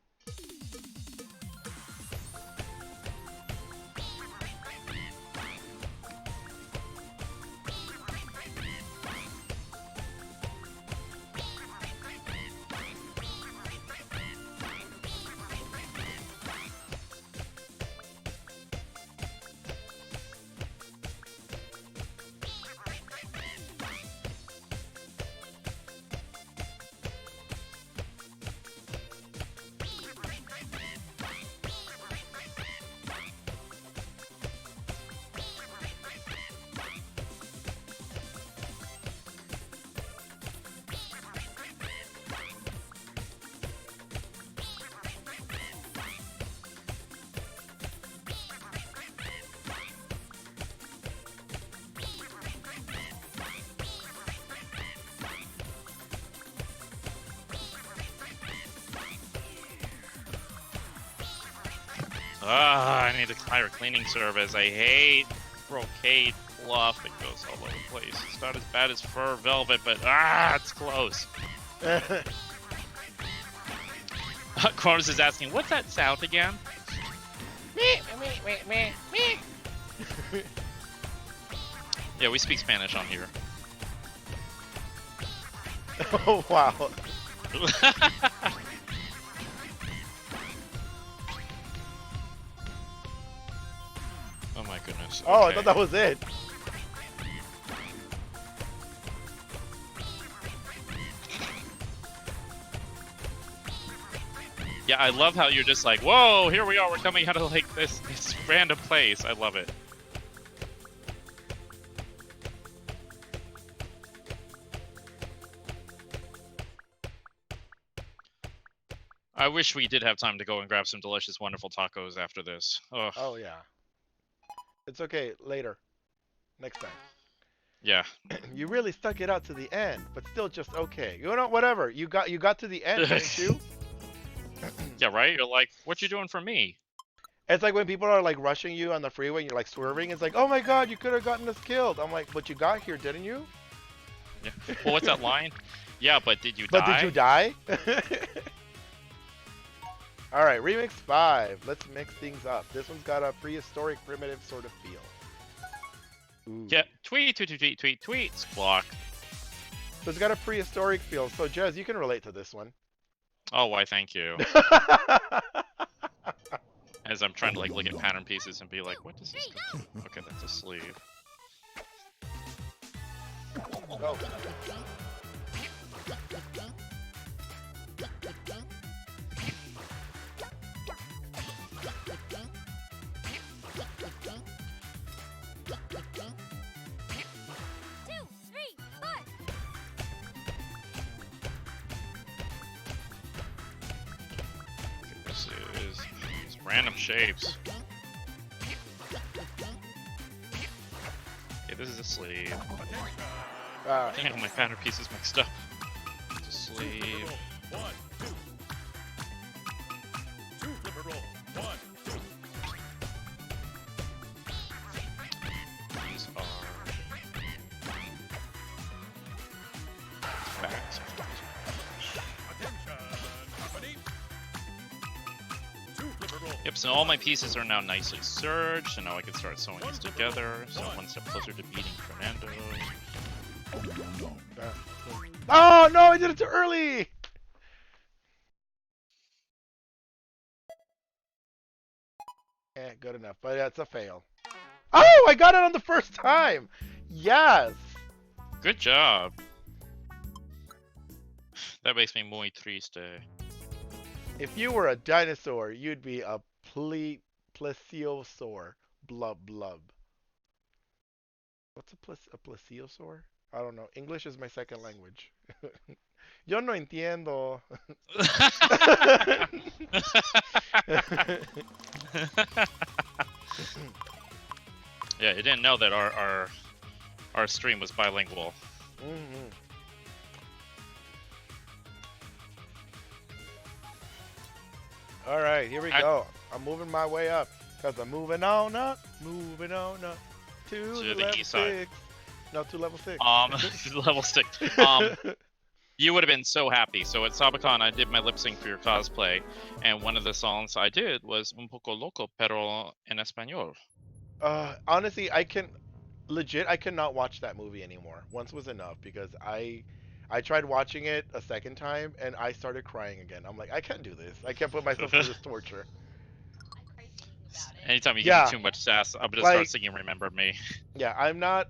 Ah, I need to hire a cleaning service. I hate brocade fluff. It goes all over the place. It's not as bad as fur velvet, but it's close. Cronus is asking, what's that sound again? Yeah, we speak Spanish on here. Oh wow. Oh my goodness. Oh, I okay. thought that was it. Yeah, I love how you're just like, whoa, here we are, we're coming out of like this random place. I love it. I wish we did have time to go and grab some delicious, wonderful tacos after this. Oh, Oh yeah. It's okay. Later. Next time. yeah. You really stuck it out to the end, but still just okay. You know, whatever. You got to the end, didn't you? Yeah, right? You're like, what you doing for me? It's like when people are like rushing you on the freeway and you're like swerving. It's like, oh my god, you could have gotten us killed. I'm like, but you got here, didn't you? Yeah. Well, what's that line? Yeah, but did you But die? did you die? All right, remix 5. Let's mix things up. This one's got a prehistoric, primitive sort of feel. Ooh. Yeah. Tweet, tweet, tweet, tweet, tweet, tweet. Squawk. So it's got a prehistoric feel. So Jez, you can relate to this one. Oh, why? Thank you. As I'm trying to like look at pattern pieces and be like, what does this do? Okay, that's a sleeve. Go. This is these random shapes. Okay, this is a sleeve. Damn, my pattern piece is mixed up. It's a sleeve. One, two. Two flipper roll. One, two. These are backs. Attention, company. Two flipper roll. Yep, so all my pieces are now nicely serged, so now I can start sewing these together. So one step closer to beating Fernando. Oh no, I did it too early! Good enough, but that's a fail. Oh, I got it on the first time! Yes! Good job. That makes me muy triste. If you were a dinosaur, you'd be a plesiosaur. Blub blub. What's a plesiosaur? I don't know. English is my second language. Yo no entiendo. Yeah, you didn't know that our stream was bilingual. Mm-hmm. All right, here we go. I'm moving my way up because I'm moving on up to the level east side. 6. No, to level 6. Level 6. You would have been so happy. So at Sabacon, I did my lip sync for your cosplay, and one of the songs I did was Un poco loco, pero en español. Honestly, I cannot watch that movie anymore. Once was enough because I tried watching it a second time and I started crying again. I'm like, I can't do this. I can't put myself through this torture. I cry thinking about it. Anytime you Yeah. give me too much sass, I'm gonna Like- start singing "Remember Me." Yeah, I'm not.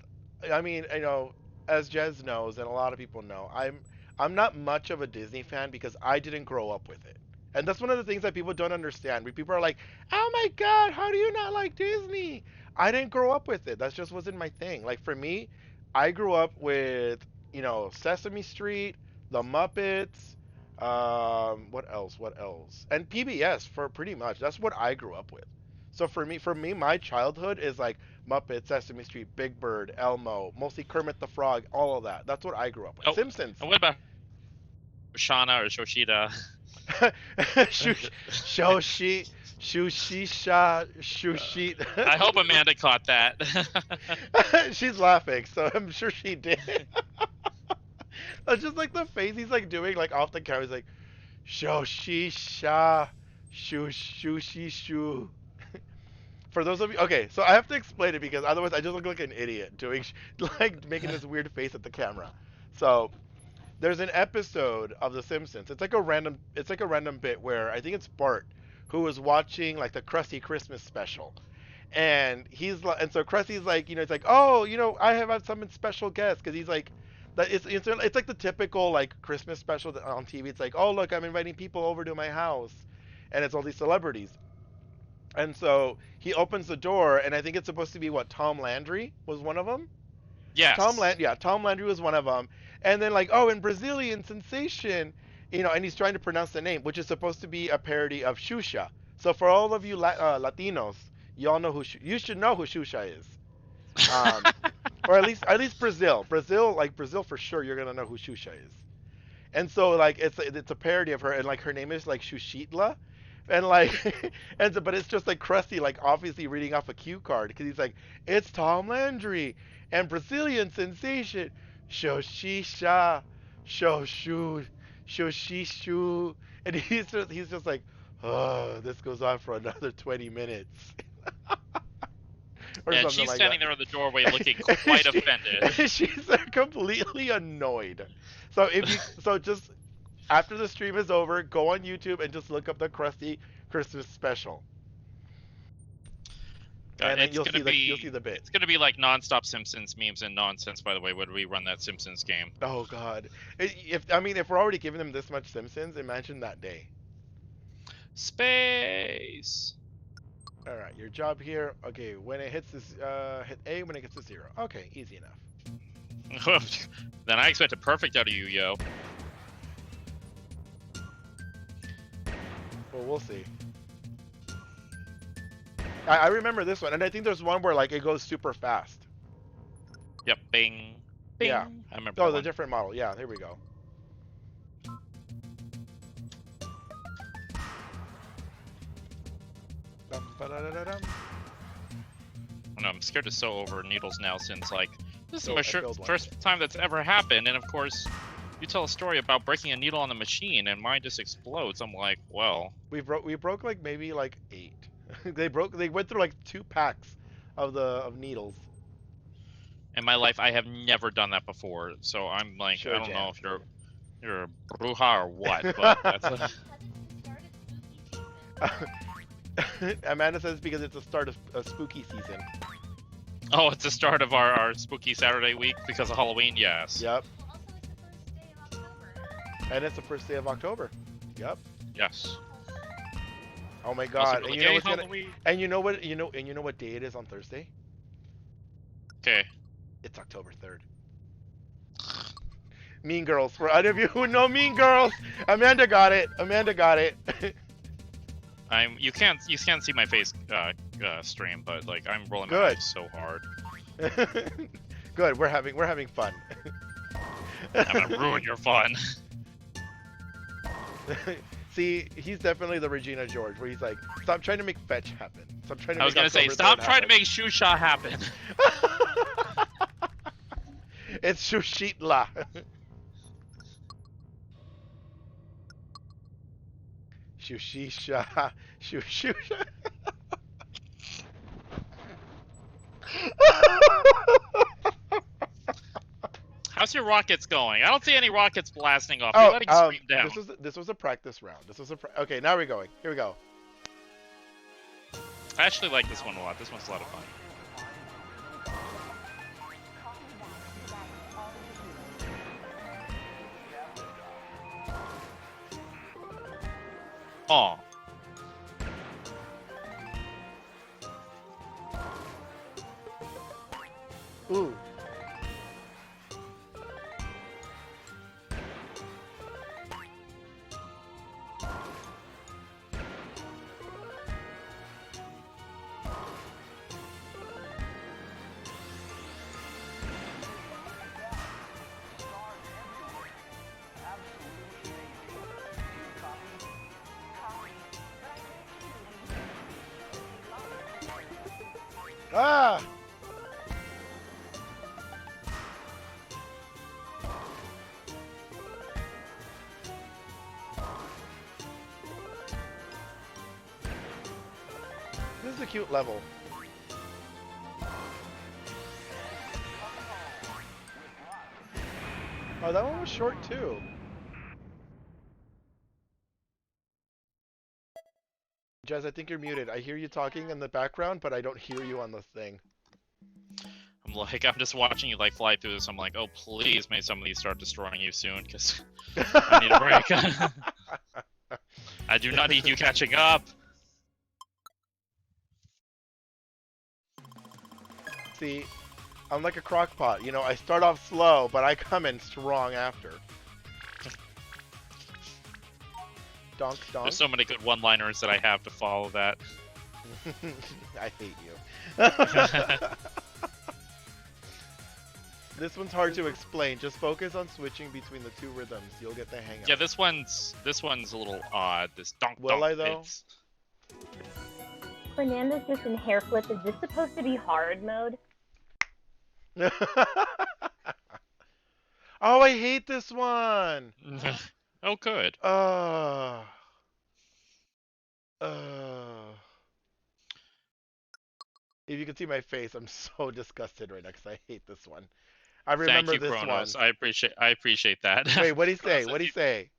I mean, you know, as Jez knows, and a lot of people know, I'm not much of a Disney fan because I didn't grow up with it, and that's one of the things that people don't understand. When people are like, "Oh my God, how do you not like Disney?" I didn't grow up with it. That just wasn't my thing. Like for me, I grew up with, you know, Sesame Street, The Muppets, what else? And PBS for pretty much. That's what I grew up with. So for me, my childhood is like Muppets, Sesame Street, Big Bird, Elmo, mostly Kermit the Frog, all of that. That's what I grew up with. Oh, Simpsons. And what about Shauna or Shoshida? Shoshi. Shushisha Shushit. I hope Amanda caught that. She's laughing, so I'm sure she did. That's just like the face he's like doing like off the camera. He's like Shoshisha Shushishu. For those of you, okay, so I have to explain it because otherwise I just look like an idiot doing like making this weird face at the camera. So there's an episode of The Simpsons. It's like a random bit where I think it's Bart who was watching like the Krusty Christmas special. And he's like, and so Krusty's like, it's like, oh, I have had some special guests because he's like, that it's like the typical like Christmas special on TV. It's like, oh look, I'm inviting people over to my house, and it's all these celebrities. And so he opens the door, and I think it's supposed to be what Tom Landry was one of them. Yes. Tom Landry was one of them. And then like, oh, in Brazilian sensation, and he's trying to pronounce the name, which is supposed to be a parody of Shusha. So for all of you Latinos, you all know you should know who Shusha is. Or at least Brazil for sure you're gonna know who Shusha is. And so like it's a parody of her, and like her name is like Shushitla, and like but it's just like Krusty like obviously reading off a cue card because he's like, it's Tom Landry and Brazilian sensation Shoshisha Shoshu Shoshishu, and he's just like, oh, this goes on for another 20 minutes. Or And something she's like standing that. there in the doorway looking quite offended. She's completely annoyed. So just after the stream is over, go on YouTube and just look up the Krusty Christmas special, and then It's you'll gonna you'll be see the bit. it's gonna be like nonstop Simpsons memes and nonsense. By the way, when we run that Simpsons game. Oh God, if we're already giving them this much Simpsons, imagine that day. Space. All right, your job here. Okay, when it hits this, hit A when it gets to 0. Okay, easy enough. Then I expect a perfect out of you, yo. Well, we'll see. I remember this one, and I think there's one where like it goes super fast. Yep. Bing. Bing. Yeah. I remember. Oh, that the one. different model. Yeah, there we go. Dum-ba-da-da-da-dum. I know, I'm scared to sew over needles now since like this is Oh, my I filled one. first time that's ever happened, and of course, you tell a story about breaking a needle on the machine and mine just explodes. I'm like, well, We broke like maybe like 8. They went through like 2 packs of needles. in my life I have never done that before, so I'm like, Sure, I don't know Jan. if you're a bruja or what, but that's Amanda says because it's the start of a spooky season. oh, it's the start of our spooky Saturday week because of Halloween. Yes. Yep. Also, it's the first day of October. And it's the first day of October. Yep. Yes. Oh my Also, God. like, And you know "Hey, what's gonna, Halloween." and you know what day it is on Thursday? Okay. It's October 3rd. Mean Girls. For any of you who know Mean Girls, Amanda got it. Amanda got it. You can't see my face stream, but like I'm rolling my Good. eyes so hard. Good. We're having fun. I'm gonna ruin your fun. See, he's definitely the Regina George, where he's like, stop trying to make fetch happen. Stop trying to. I was make gonna say, October stop 3rd trying to happen." make Shusha happen. It's Shushitla. Shushisha. Shushusha. How's your rockets going? I don't see any rockets blasting off. You're letting stream down. This was a practice round. Okay, now we're going. Here we go. I actually like this one a lot. This one's a lot of fun. Aw. Ooh. Ah! This is a cute level. Oh, that one was short too. Jazz, I think you're muted. I hear you talking in the background, but I don't hear you on the thing. I'm just watching you like fly through this. I'm like, oh please, may some of these start destroying you soon, because I need a break. I do not need you catching up. See, I'm like a crock pot. You know, I start off slow, but I come in strong after. Donk, donk. There's so many good one-liners that I have to follow that. I hate you. This one's hard to explain. Just focus on switching between the two rhythms. You'll get the hang of it. Yeah, this one's a little odd. This donk Will donk. I, though? Fernando's just in hair flip. Is this supposed to be hard mode? Oh, I hate this one. Oh, good. If you can see my face, I'm so disgusted right now because I hate this one. I remember Thank you, this Kronos. one. I appreciate that. Wait, what'd he say? Kronos, What'd he say?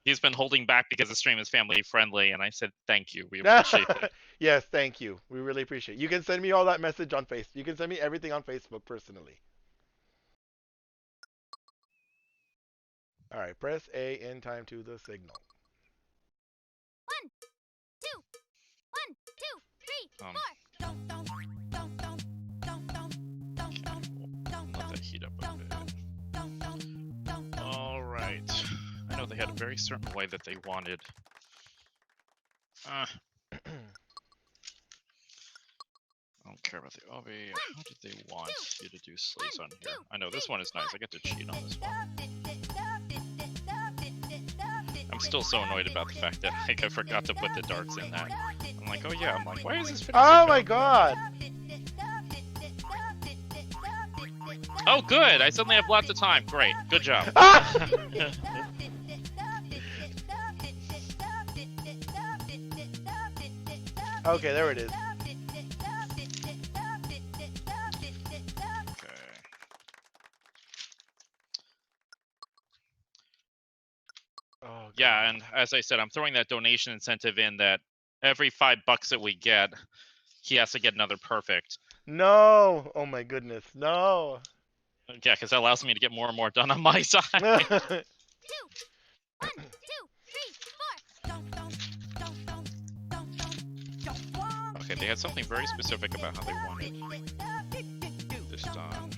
He's been holding back because the stream is family friendly, and I said thank you. We appreciate that. Yes, thank you. We really appreciate it. You can send me all that message on Facebook. You can send me everything on Facebook personally. All right, press A in time to the signal. 1, 2, 1, 2, 3, 4. Let that heat up a bit. All right. I know they had a very certain way that they wanted. I don't care about the obby. How did they want you to do sleeves on here? I know this one is nice. I get to cheat on this one. I'm still so annoyed about the fact that like, I forgot to put the darts in that. I'm like, oh yeah. I'm like, why is this fitting? Oh my god! Oh, good. I suddenly have lots of time. Great. Good job. Okay, there it is. Okay. Oh, God. Yeah, and as I said, I'm throwing that donation incentive in that every $5 that we get, he has to get another perfect. No! Oh my goodness, no! Yeah, because that allows me to get more and more done on my side. 2, 1, 2, 3, 4. Okay, they had something very specific about how they wanted this done.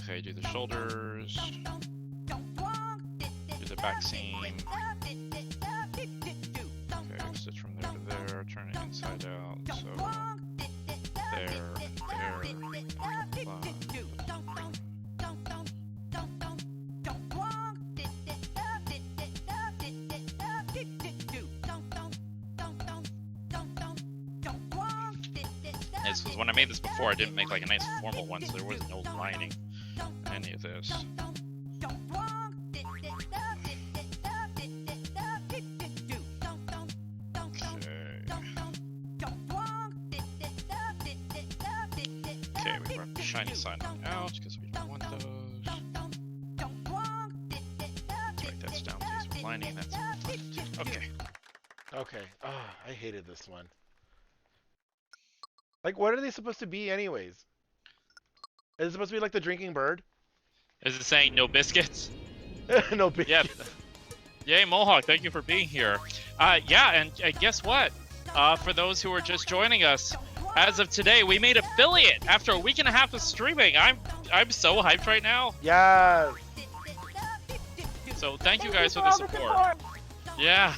Okay, do the shoulders. Do the back seam. Okay, stitch from there to there, turn it inside out. So there, there. This was when I made this before. I didn't make like a nice formal one, so there was no lining in any of this. Okay, we brought the shiny sign out because we don't want those. Let's write that's down, please. With lining, that's fine. Okay. Okay. Oh, I hated this one. Like, what are they supposed to be anyways? Is it supposed to be like the drinking bird? Is it saying no biscuits? No big. Yeah. Yay, Mohawk, thank you for being here. Yeah, and guess what? For those who are just joining us, as of today, we made affiliate after a week and a half of streaming. I'm so hyped right now. Yes. So thank you guys for the support. Yeah.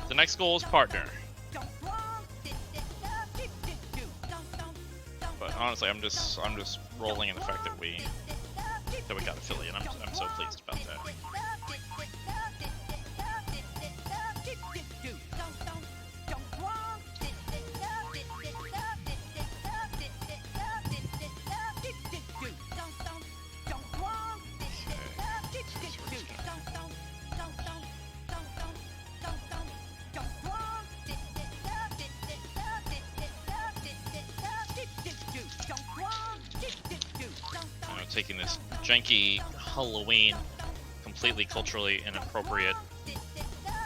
The next goal is partner. But honestly, I'm just rolling in the fact that we got affiliate. I'm so pleased about that. taking this janky Halloween, completely culturally inappropriate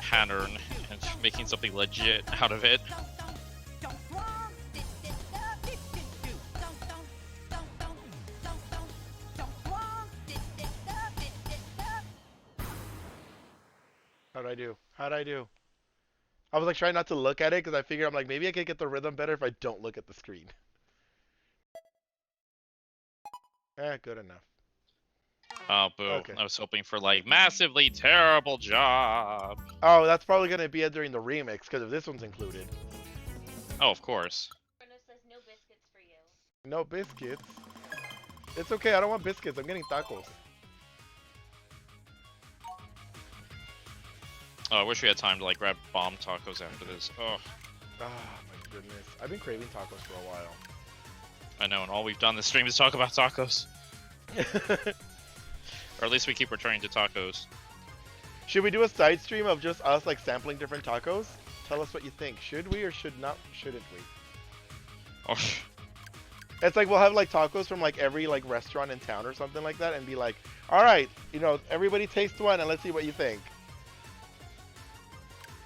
pattern and making something legit out of it. How'd I do? How'd I do? I was like trying not to look at it because I figured I'm like maybe I could get the rhythm better if I don't look at the screen. Good enough. Oh, boo. Okay. I was hoping for, like, massively terrible job. Oh, that's probably gonna be it during the remix because if this one's included. Oh, of course. Bruno says no biscuits for you. No biscuits. It's okay. I don't want biscuits. I'm getting tacos. Oh, I wish we had time to, like, grab bomb tacos after this. Oh, Ah, my goodness. I've been craving tacos for a while. I know, and all we've done this stream is talk about tacos. Or at least we keep returning to tacos. Should we do a side stream of just us like sampling different tacos? Tell us what you think. Should we or shouldn't we? Oh, It's like we'll have like tacos from like every like restaurant in town or something like that and be like, all right, you know, everybody taste one and let's see what you think.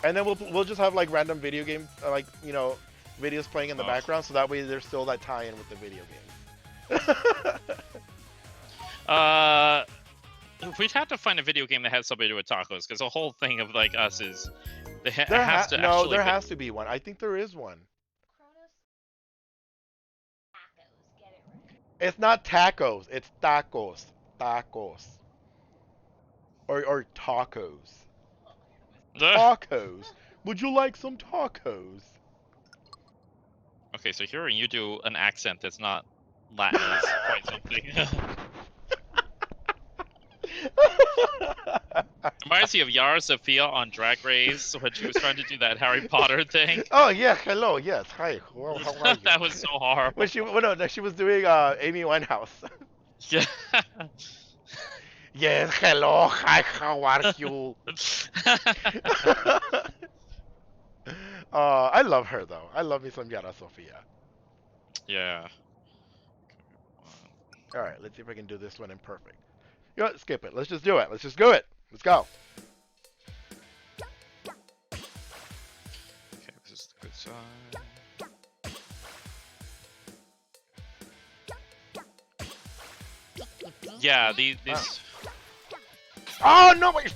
And then we'll just have like random video game like, you know, videos playing in the background so that way there's still that tie-in with the video game. We'd have to find a video game that has something to do with tacos, because the whole thing of like us is There has to no, actually there be- has to be one. I think there is one. Kronos. Tacos. Get it right. It's not tacos. It's tacos. Tacos. Or tacos. Tacos. Would you like some tacos? Okay, so hearing you do an accent that's not Latin is quite something. Reminds me of Yara Sofia on Drag Race when she was trying to do that Harry Potter thing. Oh yeah, hello, yes, hi. Well, how are you? That was so horrible. When she was doing Amy Winehouse. Yeah. Yes, hello, hi, how are you? I love her though. I love me some Yara Sofia. Yeah. All right, let's see if I can do this one in perfect. You know what? Skip it. Let's just do it. Let's just do it. Let's go. Okay, this is the good side. Yeah, these. Oh no! Wait.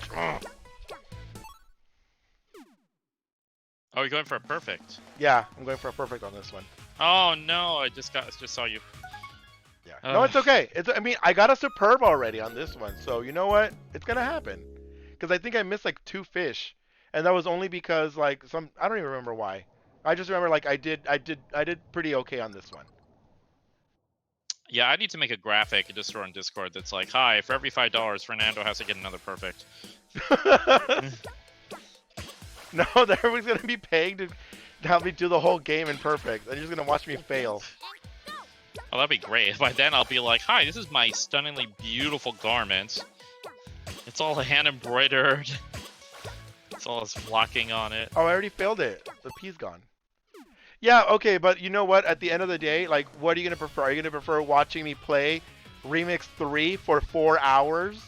Oh, you're going for a perfect. Yeah, I'm going for a perfect on this one. Oh no! I just saw you. Yeah. No, it's okay. I mean, I got a superb already on this one, so you know what? It's gonna happen. Because I think I missed like 2 fish, and that was only because like I don't even remember why. I just remember like I did pretty okay on this one. Yeah, I need to make a graphic and just throw on Discord that's like, hi, for every $5, Fernando has to get another perfect. No, everyone's gonna be paying to help me do the whole game in perfect. They're just gonna watch me fail. Oh, that'd be great. By then I'll be like, hi, this is my stunningly beautiful garment. It's all hand embroidered. It's all this flocking on it. Oh, I already failed it. The P's gone. Yeah, okay, but you know what? At the end of the day, like, what are you gonna prefer? Are you gonna prefer watching me play Remix 3 for 4 hours?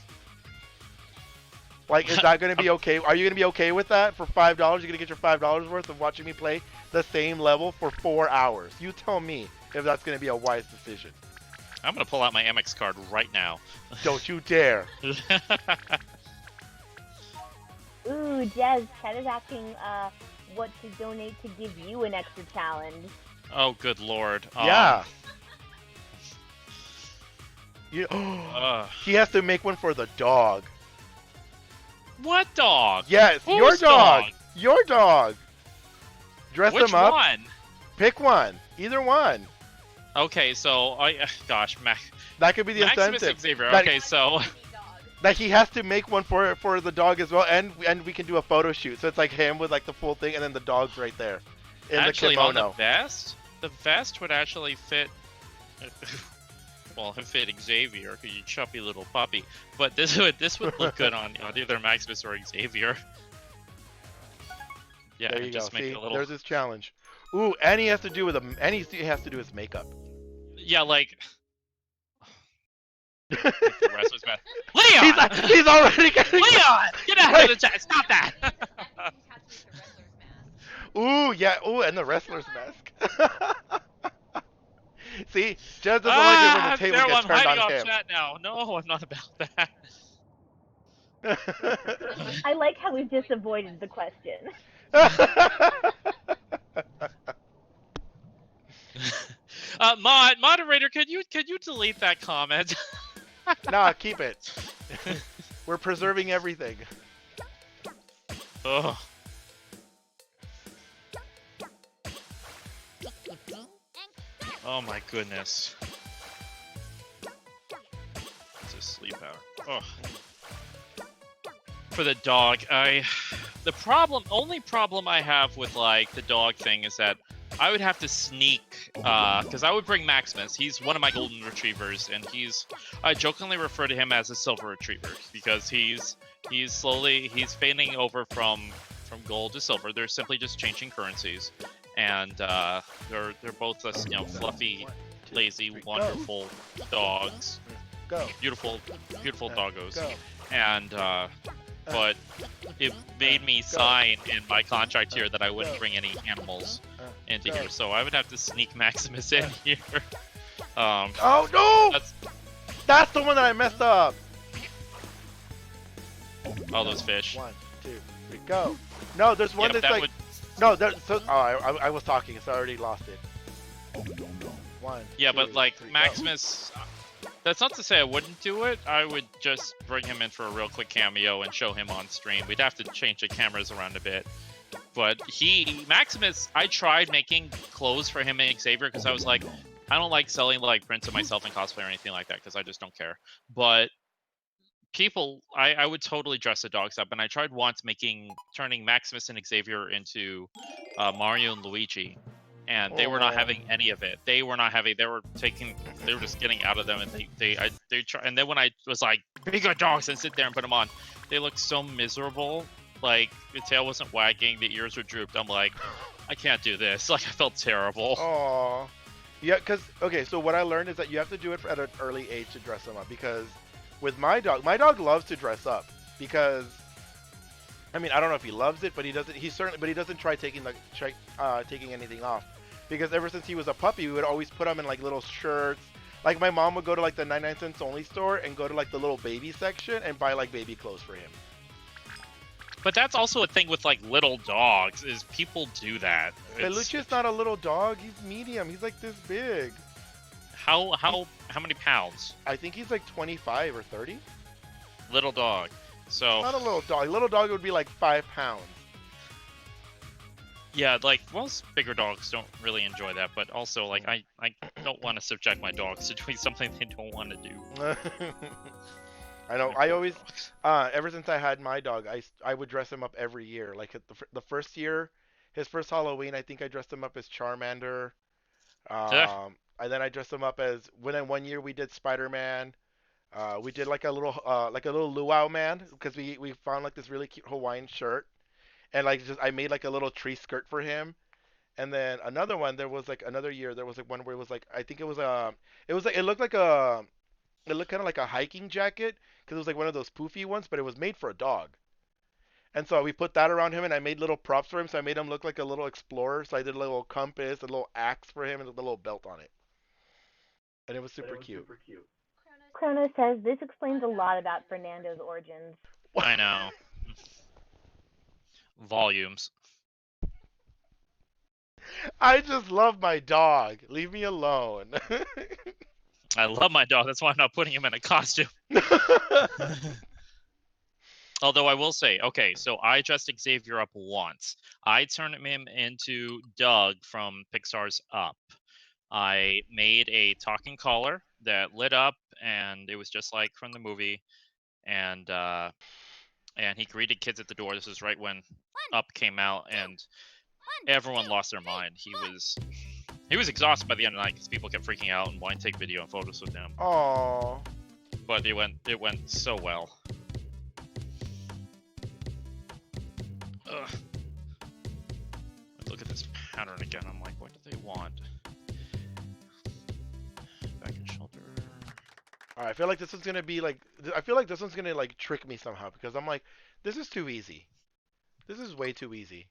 Like, is that gonna be okay? Are you gonna be okay with that for $5? You're gonna get your $5 worth of watching me play the same level for 4 hours. You tell me if that's gonna be a wise decision. I'm gonna pull out my Amex card right now. Don't you dare. Ooh, Jazz, Chat is asking what to donate to give you an extra challenge. Oh, good lord. Yeah. He has to make one for the dog. What dog? Yes, Whose your dog. Your dog. Dress Which him up. one? Pick one. Either one. Okay, so gosh, That could be the Maximus incentive. Xavier. That- Okay, so That he has to make one for the dog as well, and we can do a photo shoot. So it's like him with like the full thing, and then the dog's right there in actually the on kimono. the vest would actually fit. Well, it fit Xavier, because you chubby little puppy. But this would look good on either Maximus or Xavier. Yeah, There you go. just make See, it a little. there's his challenge. Ooh, and he has to do with he has to do his makeup. Yeah, like The wrestler's mask. Leon! He's already getting. Leon! Get out of the chat! Stop that! I think you have to use the wrestler's mask. Ooh, yeah. Ooh, and the wrestler's mask. See, Jez doesn't like it when the table Daryl, gets I'm turned hiding on off him. chat now. No, I'm not about that. I like how we've just avoided the question. Moderator, could you delete that comment? Nah, keep it. We're preserving everything. Ugh. Oh my goodness. It's a sleep hour. Ugh. For the dog, only problem I have with like the dog thing is that I would have to sneak, because I would bring Maximus. He's one of my golden retrievers, and I jokingly refer to him as a silver retriever because he's fading over from gold to silver. They're simply just changing currencies, and they're both fluffy, lazy, wonderful dogs. Go. Beautiful doggos. Go. And but it made me sign in my contract here that I wouldn't bring any animals into here, so I would have to sneak Maximus in here. Oh no! That's the one that I messed up. All those fish. 1, 2, 3, go. No, there's one Yeah, that's like. No, I was talking, so I already lost it. 1. Yeah, 2, but like 3, go. Maximus. That's not to say I wouldn't do it. I would just bring him in for a real quick cameo and show him on stream. We'd have to change the cameras around a bit. But Maximus, I tried making clothes for him and Xavier because I was like, I don't like selling like prints of myself in cosplay or anything like that because I just don't care. But I would totally dress the dogs up, and I tried once turning Maximus and Xavier into Mario and Luigi. And they were not having any of it. They were not having. They were just getting out of them, and they try. And then when I was like, "Be good dogs," and sit there and put them on, they looked so miserable. Like the tail wasn't wagging, the ears were drooped. I'm like, I can't do this. Like I felt terrible. Oh, yeah. Okay. So what I learned is that you have to do it at an early age to dress them up. Because with my dog loves to dress up. Because I mean, I don't know if he loves it, but he doesn't. But he doesn't try taking taking anything off. Because ever since he was a puppy, we would always put him in like little shirts. Like my mom would go to like the 99 cents only store and go to like the little baby section and buy like baby clothes for him. But that's also a thing with like little dogs is people do that. Peluche's not a little dog. He's medium. He's like this big. How many pounds? I think he's like 25 or 30. Little dog. So Not a little dog. A little dog would be like 5 pounds. yeah, like most bigger dogs don't really enjoy that, but also like I don't want to subject my dogs to doing something they don't want to do. I know. I always, ever since I had my dog, I would dress him up every year. Like the first year, his first Halloween, I think I dressed him up as Charmander. And then I dressed him up as one year we did Spider-Man. We did like a little luau man because we found like this really cute Hawaiian shirt, and like I made like a little tree skirt for him. And then another one, there was like another year, there was like one where it was like I think it was it looked kind of like a hiking jacket because it was like one of those poofy ones, but it was made for a dog. And so we put that around him, and I made little props for him. So I made him look like a little explorer. So I did a little compass, a little axe for him, and a little belt on it. And it was super cute. Chrono says this explains a lot about Fernando's origins. I know. Volumes. I just love my dog. Leave me alone. I love my dog. That's why I'm not putting him in a costume. Although I will say, okay, so I dressed Xavier up once. I turned him into Doug from Pixar's Up. I made a talking collar that lit up, and it was just like from the movie. And he greeted kids at the door. This was right when Up came out, and everyone lost their mind. He was exhausted by the end of the night because people kept freaking out and wanting to take video and photos with him. Aww. But it went so well. Ugh. Look at this pattern again. I'm like, what do they want? Back and shoulder. All right, I feel like this one's gonna be like. I feel like this one's gonna like trick me somehow because I'm like, this is too easy. This is way too easy.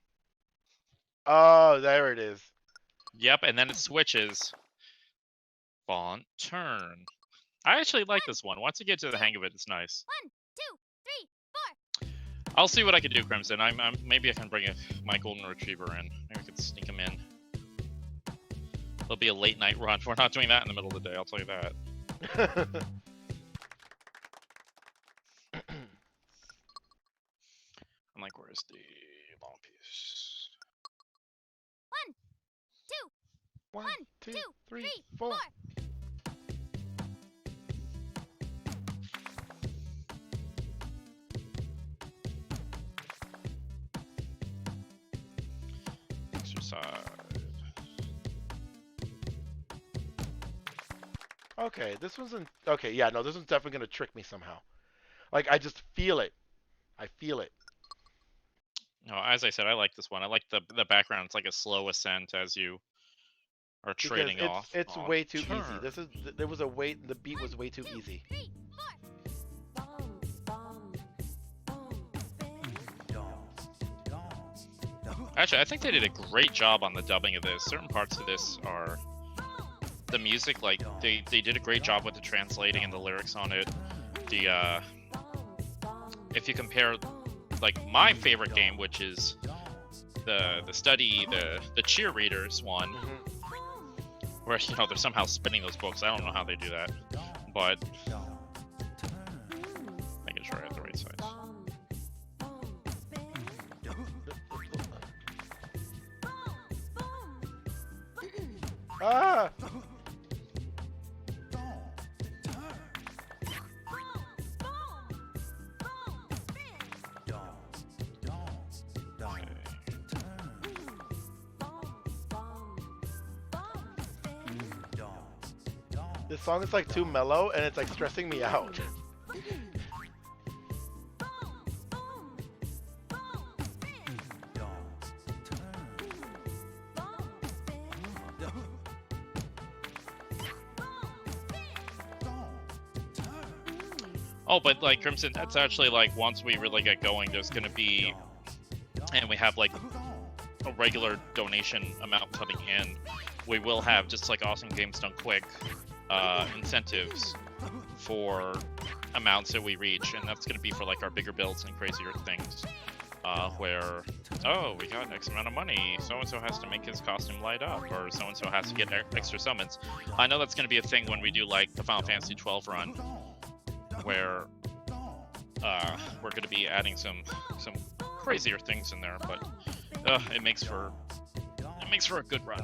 Oh, there it is. Yep, and then it switches. Font turn. I actually like this one. Once you get to the hang of it, it's nice. 1, 2, 3, 4. I'll see what I can do, Crimson. Maybe I can bring my golden retriever in. Maybe we can sneak him in. There'll be a late night run. We're not doing that in the middle of the day. I'll tell you that. I'm like, where's the long piece? 1, 2, One, 1, two, 2, three, 3, four. 4. Exercise. Okay, this one's in. Okay, yeah, no, this one's definitely gonna trick me somehow. Like I just feel it. I feel it. No, as I said, I like this one. I like the background. It's like a slow ascent as you are Because trading off. it's on way too turn. easy. This is there was a way the beat was way too easy. 3, 4. Actually, I think they did a great job on the dubbing of this. Certain parts of this are the music, like they did a great job with the translating and the lyrics on it. The if you compare like my favorite game, which is the cheerleaders one, where they're somehow spinning those books. I don't know how they do that, but making sure I have the right size. Ah! This song is like too mellow and it's like stressing me out. Oh, but like Crimson, that's actually like once we really get going, there's gonna be, and we have like a regular donation amount coming in, we will have just like Awesome Games Done Quick incentives for amounts that we reach, and that's gonna be for like our bigger builds and crazier things. Where, oh, we got X amount of money, so-and-so has to make his costume light up, or so-and-so has to get extra summons. I know that's going to be a thing when we do, like, the Final Fantasy XII run, where we're going to be adding some crazier things in there, but it makes for a good run.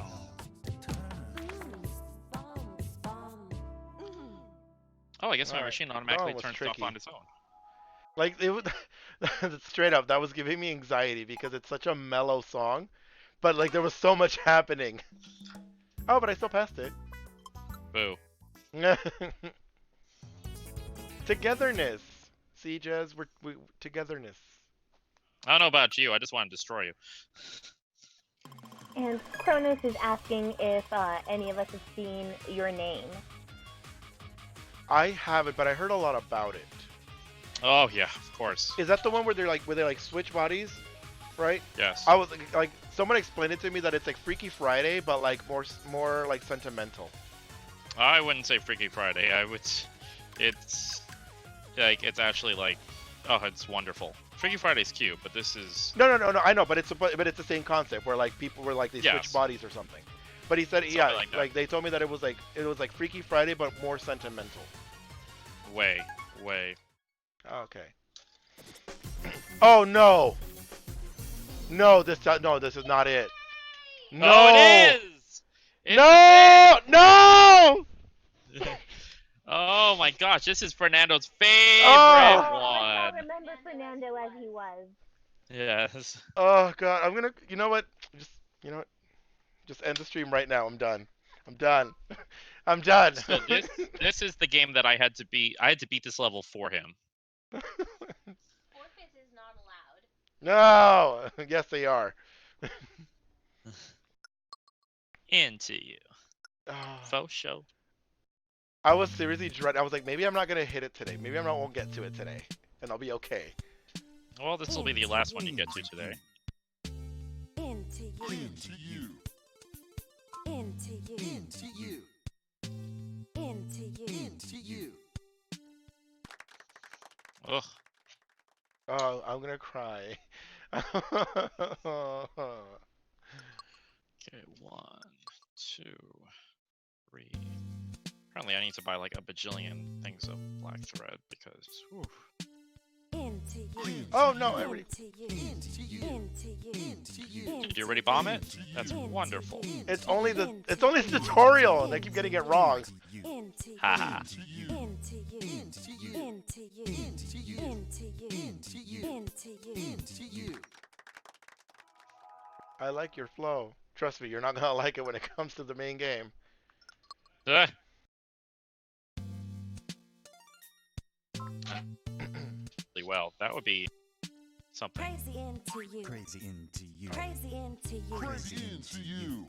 Oh, I guess my machine automatically turns off on its own. Like it would, straight up, that was giving me anxiety because it's such a mellow song, but like there was so much happening. Oh, but I still passed it. Boo. Togetherness. See, Jez, we togetherness. I don't know about you. I just want to destroy you. And Kronos is asking if any of us have seen Your Name. I haven't, but I heard a lot about it. Oh yeah, of course. Is that the one where they like switch bodies, right? Yes. I was like someone explained it to me that it's like Freaky Friday, but like more like sentimental. I wouldn't say Freaky Friday. It's like it's actually like, oh, it's wonderful. Freaky Friday's cute, but this is No. I know, but it's the same concept where like people were like they switch bodies or something. But he said, yeah, like they told me that it was like Freaky Friday, but more sentimental. Way. Okay. Oh no! No, this is not it. No, oh, it is. It's no! Oh my gosh, this is Fernando's favorite I'll one. remember Fernando as he was. Yes. Oh god, I'm gonna. You know what? Just end the stream right now. I'm done. I'm done. So this is the game that I had to beat. I had to beat this level for him. Forfeit is not allowed. No. Yes, they are. Into you. Oh. Faux show. I was seriously dreading. I was like, maybe I'm not gonna hit it today. Maybe I won't get to it today, and I'll be okay. Well, this will be the last one you get to today. Into you. Into you. Into you. Into you. Into you. Into you. Ugh. Oh, I'm gonna cry. Okay, 1, 2, 3. Apparently, I need to buy like a bajillion things of black thread because. Whew. Into you. Oh no, I already. Into you. Into you. Into you. Into you. Did you already bomb it? That's wonderful. It's only the tutorial, and I keep getting it wrong. Into you. Haha. Into you. Into you. Into you. Into you. Into you. Into you. Into you. Into you. I like your flow. Trust me, you're not gonna like it when it comes to the main game. Ugh. Really well. That would be something. Crazy into you. Crazy into you. Crazy into you. Crazy into you.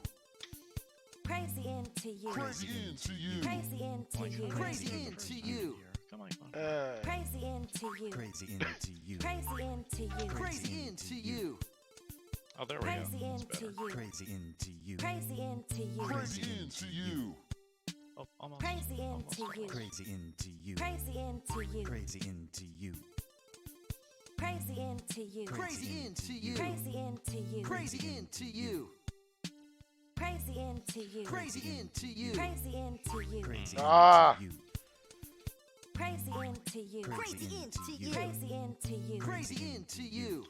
Crazy into you. Crazy into you. Crazy into you. Crazy into you. Come on, come on. Crazy into you. Crazy into you. Crazy into you. Crazy into you. Oh, there we go. Crazy That's into better. you. Crazy into you. Crazy into you. Crazy into you. Oh, almost. Crazy Almost. into you. Crazy into you. Crazy into you. Crazy into you. Crazy into you. Crazy into you. Crazy into you. Crazy into you. Crazy into you. Crazy into you. Crazy into you. Crazy Ah. into you. Crazy into you. Crazy into you. Crazy into you. Crazy into you.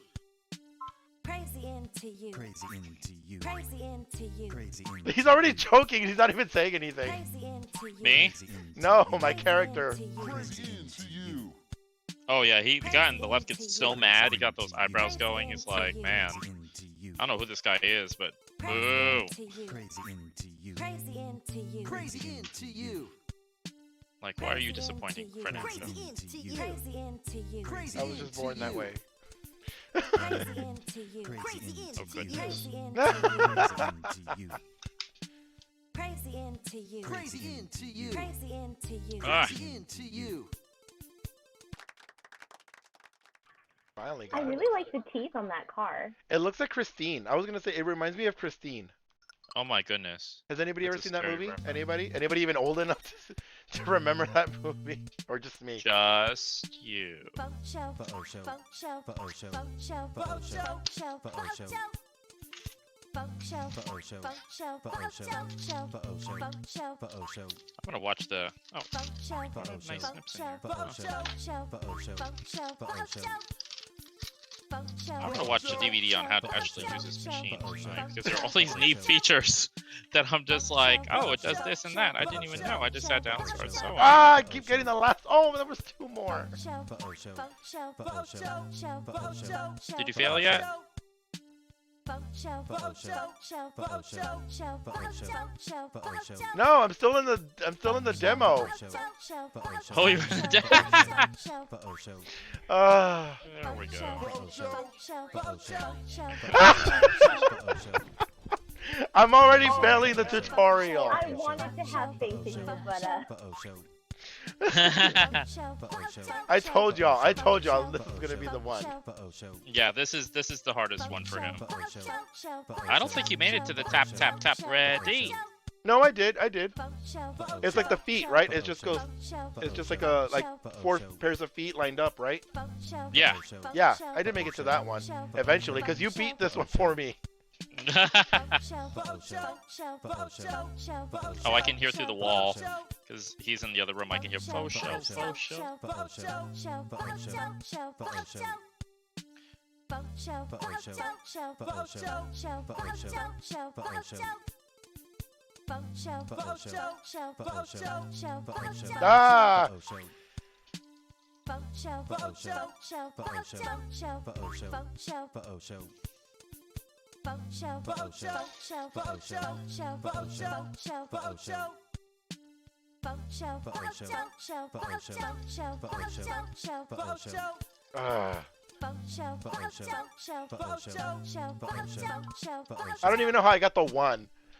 Crazy into you. Crazy into you. Crazy into you. Crazy into He's already choking. He's not even saying anything. Crazy into you. Me? Crazy into No, you. my character. Crazy into you. Oh yeah, the guy on the left gets so mad. He got those eyebrows going. He's like, man, Crazy into you. I don't know who this guy is, but Crazy boo. into you. Crazy into you. Crazy into you. Crazy into you. Like, why are you disappointing Fred Crazy Ansel? into you. Crazy into you. Crazy I was just born that way. Crazy into you. Crazy into Oh, you. goodness. Crazy into you. Crazy into you. Crazy into you. Crazy into you. Ah. Crazy into you. Finally I got it. really like the teeth on that car. It looks like Christine. I was gonna say it reminds me of Christine. Oh my goodness. Has anybody That's ever a seen that scary movie? reference. Anybody? Anybody even old enough to remember that movie? Or just me? Just you. Folk show. Folk show. Folk show. Folk show. Folk show. Folk show. Folk show. Folk Folk show. show. Folk show. Folk show. Folk show. Folk Folk show. show. Folk show. Folk show. Folk show. I'm gonna watch the. Oh, Folk show. Folk nice show. snips in here. Folk Folk show. show. Folk show. Folk show. Folk show. Folk show. I'm gonna watch the DVD on how to actually use this machine Folk show. tonight, because there are all these neat features that I'm just like, oh, it does this and that. I didn't even know. I just sat down and started sewing. Ah, I keep getting the last. Oh, there was two more. Folk show. Folk show. Folk show. Folk show. Folk show. Did you fail yet? Folk show. Folk Folk show. show. Folk Folk show. show. Folk Folk show. show. Folk Folk show. show. No, I'm still in the demo. Folk show. Folk show. Oh, you're in the demo. Folk show. Ah. There we go. Folk show. Folk show. Folk show. I'm already failing the tutorial. I wanted to have faith in you, but Folk show. I told y'all this is gonna be the one. Folk show. Yeah, this is the hardest one for him. Folk show. I don't think you made it to the tap tap tap ready. No, I did. It's like the feet, right? It just goes. It's just like four pairs of feet lined up, right? Yeah. Yeah, I did make it to that one eventually, because you beat this one for me. Oh, I can hear through the wall because he's in the other room. I can hear faux show, faux show. Ah! Ah. I don't even know how I got the one.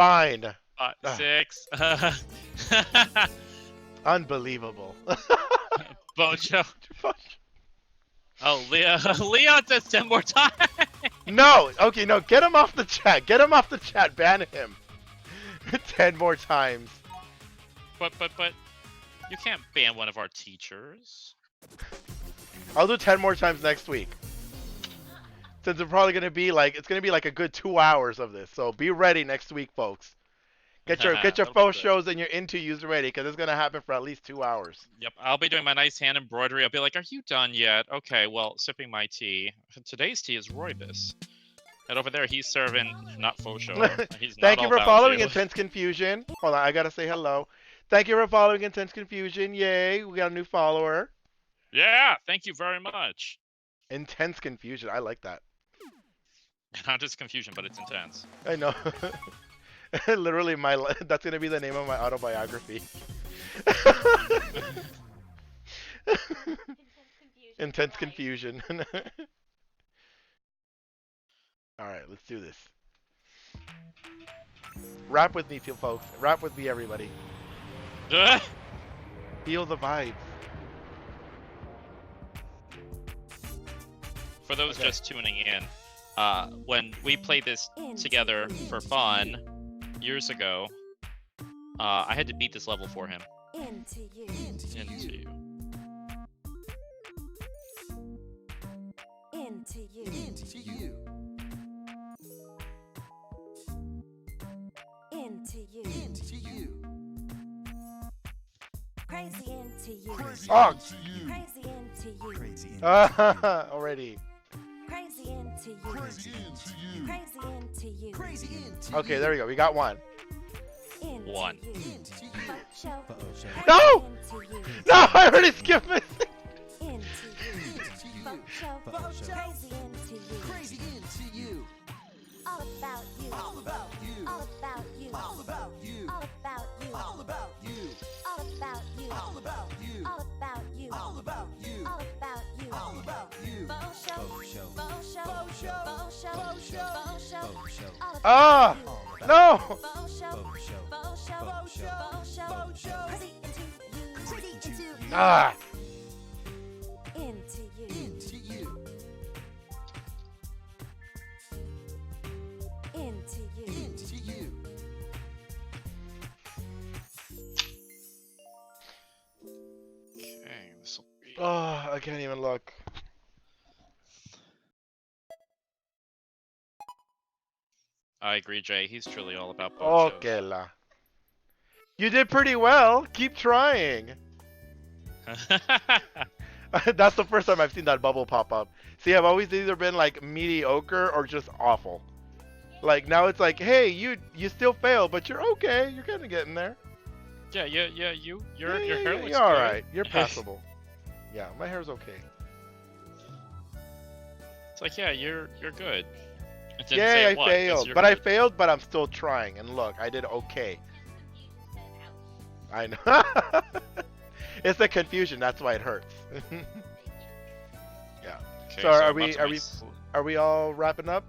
Fine. 6. Unbelievable. Bojo. Oh, Leo. Leo does 10 more times. No. Okay, no. Get him off the chat. Get him off the chat. Ban him. 10 more times. But you can't ban one of our teachers. I'll do 10 more times next week. Since it's probably gonna be like a good 2 hours of this. So be ready next week, folks. Get your That'll be faux good. shows and your into use ready, because it's gonna happen for at least 2 hours. Yep, I'll be doing my nice hand embroidery. I'll be like, "Are you done yet?" Okay, well, sipping my tea. Today's tea is rooibos. And over there, he's serving not faux show. He's not Thank you all for about following you. Intense Confusion. Hold on, I gotta say hello. Thank you for following Intense Confusion. Yay, we got a new follower. Yeah, thank you very much. Intense Confusion, I like that. Not just confusion, but it's intense. I know. Literally, that's gonna be the name of my autobiography. Intense Confusion. Alright, let's do this. Rap with me, folks. Rap with me, everybody. Feel the vibes. For those just tuning in, when we played this together for fun years ago, I had to beat this level for him. Into you. Into you. Into you. Into you. Into you. Into you. Crazy into you. Oh! Crazy into you. Already. Crazy into you. Crazy into you. Crazy into you. Crazy into Okay, there we go. We got one. Into One. you. Into you. Show. No! Into you. No, I already skipped it. Into you. Into you. Show. Crazy into you. Crazy into you. All about you. All about you. All about you. All about you. All about you. All about you. All about you. All about you. All about you. All about you. All about you. All about you. Faux show. Faux show. Faux show. Faux show. Faux show. Faux show. Faux show. Faux show. All about Ah! you. No! Faux show. Faux show. Faux show. Faux show. Faux show. Faux show. Crazy into you. Crazy into you. Ah! Into you. Into you. Into you. Into you. Okay, this will be. Oh, I can't even look. I agree, Jay. He's truly all about both Okay, la. You did pretty well. Keep trying. shows. That's the first time I've seen that bubble pop up. See, I've always either been like mediocre or just awful. Like now it's like, hey, you still failed, but you're okay. You're kind of getting there. Yeah, your Yeah, hair looks you're all good. right. You're passable. Yeah, my hair's okay. It's like, yeah, you're good. It didn't Yay, say I what, 'cause failed. you're But I good. failed, but I'm still trying. And look, I did okay. I know. It's the confusion. That's why it hurts. Yeah. Okay, So are I'm we- about to are we- miss- Are we all wrapping up?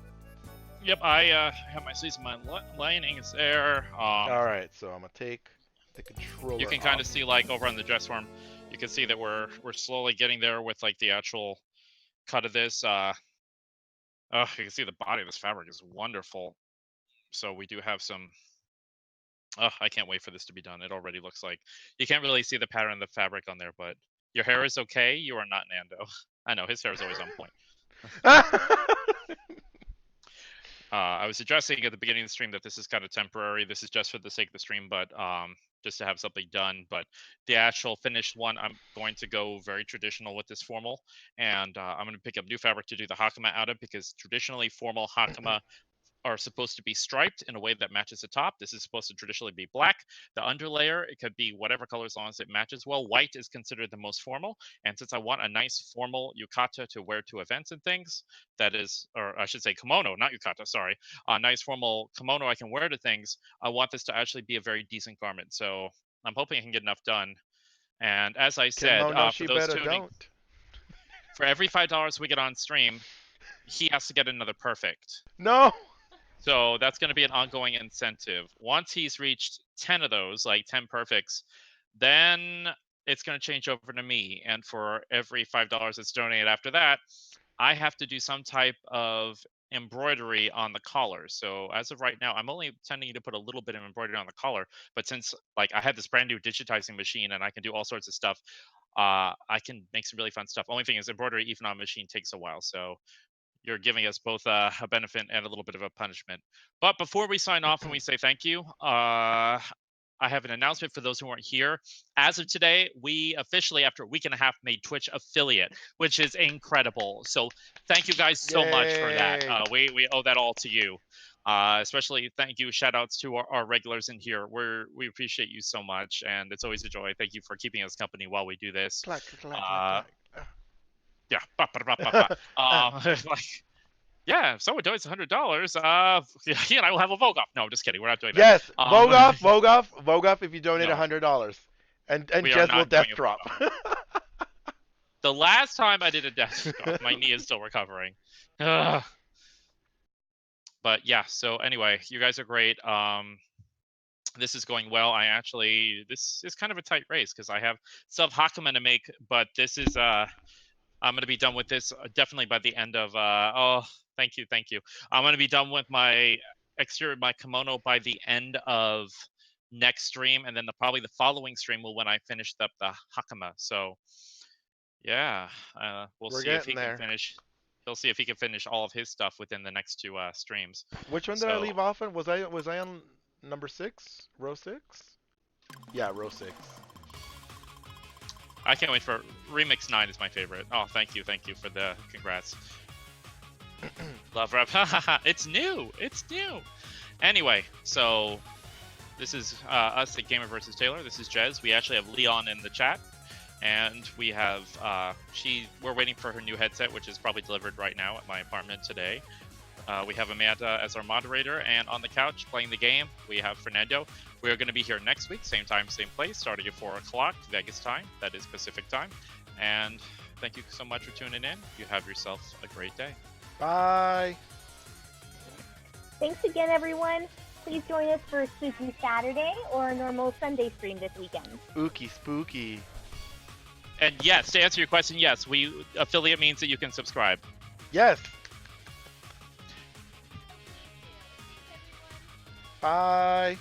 Yep, I have my season. My lining is there. All right. So I'm gonna take the controller. You can kind off. of see, like, over on the dress form, you can see that we're slowly getting there with, like, the actual cut of this. Oh, you can see the body of this fabric is wonderful. So we do have some. Oh, I can't wait for this to be done. It already looks like you can't really see the pattern of the fabric on there, but your hair is okay. You are not Nando. I know his hair is always on point. I was addressing at the beginning of the stream that this is kind of temporary. This is just for the sake of the stream, but just to have something done. But the actual finished one, I'm going to go very traditional with this formal, and I'm going to pick up new fabric to do the hakama out of, because traditionally formal hakama are supposed to be striped in a way that matches the top. This is supposed to traditionally be black. The underlayer, it could be whatever color as long as it matches well. White is considered the most formal. And since I want a nice formal yukata to wear to events and things, that is, or I should say kimono, not yukata, sorry. A nice formal kimono I can wear to things. I want this to actually be a very decent garment. So I'm hoping I can get enough done. And as I said, Kimono, for she those better tuning, don't. for every $5 we get on stream, he has to get another perfect. No. So that's going to be an ongoing incentive. Once he's reached 10 of those, like 10 perfects, then it's going to change over to me. And for every $5 that's donated after that, I have to do some type of embroidery on the collar. So as of right now, I'm only tending to put a little bit of embroidery on the collar. But since like I had this brand new digitizing machine and I can do all sorts of stuff, I can make some really fun stuff. Only thing is embroidery, even on a machine, takes a while. So you're giving us both a benefit and a little bit of a punishment. But before we sign off and we say thank you, I have an announcement for those who weren't here. As of today, we officially, after a week and a half, made Twitch affiliate, which is incredible. So thank you guys so much for that. Yay. We owe that all to you. Especially thank you, shout outs to our regulars in here. We appreciate you so much, and it's always a joy. Thank you for keeping us company while we do this. Clack, clack, Uh, clack, clack. yeah, like, yeah, if someone donates $100, he and I will have a Vogue off. No, I'm just kidding. We're not doing that. Yes, Vogue off if you donate No. $100. And We are Jez will not death doing a drop. The last time I did a death drop, my knee is still recovering. Ugh. But yeah, so anyway, you guys are great. This is going well. This is kind of a tight race because I have sub Hakama to make, but this is I'm gonna be done with this definitely by the end of oh, thank you. I'm gonna be done with my exterior, my kimono by the end of next stream, and then probably the following stream will when I finish up the Hakama. So yeah, we'll We're see if he getting there. can finish. He'll see if he can finish all of his stuff within the next two streams. Which one did I So- leave off on? Was I on number 6? Row 6? Yeah, row 6. I can't wait for Remix 9 is my favorite. Oh, thank you for the congrats. Love rep. It's new. Anyway, so this is us at GamerVsTailor. This is Jez. We actually have Leon in the chat, and we have we're waiting for her new headset, which is probably delivered right now at my apartment today. We have Amanda as our moderator, and on the couch playing the game, we have Fernando. We are going to be here next week, same time, same place, starting at 4 o'clock Vegas time. That is Pacific time. And thank you so much for tuning in. You have yourself a great day. Bye. Thanks again, everyone. Please join us for a Spooky Saturday or a normal Sunday stream this weekend. Spooky. And yes, to answer your question, yes, affiliate means that you can subscribe. Yes. Bye.